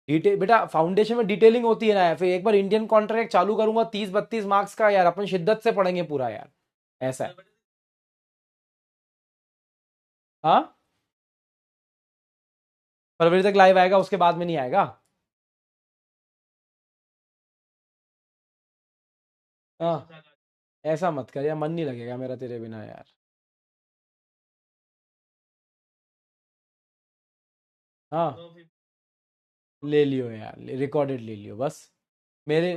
डिटेल बेटा, फाउंडेशन में डिटेलिंग होती है ना यार, फिर एक बार इंडियन कॉन्ट्रैक्ट चालू करूंगा 30-32 मार्क्स का यार, अपन शिद्दत से पढ़ेंगे पूरा यार। ऐसा है। हाँ, फरवरी तक लाइव आएगा, उसके बाद में नहीं आएगा। हाँ, ऐसा मत कर यार, मन नहीं लगेगा मेरा तेरे बिना यार। हाँ, ले लियो यार, रिकॉर्डेड ले लियो बस। मेरे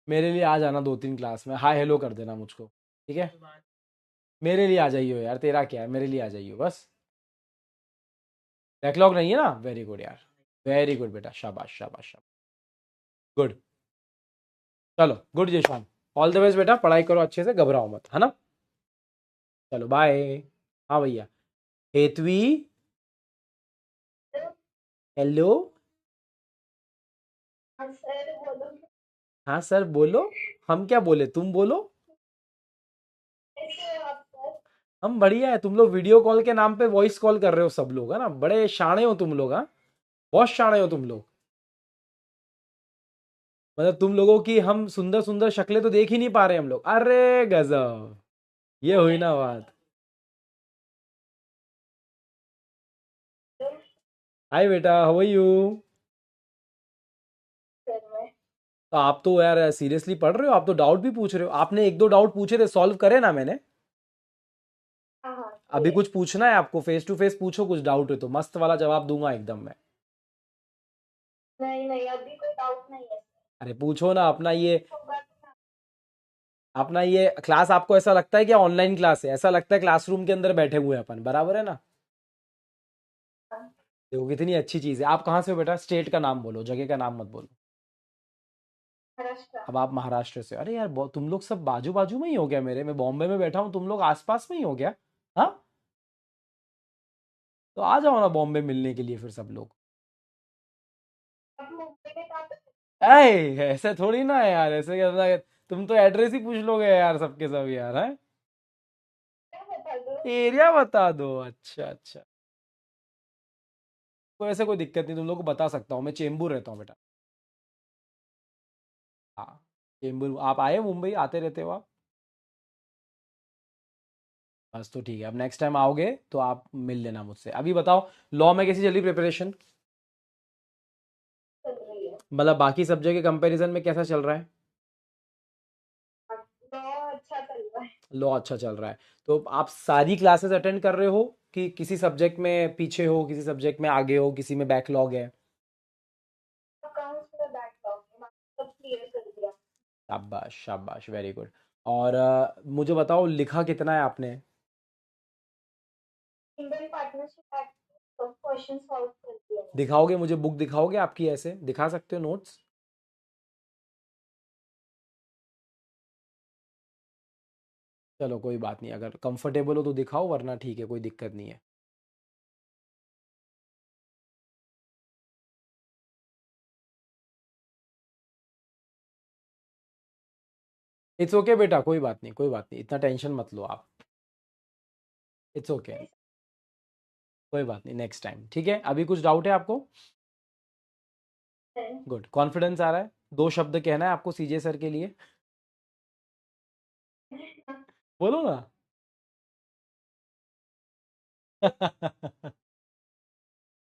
मेरे लिए आ जाना 2-3 क्लास में, हाय हेलो कर देना मुझको। ठीक है, मेरे लिए आ जाइयो यार, तेरा क्या है, मेरे लिए आ जाइयो बस। बैकलॉग नहीं है ना, वेरी गुड यार। वेरी गुड बेटा, शाबाश शाबाश शाबाश। गुड। चलो good Zishan. All the best बेटा, पढ़ाई करो अच्छे से, घबराओ मत, है ना। चलो बाय। हाँ भैया। हेतवी। हेलो। हाँ सर बोलो। हम क्या बोले, तुम बोलो। हम बढ़िया है, तुम लोग वीडियो कॉल के नाम पे वॉइस कॉल कर रहे हो सब लोग, है ना, बड़े शाणे हो तुम लोग, हाँ। बहुत शाणे हो तुम लोग। मतलब तुम लोगों की हम सुंदर सुंदर शक्लें तो देख ही नहीं पा रहे हम लोग, अरे गजब। ये हुई ना बात। हाय बेटा, हाउ आर यू। तो आप तो यार सीरियसली पढ़ रहे हो, आप तो डाउट भी पूछ रहे हो, आपने एक दो डाउट पूछे थे, सॉल्व करे ना मैंने। अभी कुछ पूछना है आपको, फेस टू फेस पूछो, कुछ डाउट है तो मस्त वाला जवाब दूंगा एकदम मैं। अरे पूछो ना अपना ये क्लास आपको ऐसा लगता है कि ऑनलाइन क्लास है, ऐसा लगता है क्लासरूम के अंदर बैठे हुए हैं अपन, बराबर है ना। देखो कितनी अच्छी चीज है। आप कहाँ से हो बेटा, स्टेट का नाम बोलो, जगह का नाम मत बोलो। अब आप महाराष्ट्र से, अरे यार तुम लोग सब बाजू बाजू में ही हो गया मेरे, मैं बॉम्बे में बैठा हूँ, तुम लोग आसपास में ही हो गया। हाँ, तो आ जाओ ना बॉम्बे मिलने के लिए फिर सब लोग। ऐसे थोड़ी ना है यार, ऐसे क्या, तुम तो एड्रेस ही पूछ लोगे यार सबके सब यार, है। एरिया बता दो, अच्छा अच्छा। तो ऐसे कोई दिक्कत नहीं, तुम लोग को बता सकता हूँ, मैं चेंबूर रहता हूँ बेटा। हाँ, चेंबूर। आप आए हो मुंबई, आते रहते हो आप। बस तो ठीक है, अब नेक्स्ट टाइम आओगे तो आप मिल लेना मुझसे। अभी बताओ, लॉ में कैसी चली प्रिपरेशन। मतलब बाकी सब्जेक्ट के कंपैरिजन में कैसा चल रहा है। लॉ अच्छा चल रहा है। तो आप सारी क्लासेस अटेंड कर रहे हो कि किसी सब्जेक्ट में पीछे हो, किसी सब्जेक्ट में आगे हो, किसी में बैकलॉग है। शाबाश शाबाश, वेरी गुड। और मुझे बताओ लिखा कितना है आपने। दिखाओगे मुझे, बुक दिखाओगे आपकी, ऐसे दिखा सकते हो नोट्स। चलो कोई बात नहीं, अगर कंफर्टेबल हो तो दिखाओ, वरना ठीक है, कोई दिक्कत नहीं है। इट्स ओके बेटा, कोई बात नहीं, कोई बात नहीं, इतना टेंशन मत लो आप। इट्स ओके, कोई बात नहीं, नेक्स्ट टाइम ठीक है। अभी कुछ डाउट है आपको। गुड, कॉन्फिडेंस आ रहा है। 2 शब्द कहना है आपको सीजे सर के लिए। बोलो ना।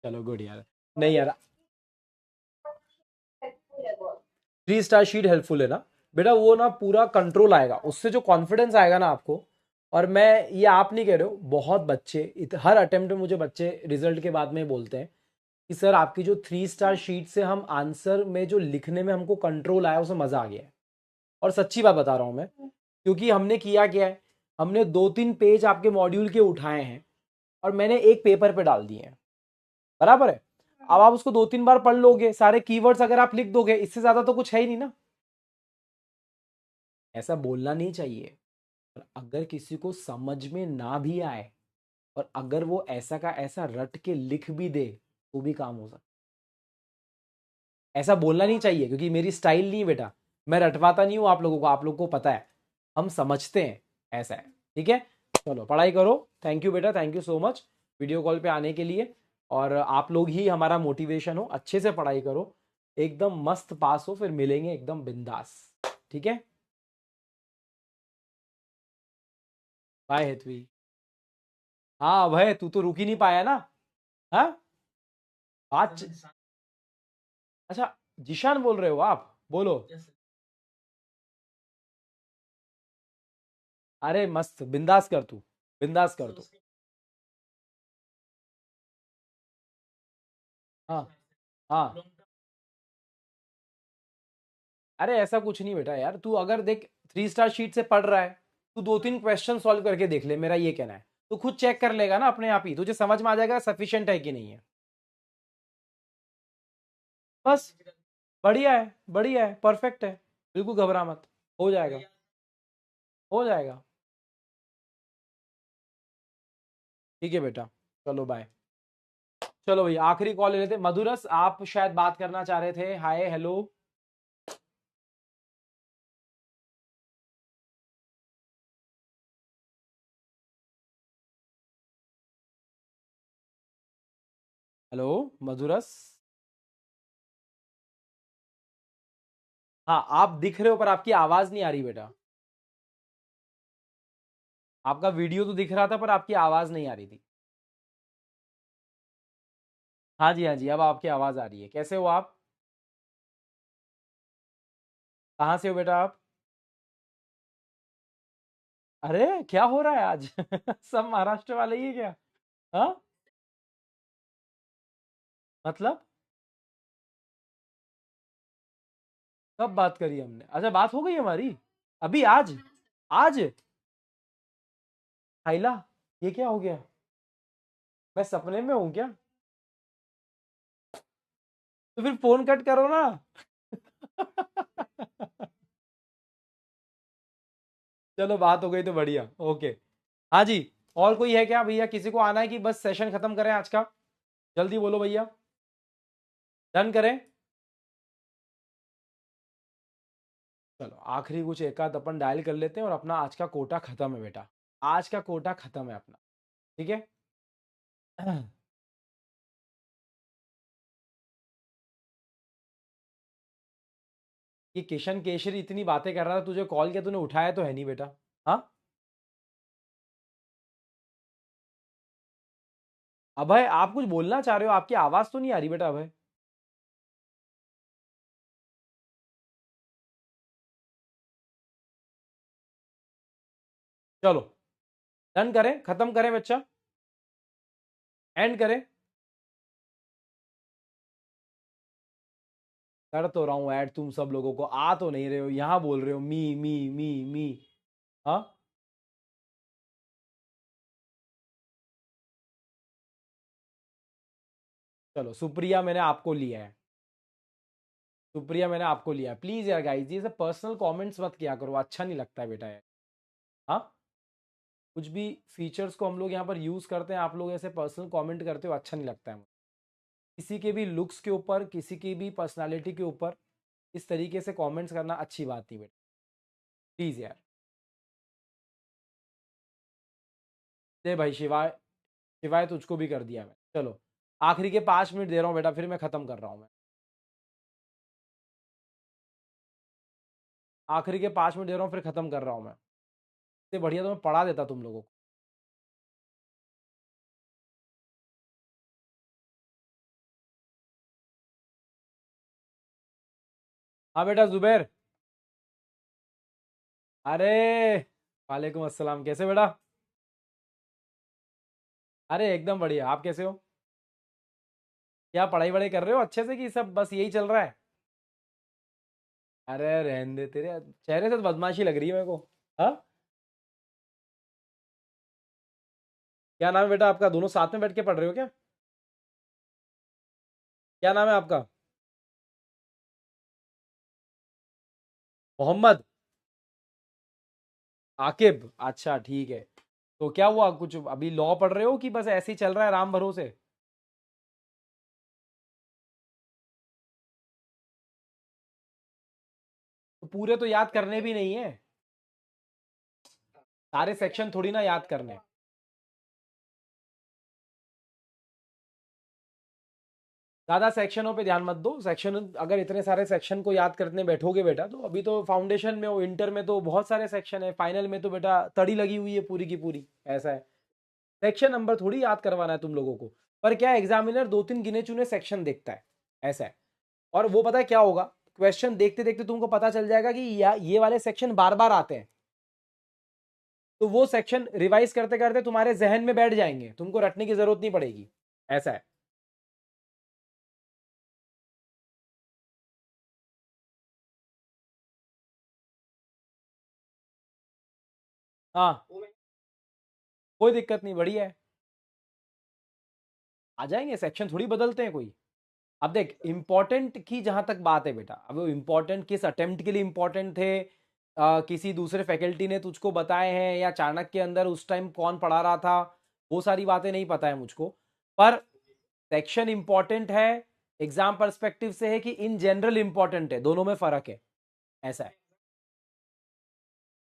चलो गुड यार। नहीं यार, 3 स्टार शीट हेल्पफुल है ना बेटा, वो ना पूरा कंट्रोल आएगा उससे, जो कॉन्फिडेंस आएगा ना आपको। और मैं, ये आप नहीं कह रहे हो, बहुत बच्चे हर अटेम्प्ट में मुझे बच्चे रिजल्ट के बाद में बोलते हैं कि सर आपकी जो 3 स्टार शीट से हम आंसर में जो लिखने में हमको कंट्रोल आया, उसमें मजा आ गया है। और सच्ची बात बता रहा हूँ मैं, क्योंकि हमने किया क्या है, हमने 2-3 पेज आपके मॉड्यूल के उठाए हैं और मैंने एक पेपर पे डाल दिए हैं, बराबर है। अब आप उसको 2-3 बार पढ़ लोगे, सारे कीवर्ड्स अगर आप लिख दोगे, इससे ज्यादा तो कुछ है ही नहीं ना। ऐसा बोलना नहीं चाहिए। और अगर किसी को समझ में ना भी आए, और अगर वो ऐसा का ऐसा रट के लिख भी दे, तो भी काम हो सकता है। ऐसा बोलना नहीं चाहिए, क्योंकि मेरी स्टाइल नहीं है बेटा। मैं रटवाता नहीं हूं आप लोगों को, आप लोगों को पता है, हम समझते हैं। ऐसा है, ठीक है। चलो पढ़ाई करो। थैंक यू बेटा, thank you so much video call पे आने के लिए। और आप लोग ही हमारा मोटिवेशन हो, अच्छे से पढ़ाई करो, एकदम मस्त पास हो, फिर मिलेंगे एकदम बिंदास। ठीक है, बाय हेतवी। हाँ भाई, तू तो रुक ही नहीं पाया ना। हाँ, बात अच्छा, जिशान बोल रहे हो आप? बोलो। अरे मस्त, बिंदास कर तू, बिंदास कर तू। हाँ हाँ। अरे ऐसा कुछ नहीं बेटा यार, तू अगर देख 3 स्टार शीट से पढ़ रहा है, तू 2-3 क्वेश्चन सॉल्व करके देख ले, मेरा ये कहना है। तू खुद चेक कर लेगा ना अपने आप ही, तुझे समझ में आ जाएगा सफिशिएंट है कि नहीं है। बस, बढ़िया है, बढ़िया है, परफेक्ट है। बिल्कुल घबरा मत, हो जाएगा, हो जाएगा। ठीक है बेटा, चलो बाय। चलो भैया, आखिरी कॉल ले लेते। मधुरस, आप शायद बात करना चाह रहे थे। हाय, हेलो। हेलो मधुरस। हाँ, आप दिख रहे हो पर आपकी आवाज नहीं आ रही बेटा। आपका वीडियो तो दिख रहा था पर आपकी आवाज नहीं आ रही थी। हाँ जी, हाँ जी, अब आपकी आवाज आ रही है। कैसे हो आप? कहाँ से हो बेटा आप? अरे क्या हो रहा है आज? सब महाराष्ट्र वाले ही है क्या? हाँ, मतलब कब बात करी हमने? अच्छा, बात हो गई हमारी अभी, आज? आज? हाइला, ये क्या हो गया? मैं सपने में हूँ क्या? तो फिर फोन कट करो ना। चलो, बात हो गई तो बढ़िया, ओके। हाँ जी, और कोई है क्या भैया? किसी को आना है कि बस सेशन खत्म करें आज का? जल्दी बोलो भैया, डन करें। चलो, आखिरी कुछ एक आध अपन डायल कर लेते हैं और अपना आज का कोटा खत्म है बेटा। आज का कोटा खत्म है अपना। ठीक है। ये किशन केशरी इतनी बातें कर रहा था, तुझे कॉल किया, तूने उठाया तो है नहीं बेटा। हाँ, अभय, आप कुछ बोलना चाह रहे हो? आपकी आवाज तो नहीं आ रही बेटा अभय। चलो, डन करें, खत्म करें बच्चा, एंड करें। कर तो रहा हूं ऐड, तुम सब लोगों को आ तो नहीं रहे हो, यहां बोल रहे हो मी मी मी मी। हाँ, चलो सुप्रिया, मैंने आपको लिया है। सुप्रिया, मैंने आपको लिया है। प्लीज यार गाइस, ये सब पर्सनल कमेंट्स मत किया करो, अच्छा नहीं लगता है बेटा यार। हाँ, कुछ भी फीचर्स को हम लोग यहाँ पर यूज करते हैं, आप लोग ऐसे पर्सनल कमेंट करते हो, अच्छा नहीं लगता है मुझे। किसी के भी लुक्स के ऊपर, किसी की भी पर्सनालिटी के ऊपर इस तरीके से कमेंट्स करना अच्छी बात नहीं बेटा, प्लीज यार। दे भाई शिवाय, शिवाय तुझको भी कर दिया मैं। चलो, आखिरी के 5 मिनट दे रहा हूँ बेटा, फिर मैं खत्म कर रहा हूँ मैं। आखिरी के 5 मिनट दे रहा हूँ, फिर खत्म कर रहा हूँ मैं। इससे बढ़िया तो मैं पढ़ा देता तुम लोगों को। हाँ बेटा जुबैर। अरे, वालेकुम अस्सलाम, कैसे बेटा? अरे एकदम बढ़िया, आप कैसे हो? क्या पढ़ाई वढ़ाई कर रहे हो अच्छे से, कि सब बस यही चल रहा है? अरे रहने दे, तेरे चेहरे से तो बदमाशी लग रही है मेरे को। हाँ, क्या नाम है बेटा आपका? दोनों साथ में बैठ के पढ़ रहे हो क्या? क्या नाम है आपका? मोहम्मद आकिब, अच्छा ठीक है। तो क्या हुआ, कुछ अभी लॉ पढ़ रहे हो कि बस ऐसे ही चल रहा है राम भरोसे? तो पूरे तो याद करने भी नहीं है। सारे सेक्शन थोड़ी ना याद करने हैं। ज्यादा सेक्शनों पे ध्यान मत दो। सेक्शन अगर इतने सारे सेक्शन को याद करने बैठोगे बेटा तो अभी तो फाउंडेशन में हो, इंटर में तो बहुत सारे सेक्शन है, फाइनल में तो बेटा तड़ी लगी हुई है पूरी की पूरी। ऐसा है, सेक्शन नंबर थोड़ी याद करवाना है तुम लोगों को। पर क्या एग्जामिनर दो तीन गिने चुने सेक्शन देखता है, ऐसा है। और वो पता है क्या होगा, क्वेश्चन देखते देखते तुमको पता चल जाएगा कि ये वाले सेक्शन बार बार आते हैं, तो वो सेक्शन रिवाइज करते करते तुम्हारे जहन में बैठ जाएंगे, तुमको रटने की जरूरत नहीं पड़ेगी। ऐसा है। हाँ, कोई दिक्कत नहीं, बढ़िया है। आ जाएंगे, सेक्शन थोड़ी बदलते हैं कोई। अब देख, इंपॉर्टेंट की जहां तक बात है बेटा, अब वो इंपॉर्टेंट किस अटेम्प्ट के लिए इंपॉर्टेंट थे, किसी दूसरे फैकल्टी ने तुझको बताए हैं, या चाणक्य के अंदर उस टाइम कौन पढ़ा रहा था, वो सारी बातें नहीं पता है मुझको। पर सेक्शन इंपॉर्टेंट है, एग्जाम पर्सपेक्टिव से है कि इन जनरल इंपॉर्टेंट है, दोनों में फर्क है। ऐसा है।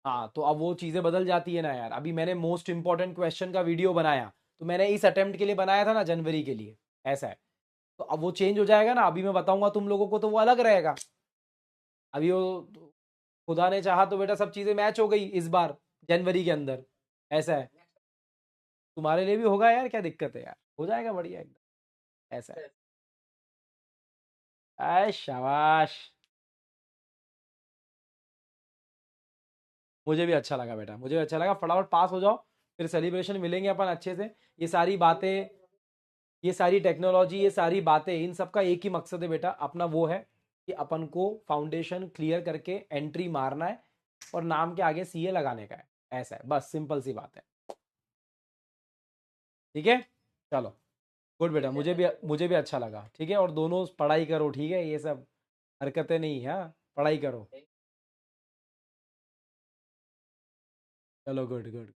हाँ, तो अब वो चीजें बदल जाती है ना यार। अभी मैंने मोस्ट इंपॉर्टेंट क्वेश्चन का वीडियो बनाया, तो मैंने इस अटेम्प्ट के लिए बनाया था ना, जनवरी के लिए। ऐसा है। तो अब वो चेंज हो जाएगा ना, अभी मैं बताऊंगा तुम लोगों को तो वो अलग रहेगा। अभी वो खुदा ने चाहा तो बेटा सब चीजें मैच हो गई इस बार, जनवरी के अंदर। ऐसा है। तुम्हारे लिए भी होगा यार, क्या दिक्कत है यार, हो जाएगा बढ़िया एकदम। ऐसा है। आय शाबाश। मुझे भी अच्छा लगा बेटा, मुझे भी अच्छा लगा। फटाफट पास हो जाओ, फिर सेलिब्रेशन मिलेंगे अपन अच्छे से। ये सारी बातें, ये सारी टेक्नोलॉजी, ये सारी बातें, इन सब का एक ही मकसद है बेटा अपना, वो है कि अपन को फाउंडेशन क्लियर करके एंट्री मारना है, और नाम के आगे सीए लगाने का है। ऐसा है, बस सिंपल सी बात है। ठीक है, चलो। गुड बेटा, मुझे भी अच्छा लगा। ठीक है, और दोनों पढ़ाई करो, ठीक है, ये सब हरकतें नहीं, हाँ, पढ़ाई करो। चलो, गुड गुड।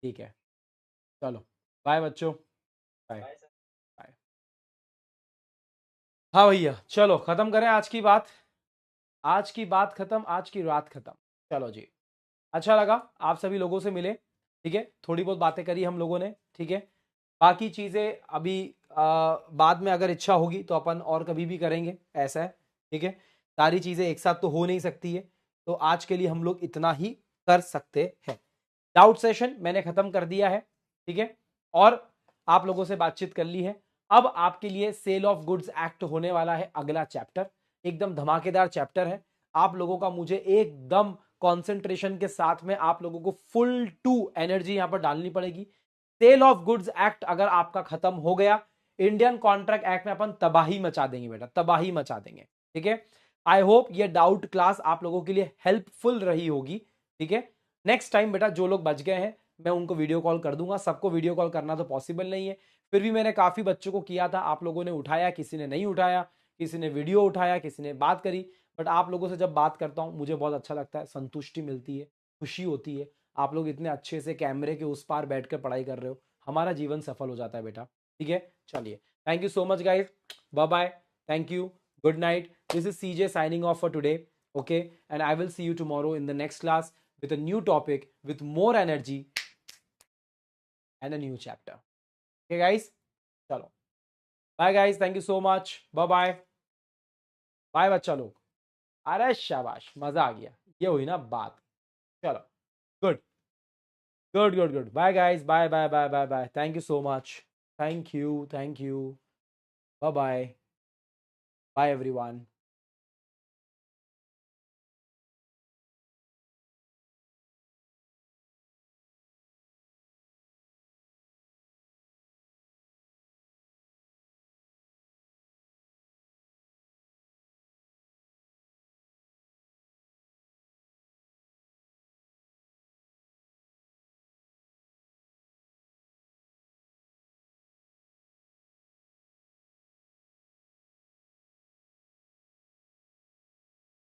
ठीक है, चलो। बाय बच्चों। बाय। बाय। हाँ भैया, चलो खत्म करें आज की बात। आज की बात खत्म, आज की रात खत्म। चलो जी। अच्छा लगा आप सभी लोगों से मिले। ठीक है, थोड़ी बहुत बातें करी हम लोगों ने। ठीक है, बाकी चीज़ें अभी बाद में अगर इच्छा होगी तो अपन और कभी भी करेंगे। ऐसा है। ठीक है, सारी चीज़ें एक साथ तो हो नहीं सकती है, तो आज के लिए हम लोग इतना ही कर सकते हैं। डाउट सेशन मैंने खत्म कर दिया है। ठीक है, और आप लोगों से बातचीत कर ली है। अब आपके लिए सेल ऑफ गुड्स एक्ट होने वाला है अगला चैप्टर। एकदम धमाकेदार चैप्टर है। आप लोगों का मुझे एकदम कंसंट्रेशन के साथ में आप लोगों को फुल टू एनर्जी यहां पर डालनी पड़ेगी। सेल ऑफ गुड्स एक्ट अगर आपका खत्म हो गया, इंडियन कॉन्ट्रैक्ट एक्ट में अपन तबाही मचा देंगे बेटा, तबाही मचा देंगे। ठीक है, आई होप ये डाउट क्लास आप लोगों के लिए हेल्पफुल रही होगी। ठीक है, नेक्स्ट टाइम बेटा जो लोग बच गए हैं मैं उनको वीडियो कॉल कर दूंगा। सबको वीडियो कॉल करना तो पॉसिबल नहीं है, फिर भी मैंने काफी बच्चों को किया था, आप लोगों ने उठाया, किसी ने नहीं उठाया, किसी ने वीडियो उठाया, किसी ने बात करी। बट आप लोगों से जब बात करता हूं मुझे बहुत अच्छा लगता है, संतुष्टि मिलती है, खुशी होती है। आप लोग इतने अच्छे से कैमरे के उस पार बैठकर पढ़ाई कर रहे हो, हमारा जीवन सफल हो जाता है बेटा। ठीक है, चलिए, thank you so much guys, bye bye, thank you, good night. This is CJ signing off for today. Okay, and I will see you tomorrow in the next class with a new topic, with more energy and a new chapter. Okay guys, chalo, bye guys, thank you so much, bye bye, bye बच्चा लोग। अरे शाबाश, मजा आ गया, ये हुई ना बात। चलो, good good good good, bye guys, bye bye bye bye bye, thank you so much, thank you, bye bye, bye everyone.